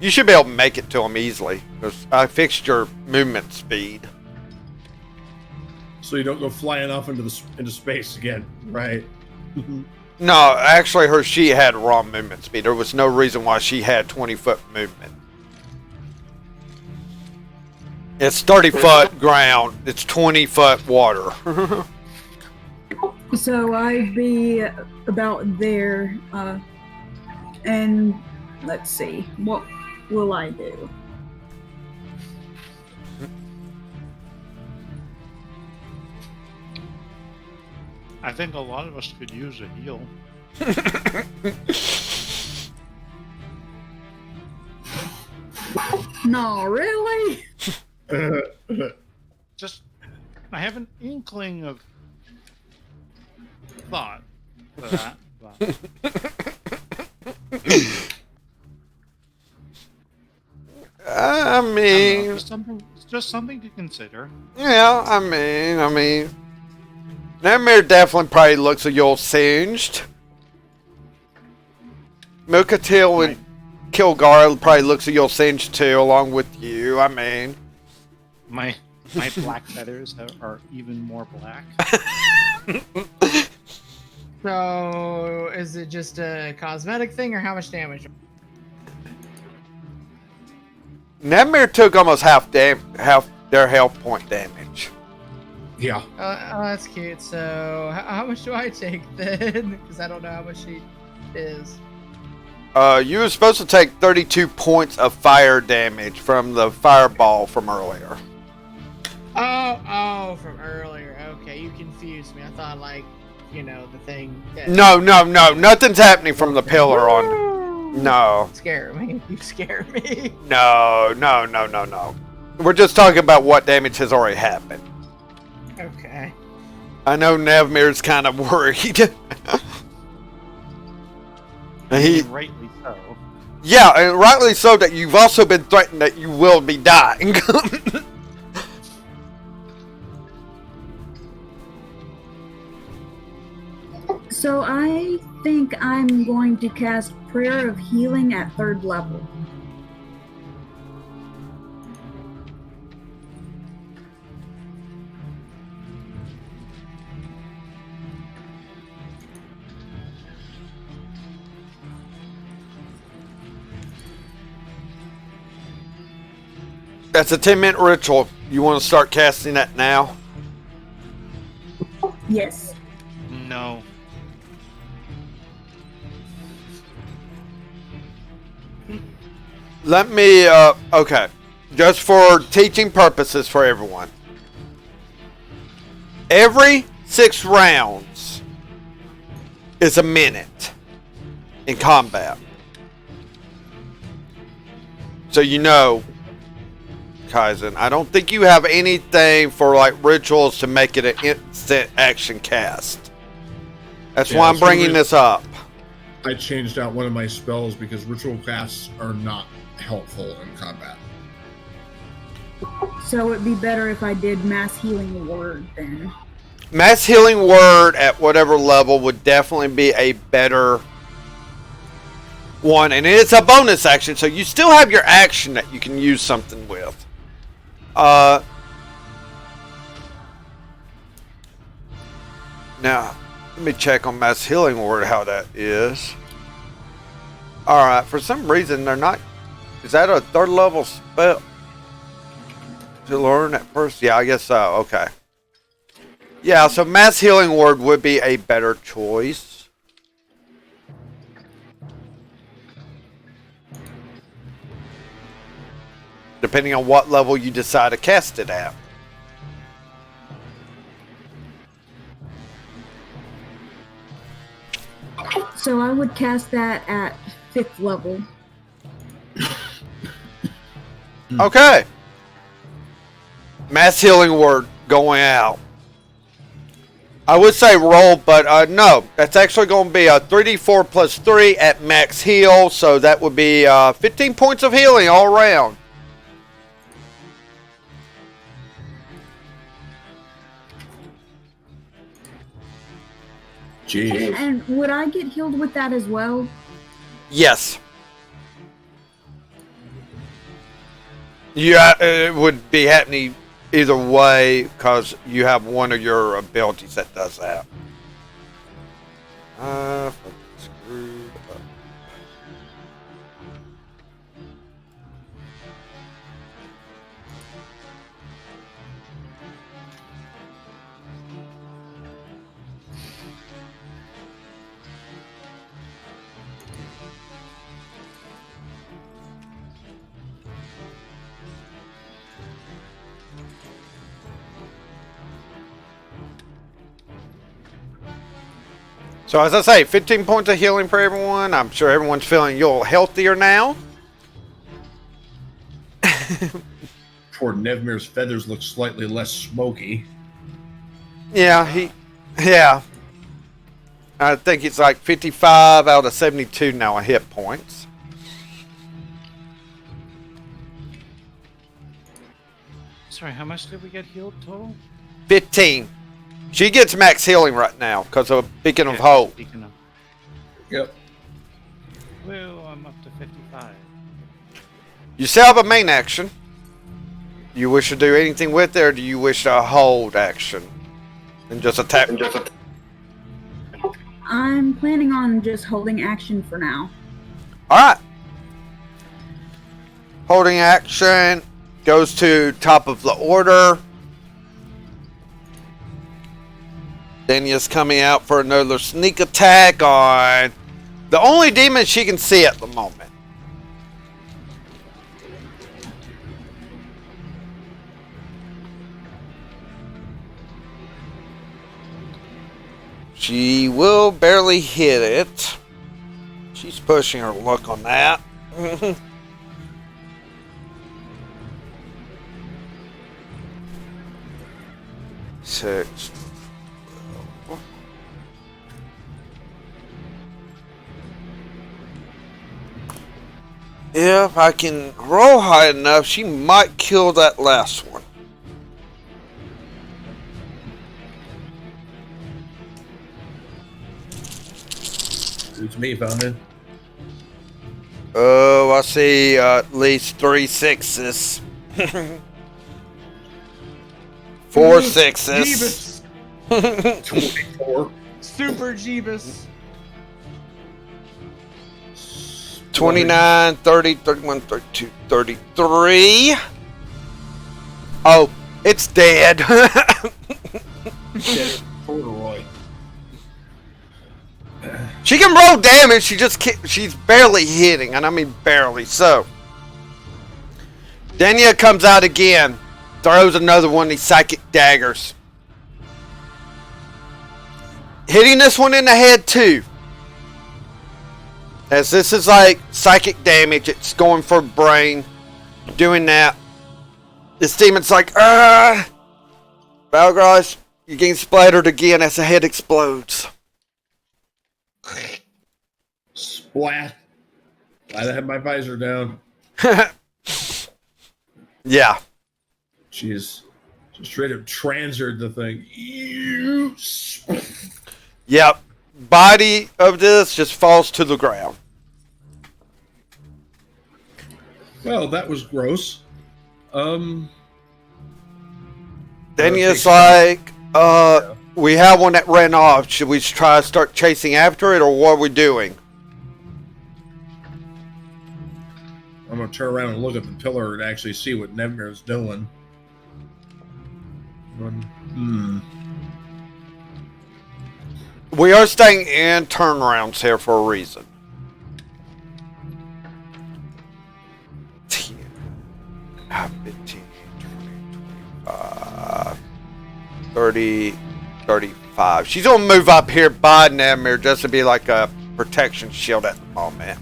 You should be able to make it to them easily, because I fixed your movement speed. So you don't go flying off into space again, right? No, actually her sheet had raw movement speed. There was no reason why she had 20-foot movement. It's 30-foot ground. It's 20-foot water. So I'd be about there, and let's see, what will I do? I think a lot of us could use a heal. No, really? Just, I have an inkling of thought for that. But... I mean, it's just something to consider. Yeah, I mean, Namir definitely probably looks a little singed. Mukatil and Kilgar probably looks a little singed too, along with you. I mean, my black feathers are even more black. So, is it just a cosmetic thing, or how much damage? Namir took almost half their health point damage. Yeah. Oh, that's cute. So, how much do I take then? Because I don't know how much she is. You were supposed to take 32 points of fire damage from the fireball from earlier. Oh, from earlier. Okay, you confused me. I thought, like, the thing. That... No, nothing's happening from the pillar on. No. Scare me. You scare me. No. We're just talking about what damage has already happened. Okay. I know Nevmir's kind of worried. Rightly so. Yeah, and rightly so that you've also been threatened that you will be dying. So I think I'm going to cast Prayer of Healing at 3rd level. That's a 10-minute ritual. You want to start casting that now? Yes. No. Let me, okay. Just for teaching purposes for everyone. Every 6 rounds is a minute in combat. So you know, Kaizen, I don't think you have anything for like rituals to make it an instant action cast. That's why I'm bringing this up. I changed out one of my spells because ritual casts are not helpful in combat. So it'd be better if I did Mass Healing Word then. Mass Healing Word at whatever level would definitely be a better one, and it's a bonus action, so you still have your action that you can use something with. Now, let me check on Mass Healing Word how that is. Alright, for some reason they're not... Is that a 3rd level spell? To learn at first? Yeah, I guess so. Okay. Yeah, so Mass Healing Word would be a better choice. Depending on what level you decide to cast it at. So I would cast that at 5th level. Okay. Mass Healing Word going out. I would say roll, but no. That's actually going to be a 3d4 plus 3 at max heal. So that would be 15 points of healing all around. Jeez. And would I get healed with that as well? Yes. Yeah, it would be happening either way because you have one of your abilities that does that. Screwed up. So as I say, 15 points of healing for everyone. I'm sure everyone's feeling a little healthier now. Poor Nevmir's feathers look slightly less smoky. Yeah, yeah. I think it's like 55 out of 72 now of hit points. Sorry, how much did we get healed total? 15. She gets max healing right now because of Beacon of Hope. Beacon of... Yep. Well, I'm up to 55. You still have a main action. Do you wish to do anything with it, or do you wish to hold action and just attack? I'm planning on just holding action for now. Alright. Holding action goes to top of the order. Danya's coming out for another sneak attack on the only demon she can see at the moment. She will barely hit it. She's pushing her luck on that. Six. If I can roll high enough, she might kill that last one. It's me, Fountain. Oh, I see at least 3 6s. 4 6s. Jeebus. 24. Super Jeebus. 29, 30, 31, 32, 33. Oh, it's dead. Corduroy. She can roll damage, she's barely hitting, and I mean barely. So, Danya comes out again, throws another one of these psychic daggers. Hitting this one in the head too. As this is like psychic damage, it's going for brain. Doing that. This demon's like, Balgras, you're getting splattered again as the head explodes. Splat. I had my visor down. Yeah. She's straight up transferred the thing. Yep. Body of this just falls to the ground. Well, that was gross. Danya's like, we have one that ran off. Should we try to start chasing after it, or what are we doing? I'm gonna turn around and look at the pillar and actually see what Nevmir's doing. We are staying in turnarounds here for a reason. 10, 15, 20, 25, 30, 35. She's gonna move up here by Nevmir just to be like a protection shield at the moment.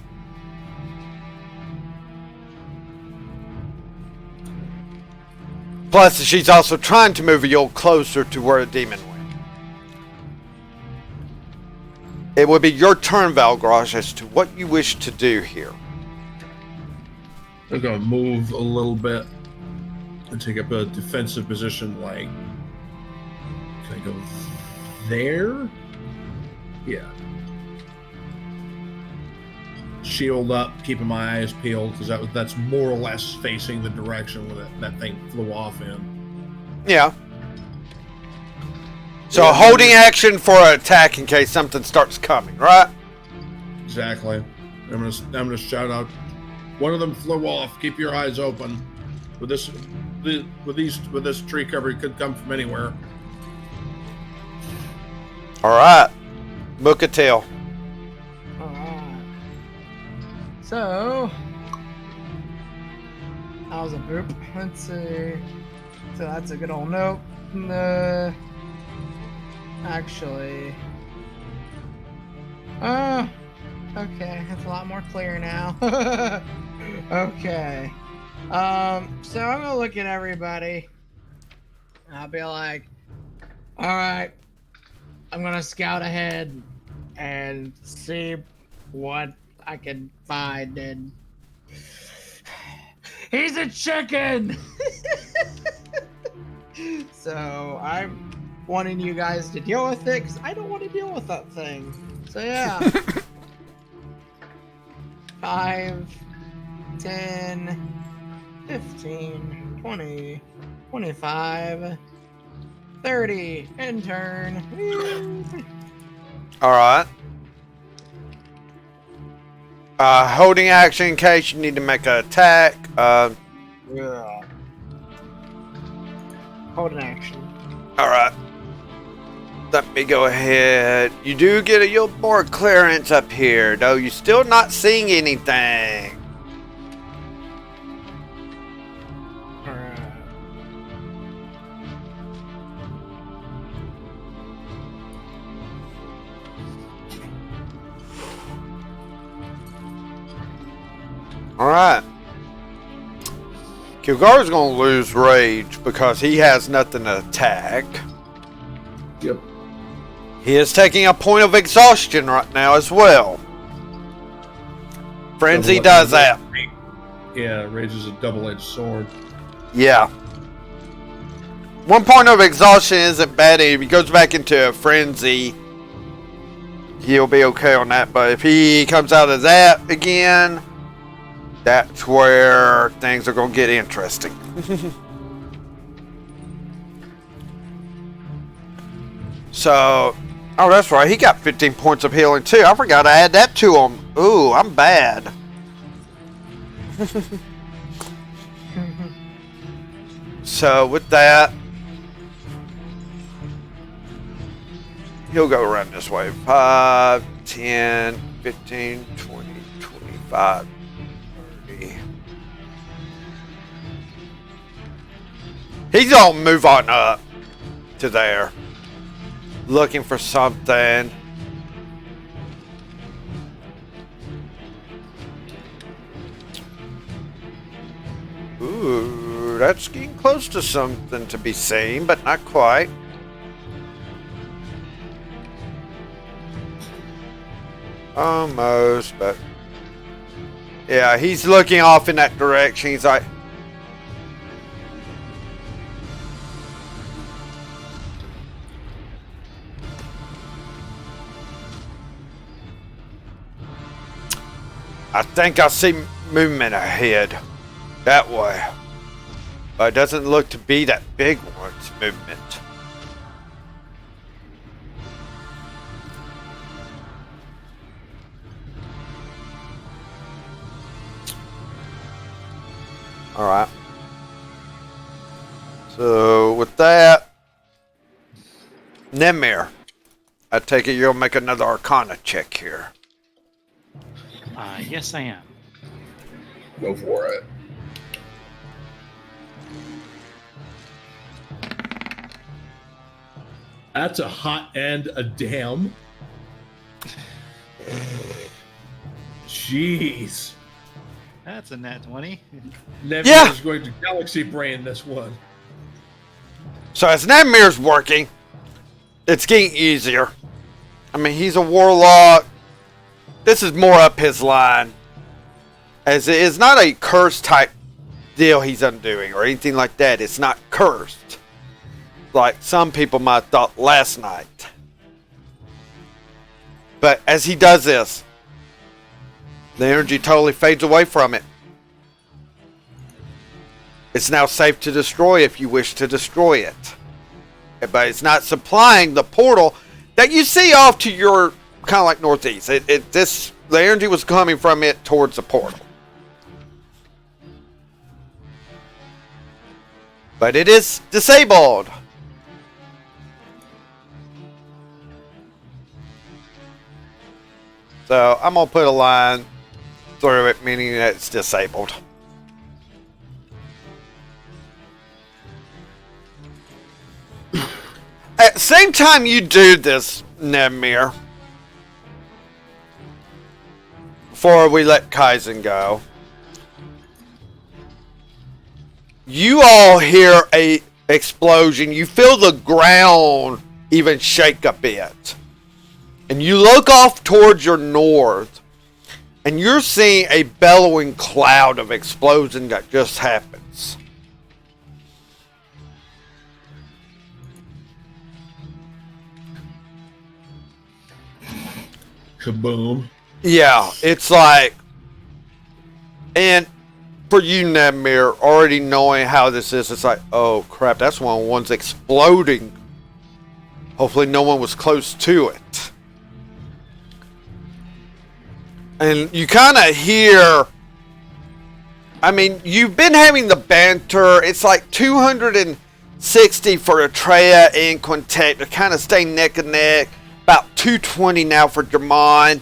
Plus, she's also trying to move you closer to where the demon went. It will be your turn, Valgras, as to what you wish to do here. I'm gonna move a little bit and take up a defensive position. Like, can I go there? Yeah. Shield up, keeping my eyes peeled, because that's more or less facing the direction where that thing flew off in. Yeah. So a holding action for an attack in case something starts coming, right? Exactly. I'm gonna shout out. One of them flew off. Keep your eyes open. With this tree cover, it could come from anywhere. All right. Book a tail. Alright. So, that was a boop. Let's see. So that's a good old note. Actually. Okay, that's a lot more clear now. Okay. So I'm gonna look at everybody. I'll be like, alright, I'm gonna scout ahead and see what I can find, and he's a chicken! So I'm wanting you guys to deal with it, because I don't want to deal with that thing. So yeah. 5, 10, 15, 20, 25, 30, end turn. All right. Holding action in case you need to make an attack. Yeah. Hold an action. All right. let me go ahead. You do get a little more clearance up here, though you're still not seeing anything. Alright. Alright. Kilgar's gonna lose rage because he has nothing to attack. Yep. He is taking a point of exhaustion right now as well. Frenzy does that. Yeah, rage is a double-edged sword. Yeah. 1 point of exhaustion isn't bad. If he goes back into a frenzy, he'll be okay on that. But if he comes out of that again, that's where things are going to get interesting. So, oh, that's right. He got 15 points of healing too. I forgot to add that to him. Ooh, I'm bad. So, with that, he'll go around this way. 5, 10, 15, 20, 25, 30. He's gonna move on up to there. Looking for something. Ooh, that's getting close to something to be seen, but not quite. Almost, but yeah, he's looking off in that direction. He's like, I think I see movement ahead. That way. But it doesn't look to be that big one's movement. Alright. So, with that, Nemir, I take it you'll make another Arcana check here. Yes, I am. Go for it. That's a hot and a damn. Jeez. That's a nat 20. Nemir Yeah. is going to galaxy brain this one. So as Nemir's working, it's getting easier. I mean, he's a warlock. This is more up his line. As it is not a curse type deal he's undoing or anything like that. It's not cursed. Like some people might have thought last night. But as he does this, the energy totally fades away from it. It's now safe to destroy if you wish to destroy it. But it's not supplying the portal that you see off to your kind of like northeast. The energy was coming from it towards the portal. But it is disabled. So I'm going to put a line through it, meaning that it's disabled. At the same time you do this, Nemir, before we let Kaizen go, you all hear a explosion. You feel the ground even shake a bit. And you look off towards your north, and you're seeing a bellowing cloud of explosion that just happens. Kaboom. Yeah, it's like, and for you, Nemir, already knowing how this is, it's like, oh crap, that's one of the ones exploding. Hopefully no one was close to it. And you kind of hear, I mean, you've been having the banter. It's like 200 and 60 for Atreya and Quintet. They're kind of staying neck and neck. About 220 now for Dramon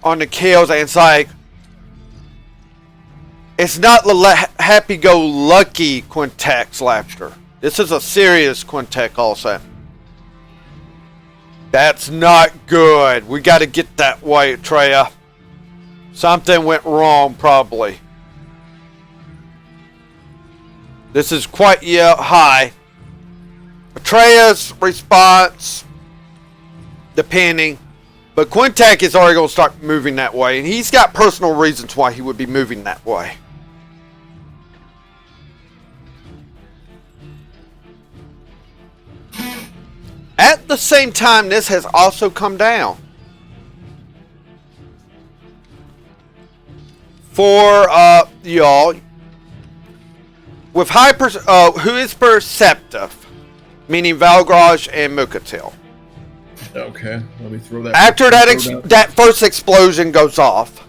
on the kills. And it's like, it's not the happy-go-lucky Quintet's laughter. This is a serious Quintet also. That's not good. We got to get that way, Atreya. Something went wrong, probably. This is quite high. Atreya's response, depending. But Quintet is already going to start moving that way. And he's got personal reasons why he would be moving that way. At the same time, this has also come down. For y'all, with who is perceptive, meaning Valgraj and Mukatil. Okay, let me throw that. After that first explosion goes off,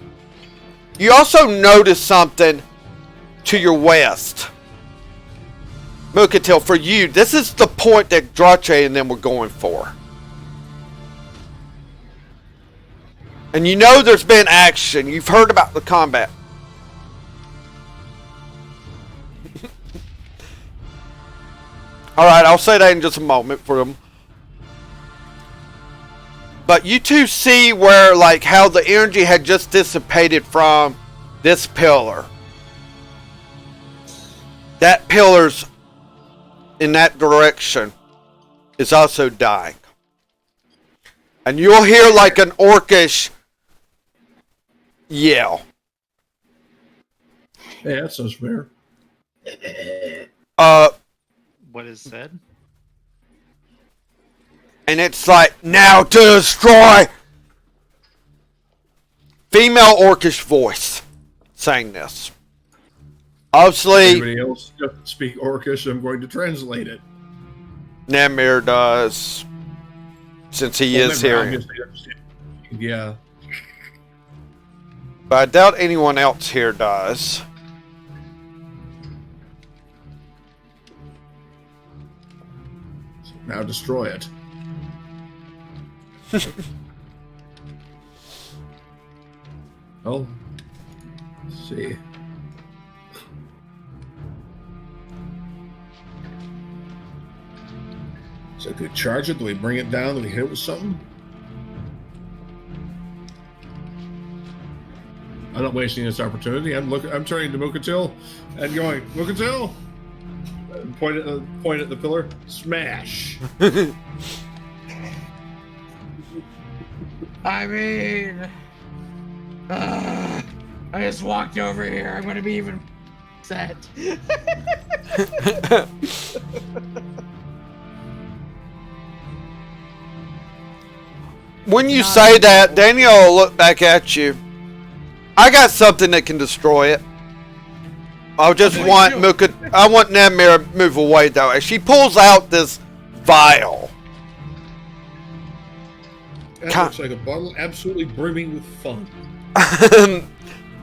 you also notice something to your west. Mukatil, for you, this is the point that Drache and them were going for. And you know there's been action. You've heard about the combat. Alright, I'll say that in just a moment for them. But you two see where, like, how the energy had just dissipated from this pillar. That pillar's in that direction is also dying. And you'll hear like an orcish yell. Yeah, that sounds fair. What is said? And it's like, now to destroy! Female orcish voice saying this. Obviously, anybody else doesn't speak Orcish, I'm going to translate it. Namir does, since he is hearing. Yeah. But I doubt anyone else here does. Now destroy it. Well, let's see. So do we charge it? Do we bring it down? Do we hit it with something? I'm not wasting this opportunity. I'm turning to Mukatil and going, Mukatil! Point at the pillar. Smash! I mean, I just walked over here. I'm gonna be even upset. When you say that, Daniel will look back at you. I got something that can destroy it. I just want I want Namir to move away though. As she pulls out this vial. That looks like a bottle absolutely brimming with fun.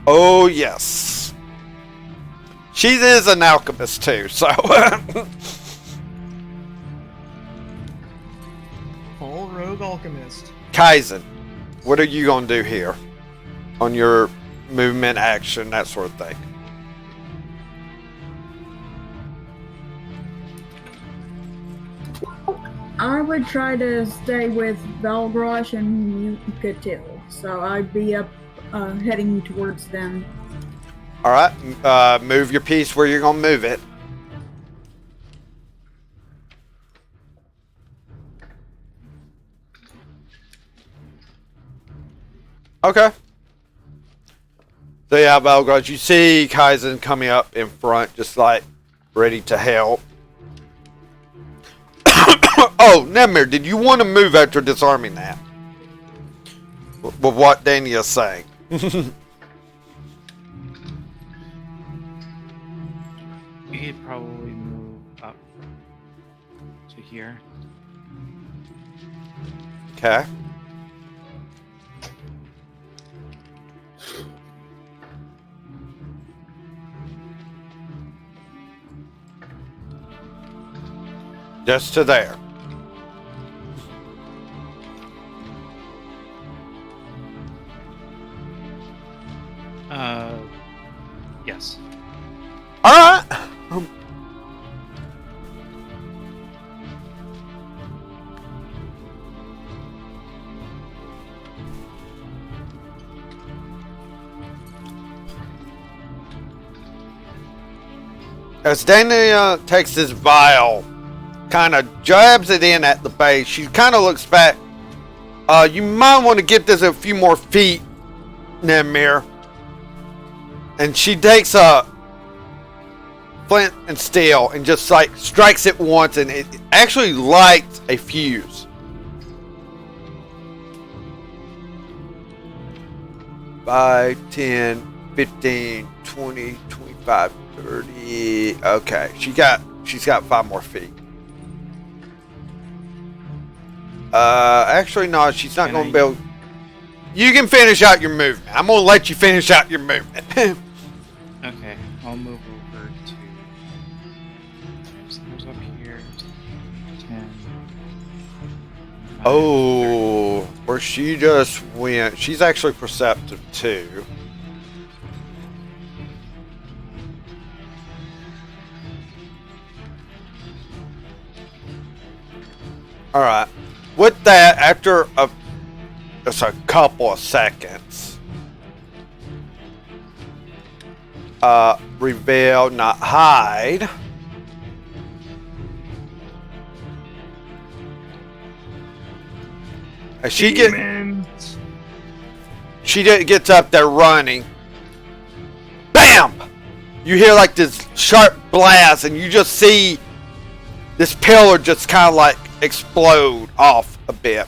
Oh yes. She is an alchemist too, so Full rogue alchemist. Kaizen, what are you gonna do here? On your movement, action, that sort of thing. I would try to stay with Valgrosh and Mukatil, so I'd be up heading towards them. Alright, move your piece where you're gonna move it. Okay. So yeah, Valgraj, you see Kaizen coming up in front, just like ready to help. Oh, Nemir, did you want to move after disarming that? With what Daniel's saying. We'd probably move up to here. Okay. Just to there. Yes. Alright. As Dana takes this vial, kind of jabs it in at the base, she kind of looks back. You might want to get this a few more feet, Nemir. And she takes a flint and steel and just like strikes it once, and it actually lights a fuse. 5, 10, 15, 20, 25, 30. Okay, she's got 5 more feet. Actually, no, she's not going to build. You can finish out your movement. I'm going to let you finish out your movement. Okay, I'll move over to. There's up here. 10. Oh, where she just went. She's actually perceptive too. All right. With that, after just a couple of seconds, reveal, not hide. As she gets up there running. Bam! You hear like this sharp blast, and you just see this pillar just kind of like explode off a bit,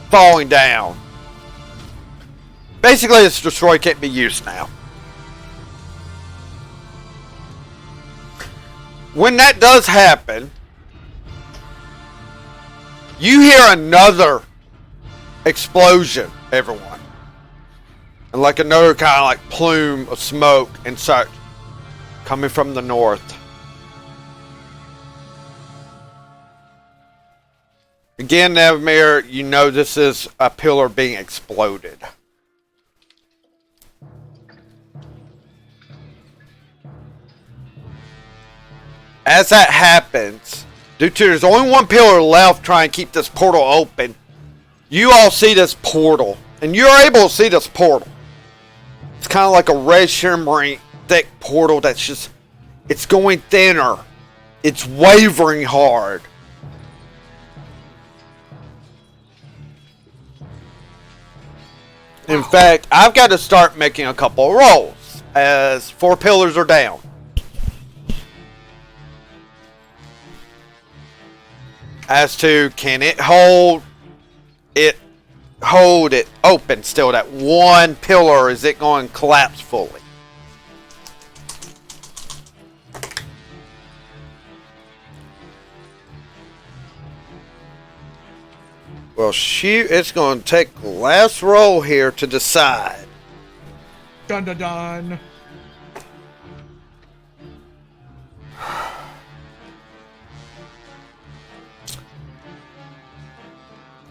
falling down. Basically, it's destroyed, can't be used now. When that does happen, you hear another explosion, everyone. And like another kind of like plume of smoke and such coming from the north. Again, Nevmir, you know this is a pillar being exploded. As that happens, due to there's only one pillar left trying to keep this portal open, you all see this portal. And you're able to see this portal. It's kind of like a red shimmering thick portal that's just, it's going thinner. It's wavering hard. In fact, I've got to start making a couple of rolls as 4 pillars are down. As to, can it hold it open still? That one pillar, is it going to collapse fully? Well, it's going to take the last roll here to decide. Dun dun dun.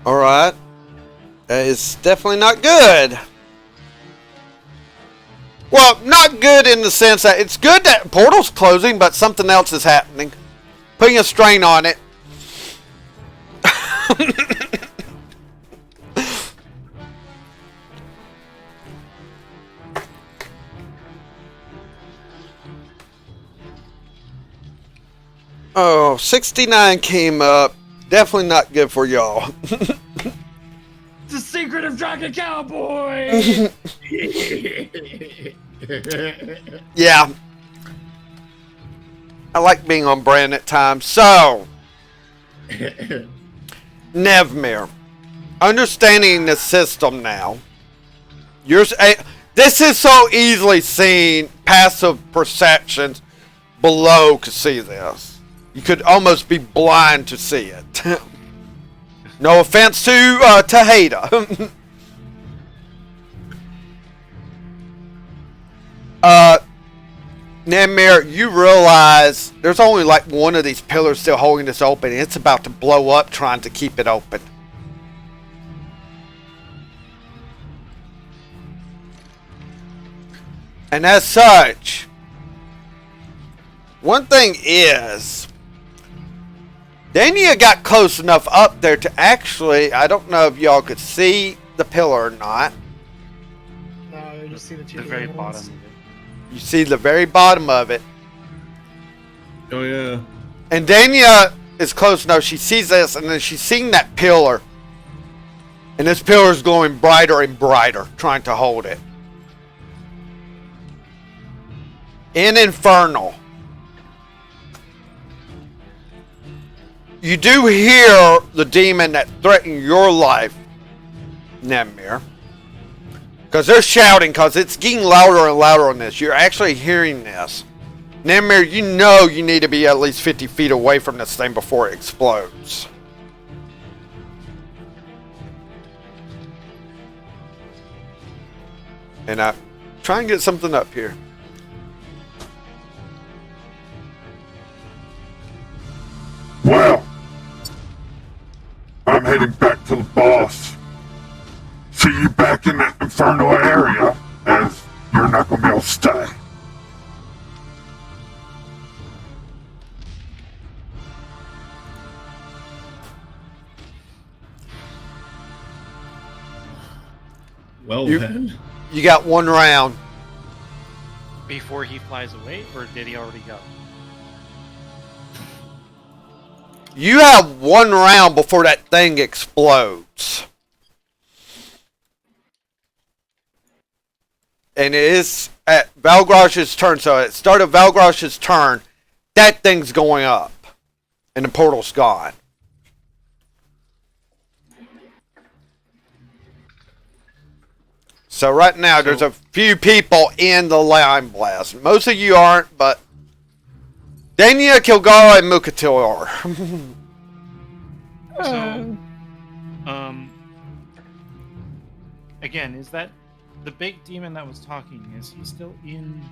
Alright. That is definitely not good. Well, not good in the sense that it's good that portal's closing, but something else is happening. Putting a strain on it. Oh, 69 came up. Definitely not good for y'all. The secret of Dragon Cowboy! Yeah. I like being on brand at times. So, Nevmir, understanding the system now, this is so easily seen. Passive perceptions below could see this. You could almost be blind to see it. No offense to Taheda. Nemir, you realize there's only like one of these pillars still holding this open. And it's about to blow up trying to keep it open. And as such, one thing is, Dania got close enough up there to actually, I don't know if y'all could see the pillar or not. No, you just see the two The very little bottom ones. of it. You see the very bottom of it. Oh yeah. And Dania is close enough. She sees this, and then she's seeing that pillar. And this pillar is glowing brighter and brighter, trying to hold it. In Infernal, you do hear the demon that threatened your life, Nemir. Because they're shouting, because it's getting louder and louder on this. You're actually hearing this. Nemir, you know you need to be at least 50 feet away from this thing before it explodes. And try and get something up here. Well, I'm heading back to the boss. See you back in that infernal area, as you're not gonna be able to stay. Well You- then. You got one round. Before he flies away, or did he already go? You have one round before that thing explodes. And it is at Valgrosh's turn. So at the start of Valgrosh's turn, that thing's going up. And the portal's gone. So right now, there's a few people in the Lime Blast. Most of you aren't, but Dania, Kilgara, and Mukatil are. So, again, is that the big demon that was talking? Is he still in?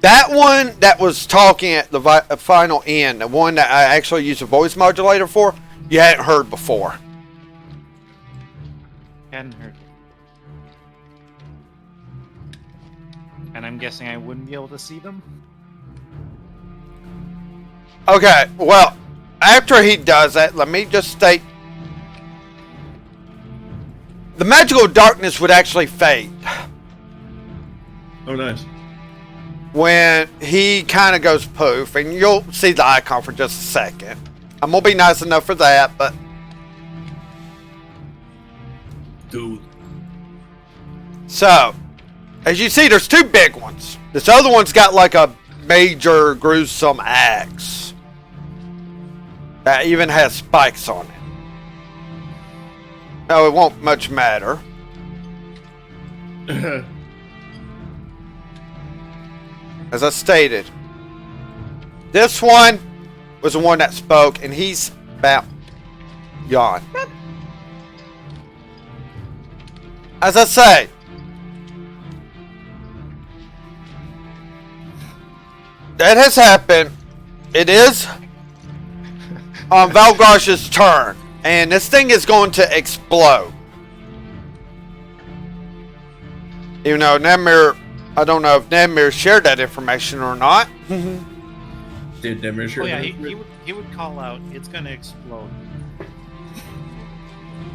That one that was talking at the final end, the one that I actually used a voice modulator for, you hadn't heard before. Hadn't heard it. And I'm guessing I wouldn't be able to see them? Okay, well, after he does that, let me just state. The magical darkness would actually fade Oh nice. when he kind of goes poof, and you'll see the icon for just a second. I'm going to be nice enough for that, but Dude. so, as you see, there's two big ones. This other one's got like a major gruesome axe that even has spikes on it. No, it won't much matter. As I stated, this one was the one that spoke, and he's about yawn. As I say, that has happened. It is on Valgrosh's turn, and this thing is going to explode. Even though Nemir, I don't know if Nemir shared that information or not. Did Nemir share Oh yeah, that? he would call out, it's gonna explode.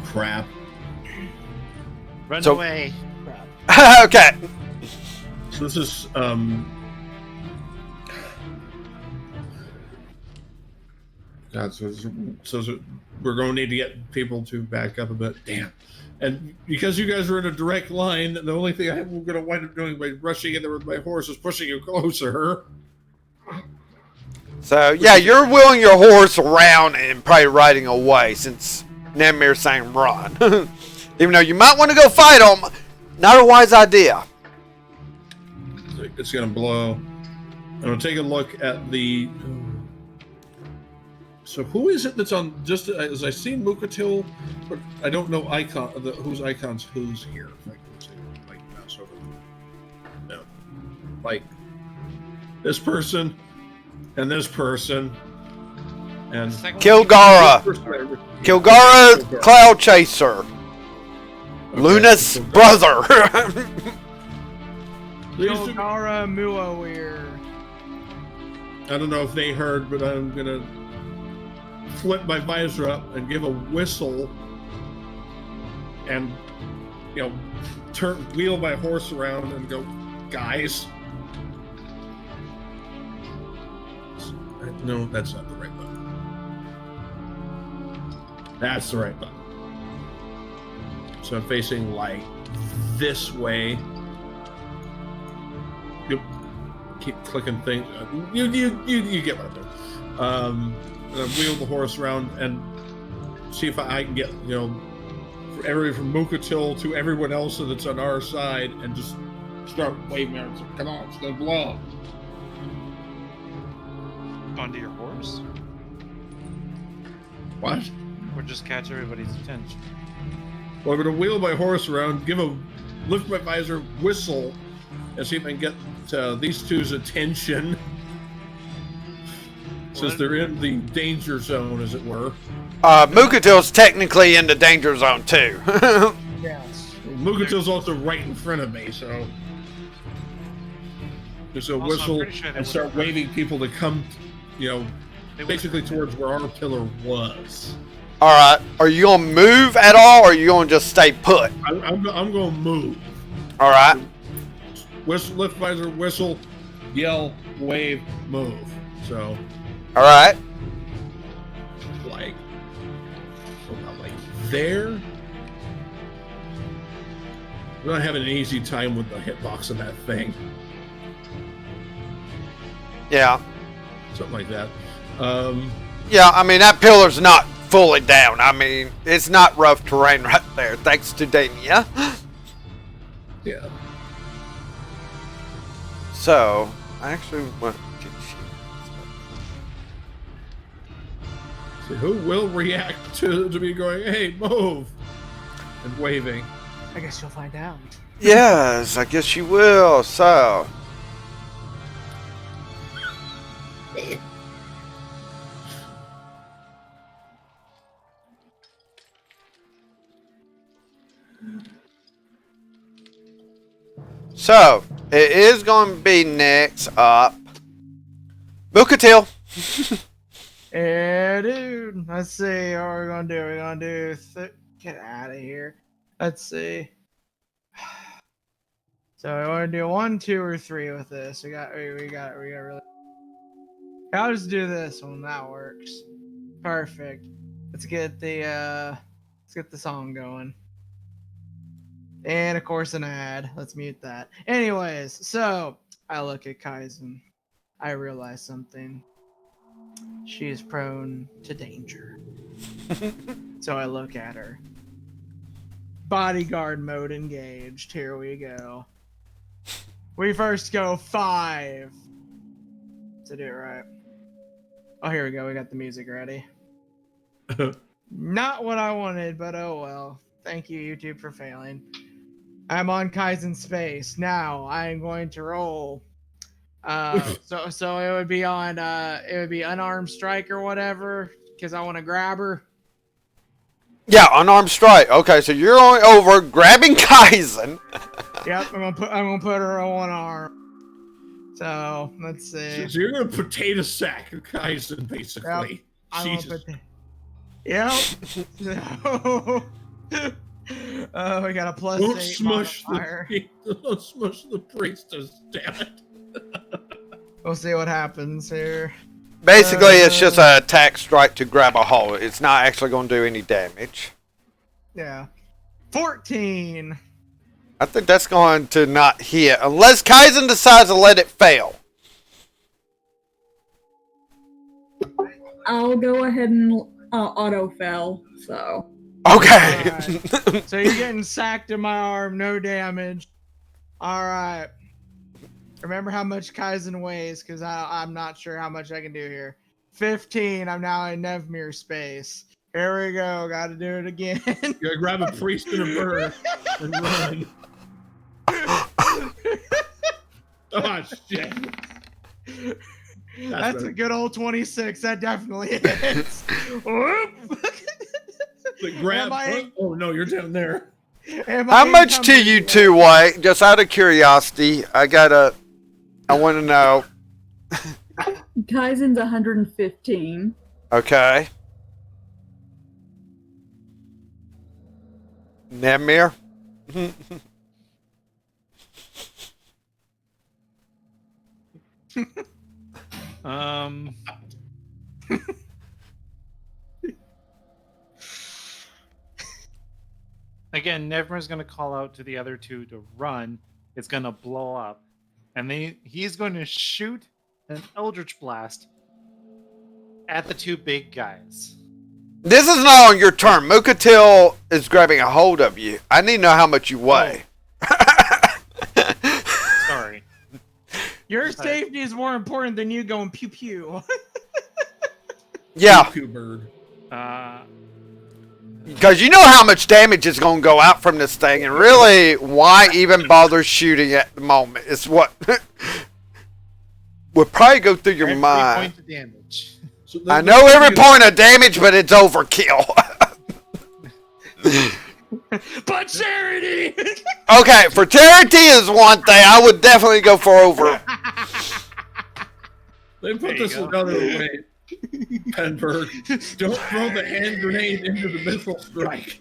Crap. Run So- away. Crap. Okay. So this is God, so we're going to need to get people to back up a bit. Damn. And because you guys are in a direct line, the only thing I'm going to wind up doing by rushing in there with my horse is pushing you closer. So, yeah, you're wheeling your horse around and probably riding away since Nemir's saying run. Even though you might want to go fight him, not a wise idea. It's going to blow. I'm going to take a look at the... So who is it that's on? Just as I see Mukatil, but I don't know icon. Whose icons? Who's here? If I can see, like mouse over. No, like this person, and this person, and Kilgara. Kilgara, Cloud Chaser. Okay, Luna's Kilgara. brother. These two- Yogara Muawir. I don't know if they heard, but I'm gonna flip my visor up and give a whistle, and wheel my horse around and go, guys. No, that's not the right button. That's the right button. So I'm facing like this way. Yep. Keep clicking things. You get what I'm doing. And I wheel the horse around and see if I can get everybody from Mukatil to everyone else that's on our side, and just start waving at them. Come on, it's gonna blow. Onto your horse? What? Or just catch everybody's attention? Well, I'm gonna wheel my horse around, lift my visor, whistle, and see if I can get these two's attention. Since they're in the danger zone, as it were. Mukatil's technically in the danger zone too. Yes. Mukatil's also right in front of me, so just a Also, I'm whistle pretty sure they and start would've heard. waving people to come, They would've basically heard. towards where our pillar was. All right. Are you gonna move at all, or are you gonna just stay put? I'm going to move. All right. Whistle, lift visor, whistle, yell, wave, move. So, All right. like, about like there. I'm not having an easy time with the hitbox of that thing. Yeah. Something like that. Yeah. I mean, that pillar's not fully down. I mean, it's not rough terrain right there, thanks to Dania. Yeah. So, I actually want to. So who will react to me going, hey, move, and waving? I guess you'll find out. Yes, I guess you will. So, it is going to be next up. Mukatil. Yeah, dude. Let's see. What are we gonna do? We're gonna do. Get out of here. Let's see. So I want to do 1, 2, or 3 with this. We got really. I'll just do this one. That works. Perfect. Let's get the song going. And of course an ad. Let's mute that. Anyways, so I look at Kaizen. I realize something. She is prone to danger. So I look at her. Bodyguard mode engaged. Here we go. We first go 5. To do it right. Oh, here we go. We got the music ready. Not what I wanted, but oh well. Thank you, YouTube, for failing. I'm on Kaizen space. Now I am going to roll. So it would be on unarmed strike or whatever, because I want to grab her. Yeah, unarmed strike. Okay, so you're going over, grabbing Kaizen. Yep, I'm gonna put her on one arm. So let's see. So you're gonna potato sack Kaizen, basically. I'm gonna Jesus. put Yep. So, we got a plus Don't 8 smush modifier. don't smush the priestess, damn it. We'll see what happens here. Basically, it's just an attack strike to grab a hold. It's not actually going to do any damage. Yeah. 14. I think that's going to not hit, unless Kaizen decides to let it fail. I'll go ahead and auto fail. So Okay. Alright. So you're getting sacked in my arm, no damage. Alright. Remember how much Kaizen weighs, because I'm not sure how much I can do here. 15, I'm now in Nevmir space. Here we go, gotta do it again. You gotta grab a priest and a bird and run. Oh shit. That's better. a good old 26. That definitely is. Whoop. Like, grab. Am I- Oh no, you're down there. Am How I much to encumbered you yet? two, White? Just out of curiosity, I want to know. Kaizen's 115. Okay. Nemir? Um. Again, Nevmer's going to call out to the other two to run. It's going to blow up. And he's going to shoot an Eldritch Blast at the two big guys. This is not on your turn. Mukatil is grabbing a hold of you. I need to know how much you weigh. Sorry. Your safety is more important than you going pew pew. Yeah, Cuckoo bird. because you know how much damage is going to go out from this thing, and really, why even bother shooting at the moment? It's what would probably go through your Every mind. point of damage. So I know every point of damage, but it's overkill. But charity. Okay, for charity is one thing. I would definitely go for over. They put There you this go. another way. Penberg, don't throw the hand grenade into the missile strike.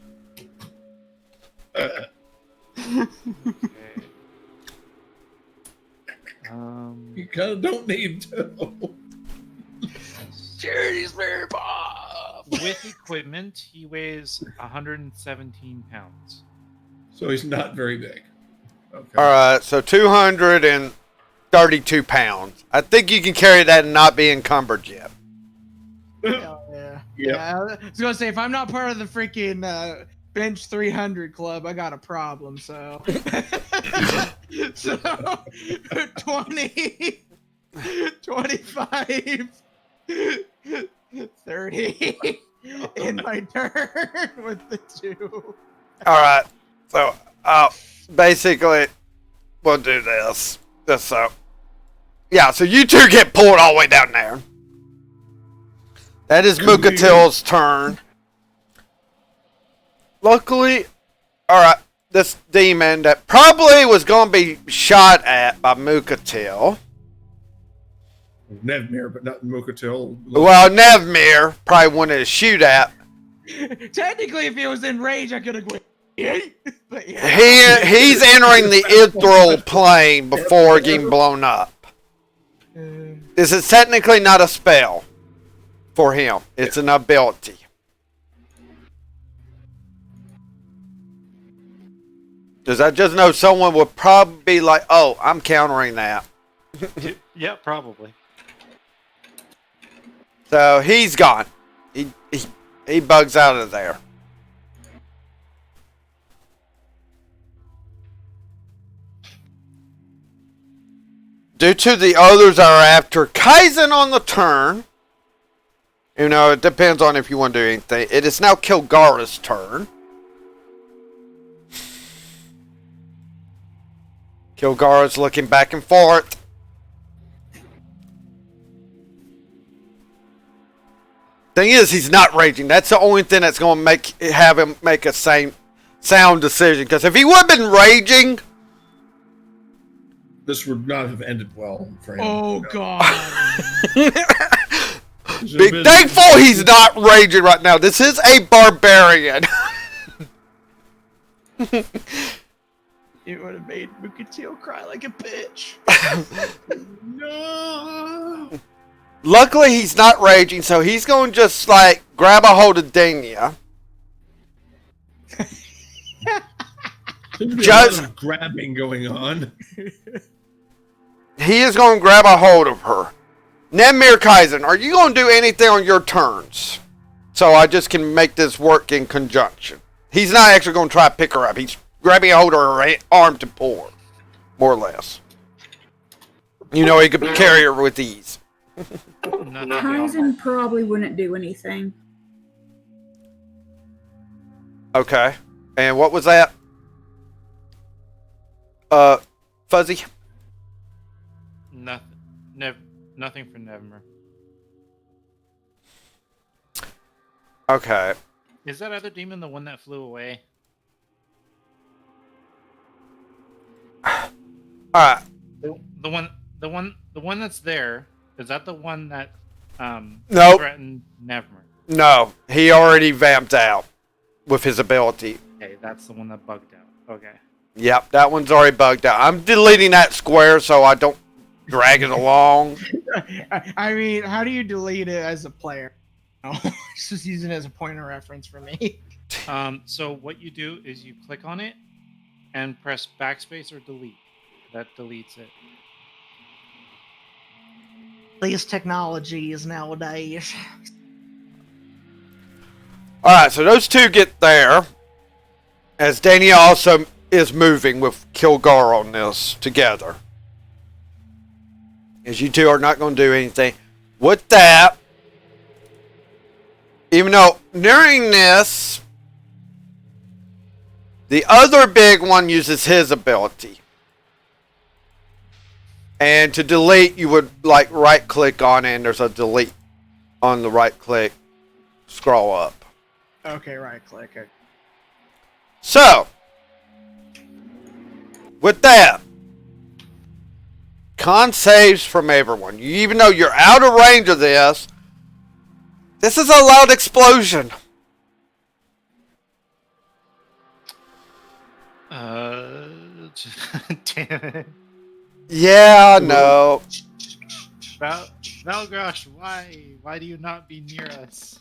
You kind of don't need to. Charity's very Bob. With equipment, he weighs 117 pounds. So he's not very big. Okay. All right, so 232 pounds. I think you can carry that and not be encumbered yet. Hell yeah. Yep. Yeah, I was gonna say if I'm not part of the freaking bench 300 club, I got a problem. So, so 20, 25, 30 in my turn with the two. All right, so basically, we'll do this. Just so. Yeah, so you two get pulled all the way down there. That is Mukatil's turn. Luckily, alright, this demon that probably was going to be shot at by Mukatil. Nevmir, but not Mukatil. Well, Nevmir probably wanted to shoot at. Technically, if he was in rage, I could have went. But yeah. He's entering the ethereal plane before getting blown up. This is technically not a spell for him. It's an ability. Because I just know someone would probably be like, oh, I'm countering that. Yeah, probably. So he's gone. He bugs out of there. Due to the others are after Kaizen on the turn. You know, it depends on if you want to do anything. It is now Kilgara's turn. Kilgara's looking back and forth. Thing is, he's not raging. That's the only thing that's going to have him make a sound decision. Because if he would have been raging, This would not have ended well for him. Oh God. be thankful he's not raging right now. This is a barbarian. It would have made Mukatil cry like a bitch. No. Luckily, he's not raging, so he's going to just like grab a hold of Dania. Seems to be Just- a lot of grabbing going on. He is going to grab a hold of her. Nemir Kaizen, are you going to do anything on your turns? So I just can make this work in conjunction. He's not actually going to try to pick her up. He's grabbing a hold of her arm to pull her. More or less. You know, he could carry her with ease. Kaizen probably wouldn't do anything. Okay. And what was that? Fuzzy? Nothing. Nothing for Nevmer. Okay. Is that other demon the one that flew away? Alright. The one that's there. Is that the one that Nope. threatened Nevmer? No. He already vamped out with his ability. Okay, that's the one that bugged out. Okay. Yep, that one's already bugged out. I'm deleting that square so I don't drag it along. I mean, how do you delete it as a player? Oh, it's just using it as a point of reference for me. So what you do is you click on it and press backspace or delete. That deletes it. These technologies nowadays. Alright, so those two get there. As Danny also is moving with Kilgar on this together. As you two are not going to do anything. With that, even though during this, the other big one uses his ability. And to delete, you would like right click on it and there's a delete on the right click. Scroll up. Okay, right click. Okay. So, with that, con saves from everyone. Even though you're out of range of this is a loud explosion. Damn it. Yeah, no. Valgrosh, why do you not be near us?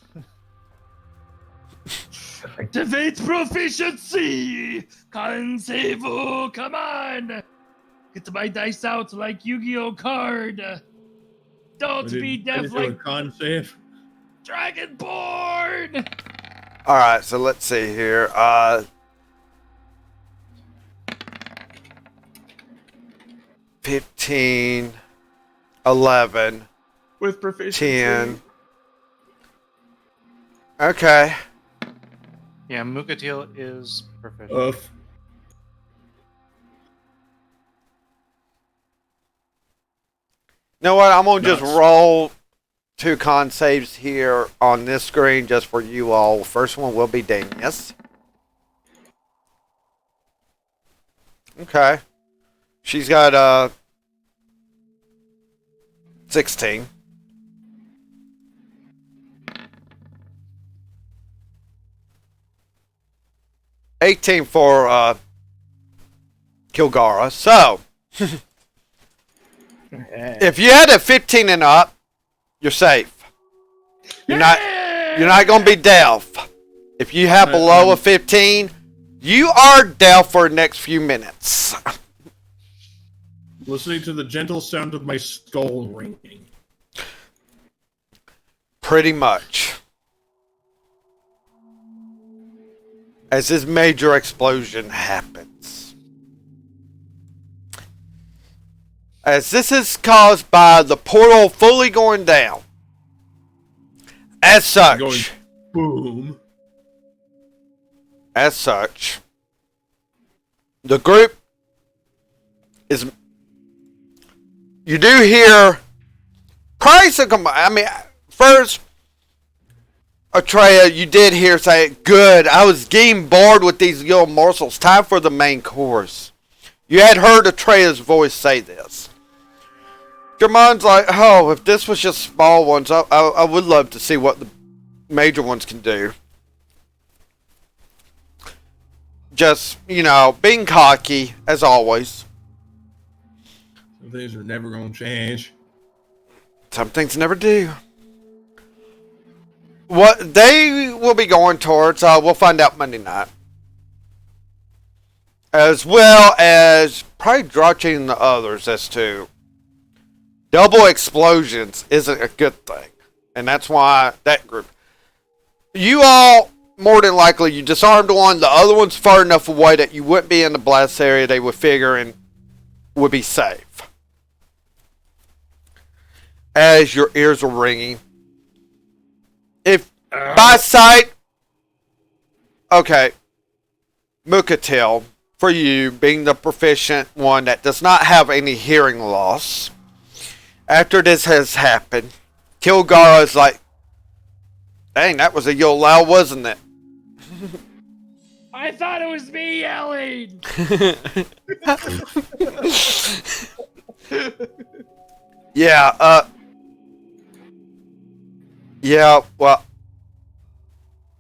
Activate proficiency! Consevo, come on! Get my dice out like Yu-Gi-Oh card! Don't be deaf like con save. Dragonborn! Alright, so let's see here. 15, 11, With proficiency. 10. Okay. Yeah, Mukatil is proficient. You know what? I'm going to just roll 2 con saves here on this screen just for you all. First one will be Danius. Okay. She's got 16. $18 for Kilgara. So, if you had a 15 and up, you're safe. You're not going to be deaf. If you have below a 15, you are deaf for the next few minutes. Listening to the gentle sound of my skull ringing. Pretty much. As this major explosion happens. As this is caused by the portal fully going down. As such. Going boom. As such. The group is... You do hear... Price of... I mean, first... Atreya, you did hear say, good, I was getting bored with these little morsels. Time for the main course. You had heard Atreya's voice say this. Your mind's like, oh, if this was just small ones, I would love to see what the major ones can do. Just, you know, being cocky, as always. Some things are never going to change. Some things never do. What they will be going towards, we'll find out Monday night. As well as probably watching the others as to double explosions isn't a good thing. And that's why that group. You all, more than likely, you disarmed one. The other one's far enough away that you wouldn't be in the blast area. They would figure and would be safe. As your ears are ringing. If by sight, okay, Mukatil, for you being the proficient one that does not have any hearing loss, after this has happened, Kilgara is like, dang, that was a yo loud, wasn't it? I thought it was me yelling. Yeah, yeah, well,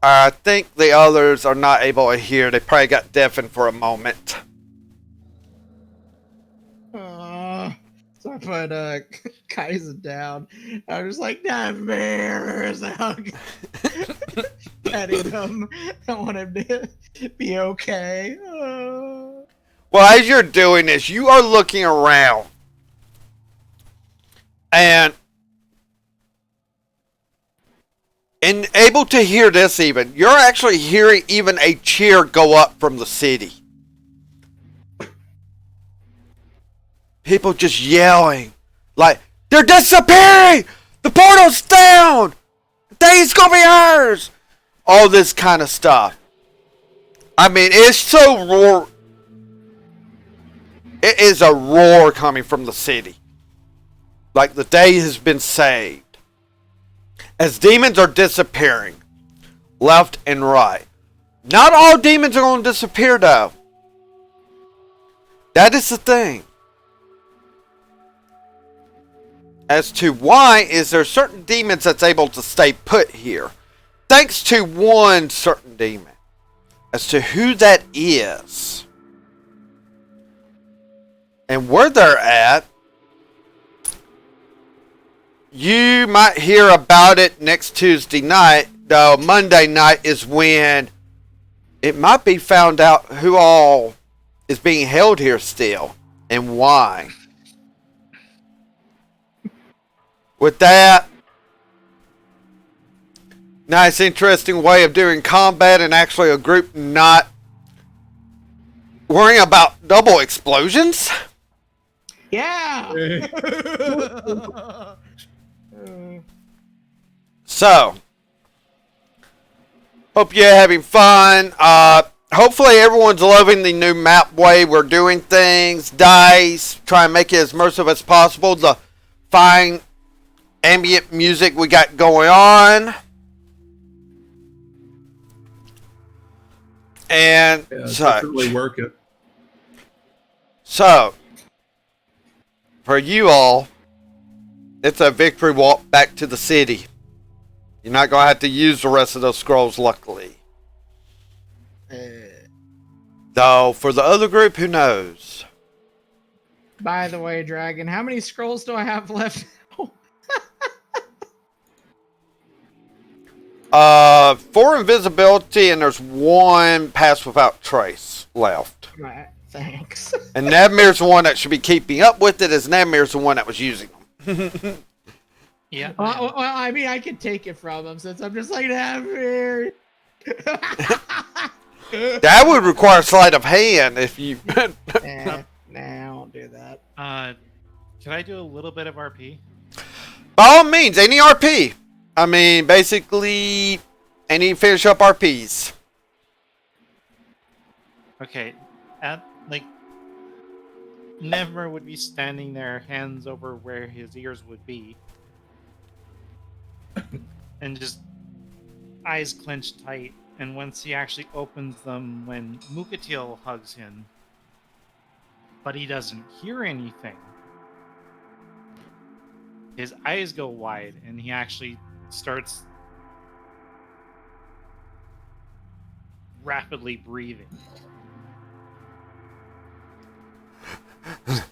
I think the others are not able to hear. They probably got deafened for a moment. So I put Kaiser down. I was like, nightmares. Petting him. I want him to be okay. Well, as you're doing this, you are looking around. And able to hear this even. You're actually hearing even a cheer go up from the city. People just yelling. Like, they're disappearing! The portal's down! The day's gonna be ours! All this kind of stuff. I mean, it's so roar. It is a roar coming from the city. Like the day has been saved. As demons are disappearing. Left and right. Not all demons are going to disappear though. That is the thing. As to why is there certain demons that's able to stay put here. Thanks to one certain demon. As to who that is. And where they're at. You might hear about it next Tuesday night. Though Monday night is when it might be found out who all is being held here still. And why. With that, nice interesting way of doing combat and actually a group not worrying about double explosions. Yeah. So, hope you're having fun. Hopefully everyone's loving the new map way we're doing things. Dice, try and make it as immersive as possible. The fine ambient music we got going on. And such. Really work it. So, for you all, it's a victory walk back to the city. You're not going to have to use the rest of those scrolls, luckily. Though, for the other group, who knows? By the way, Dragon, how many scrolls do I have left? 4 invisibility, and there's 1 pass without trace left. Right, thanks. And Nadmir's the one that should be keeping up with it, as Nadmir's the one that was using them. Yeah. Well, I mean, I could take it from him since I'm just like Nadmir. That would require sleight of hand if you... Nah, I won't do that. Can I do a little bit of RP? By all means, any RP. I mean, basically, any finish up RPs. Okay. Never would be standing there, hands over where his ears would be. And just eyes clenched tight. And once he actually opens them, when Mukatil hugs him, but he doesn't hear anything, his eyes go wide and he actually starts rapidly breathing,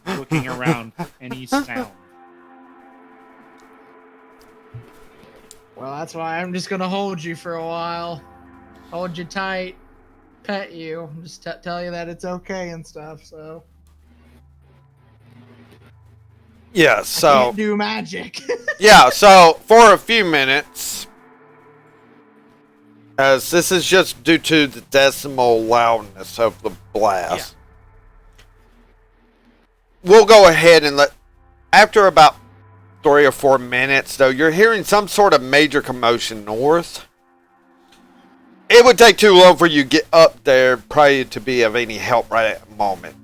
looking around for any sound. Well, that's why I'm just gonna hold you for a while. Hold you tight, pet you, just tell you that it's okay and stuff. So Yeah, I so... can't do magic. Yeah, so for a few minutes, as this is just due to the decimal loudness of the blast, we'll go ahead and let, after about 3 or 4 minutes, though, you're hearing some sort of major commotion north. It would take too long for you to get up there, probably to be of any help right at the moment.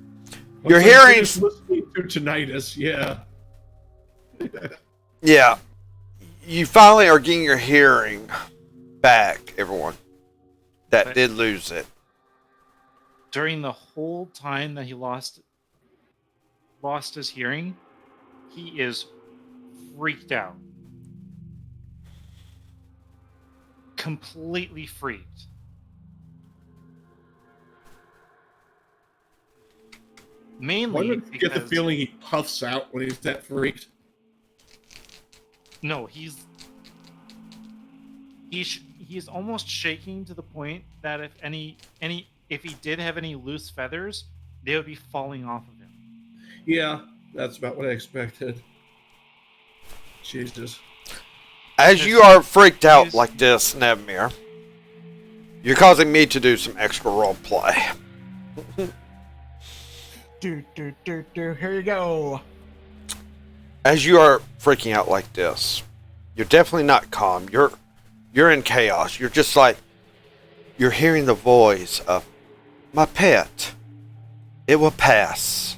You're hearing... Listening to tinnitus, yeah. Yeah. You finally are getting your hearing back, everyone. That But- did lose it. During the whole time that he lost his hearing, he is freaked out. Completely freaked. Why Mainly do I get the because feeling he puffs out when he's that freaked? no, he's almost shaking to the point that if he did have any loose feathers, they would be falling off of him. Yeah, that's about what I expected. Jesus. As you are freaked out He's- like this, Nevmir, you're causing me to do some extra role play. Here you go. As you are freaking out like this, you're definitely not calm. You're in chaos. You're just like you're hearing the voice of my pet. It will pass.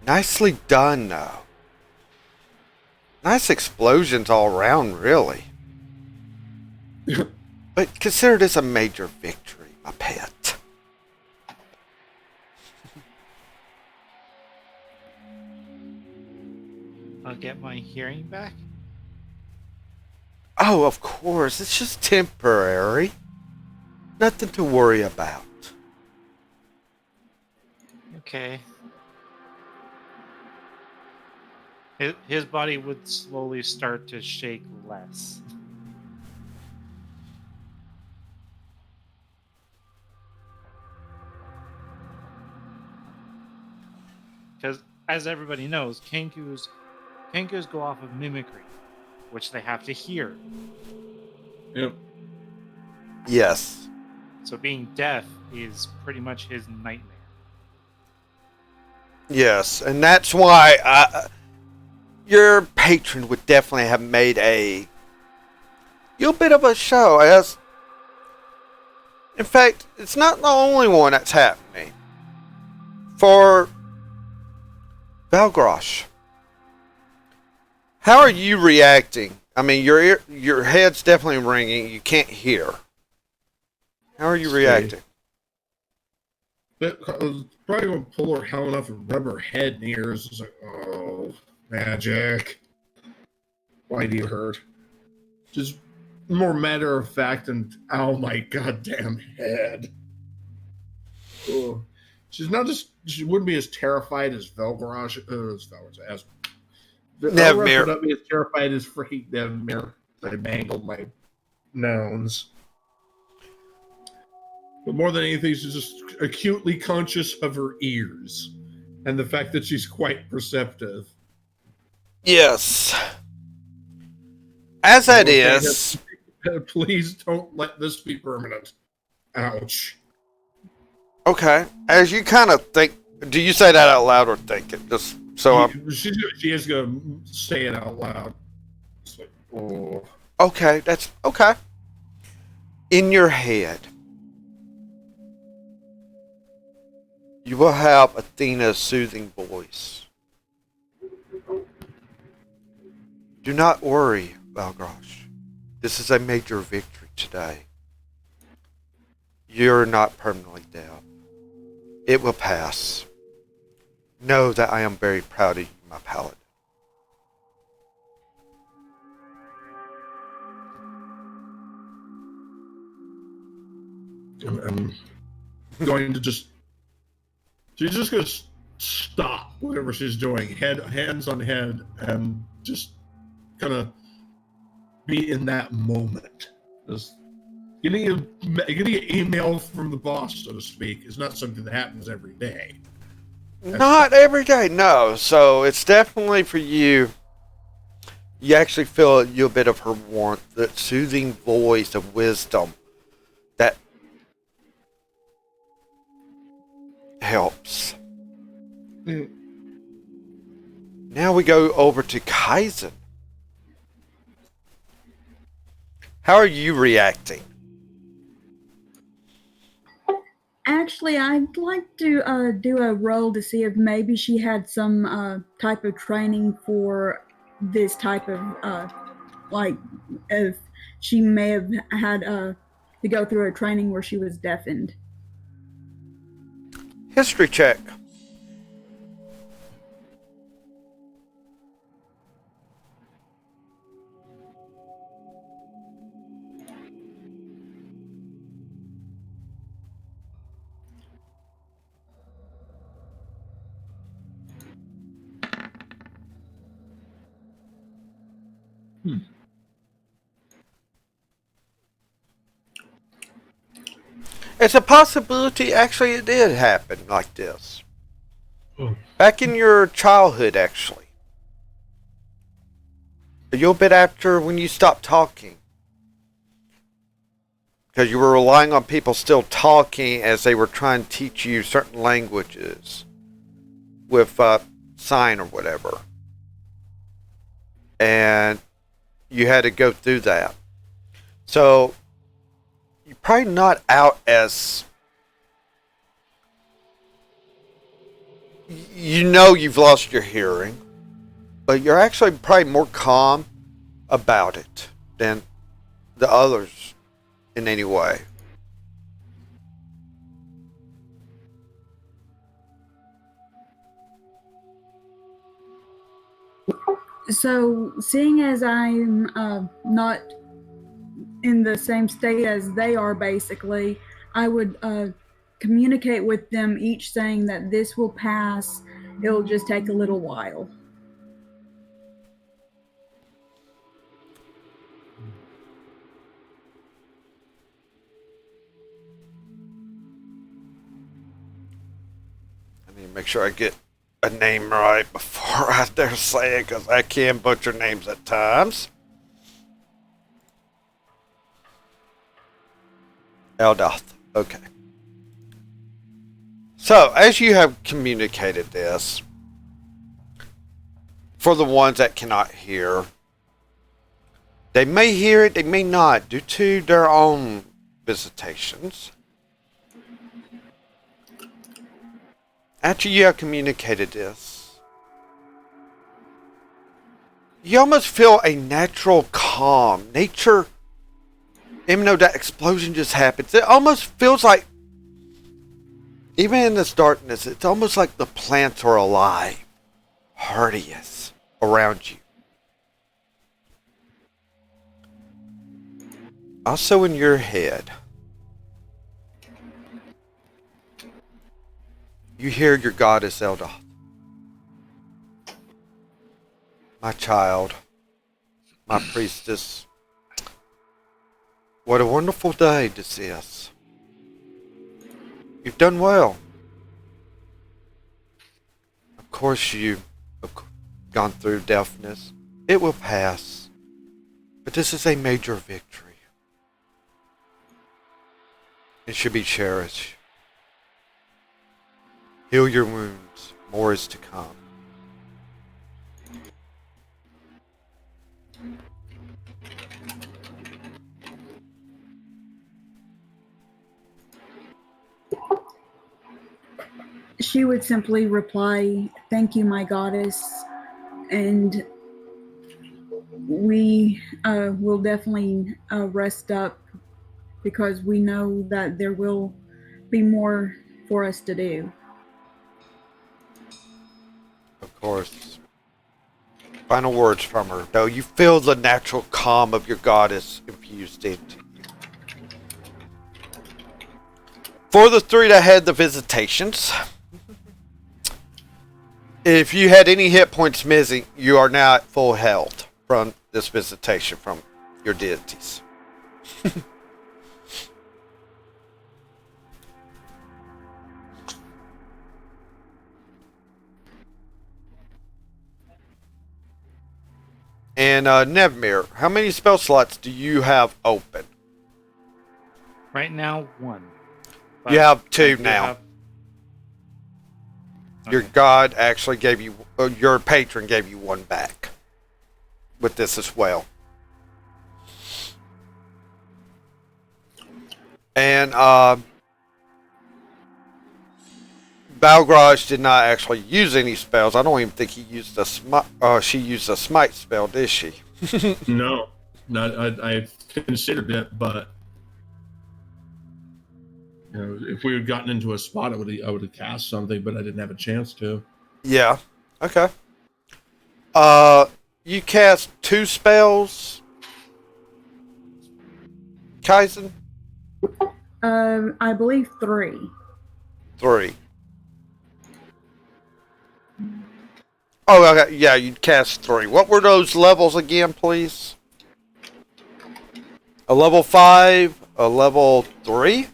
Nicely done, though. Nice explosions all around, really. But consider this a major victory, my pet. I'll get my hearing back. Oh, of course. It's just temporary. Nothing to worry about. Okay. His body would slowly start to shake less. Because, as everybody knows, Kenkus go off of mimicry, which they have to hear. Yep. Yes. So being deaf is pretty much his nightmare. Yes, and that's why your patron would definitely have made a bit of a show. As in fact, it's not the only one that's happening. For Valgrosh, how are you reacting? I mean, your head's definitely ringing. You can't hear. How are you reacting? But I was probably going to pull her hell enough and rub her head in the ears. It's like, oh, magic. Why do you hurt? Just more matter of fact and ow, my goddamn head. Oh. She wouldn't be as terrified as Velgarosh. As Nevmir. would not be as terrified as freaking Nevmir. I mangled my nouns. But more than anything, she's just acutely conscious of her ears and the fact that she's quite perceptive. Yes. As that Okay, is, please don't let this be permanent. Ouch. okay. As you kind of think, do you say that out loud or think it? Just so She is going to say it out loud. It's like, oh. okay. That's okay. In your head, you will have Athena's soothing voice. Do not worry, Valgrosh. This is a major victory today. You're not permanently deaf. It will pass. Know that I am very proud of you, my paladin. I'm going to just. She's just going to stop whatever she's doing, hands on head, and just kind of be in that moment. Just getting an email from the boss, so to speak, is not something that happens every day. Not every day, no. So it's definitely for you. You actually feel a bit of her warmth, that soothing voice of wisdom that helps. Now we go over to Kaizen. How are you reacting? Actually, I'd like to do a roll to see if maybe she had some type of training for this type of like if she may have had to go through a training where she was deafened. History check. It's a possibility, actually, it did happen like this. Back in your childhood, actually. A little bit after when you stopped talking. Because you were relying on people still talking as they were trying to teach you certain languages. With sign or whatever. And you had to go through that. So you're probably not out as, you know, you've lost your hearing, but you're actually probably more calm about it than the others in any way. So, seeing as I'm not in the same state as they are, basically, I would communicate with them, each saying that this will pass. It'll just take a little while. I need to make sure I get a name right before I dare say it, because I can butcher names at times. Eldoth. Okay. So, as you have communicated this, for the ones that cannot hear, they may hear it, they may not, due to their own visitations. After you have communicated this, you almost feel a natural calm. Nature, even though that explosion just happens, it almost feels like, even in this darkness, it's almost like the plants are alive, hardiest around you. Also in your head, you hear your goddess Eldoth. My child, my priestess, what a wonderful day this is. You've done well. Of course you've gone through deafness. It will pass. But this is a major victory. It should be cherished. Heal your wounds. More is to come. She would simply reply, "Thank you, my goddess," and we will definitely rest up, because we know that there will be more for us to do. Of course. Final words from her, though. You feel the natural calm of your goddess infused into you. For the three that had the visitations, if you had any hit points missing, you are now at full health from this visitation from your deities. And Nevmir, how many spell slots do you have open? Right now, one. You have two I do now. have- Your Okay. god actually gave you, your patron gave you one back with this as well. And Balgraj did not actually use any spells. I don't even think he used a smite. She used a smite spell, did she? No, not. I considered it, but if we had gotten into a spot, I would have cast something, but I didn't have a chance to. Yeah. Okay. You cast 2 spells, Kaizen? I believe 3. 3. Oh, okay. Yeah, you cast 3. What were those levels again, please? A level 5, a level 3?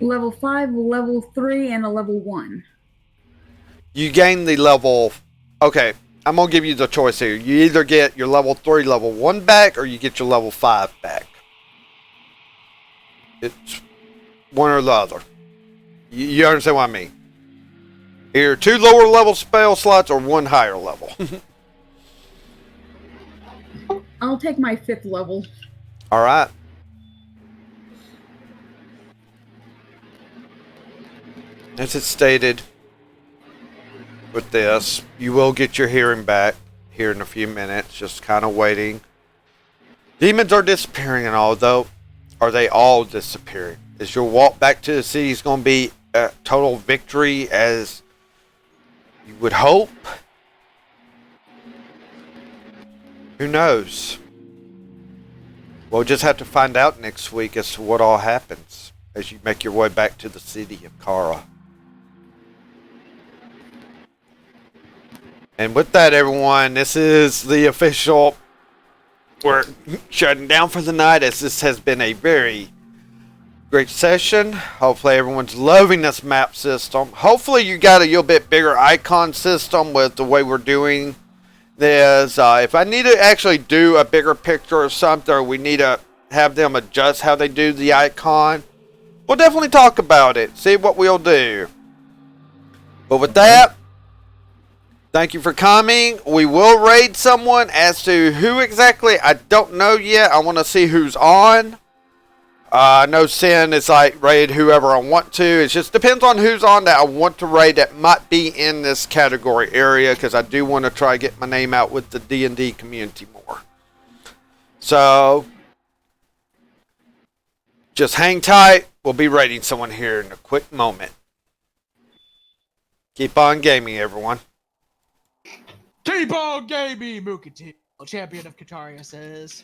Level 5, level 3, and a level 1. You gain the level... Okay, I'm going to give you the choice here. You either get your level 3, level 1 back, or you get your level 5 back. It's one or the other. You understand what I mean? Either 2 lower level spell slots or 1 higher level. I'll take my 5th level. Alright. As it stated with this, you will get your hearing back here in a few minutes. Just kind of waiting. Demons are disappearing and all, though. Are they all disappearing? Is your walk back to the city going to be a total victory as you would hope? Who knows? We'll just have to find out next week as to what all happens as you make your way back to the city of Kara. And with that, everyone, this is the official... We're shutting down for the night as this has been a very great session. Hopefully everyone's loving this map system. Hopefully you got a little bit bigger icon system with the way we're doing this. If I need to actually do a bigger picture or something, or we need to have them adjust how they do the icon, we'll definitely talk about it. See what we'll do. But with that, thank you for coming. We will raid someone. As to who exactly, I don't know yet. I want to see who's on. I know Sin is like raid whoever I want to. It just depends on who's on that I want to raid that might be in this category area, because I do want to try to get my name out with the D&D community more. So, just hang tight. We'll be raiding someone here in a quick moment. Keep on gaming, everyone. Keep on gaming, Mukatil, champion of Kataria says.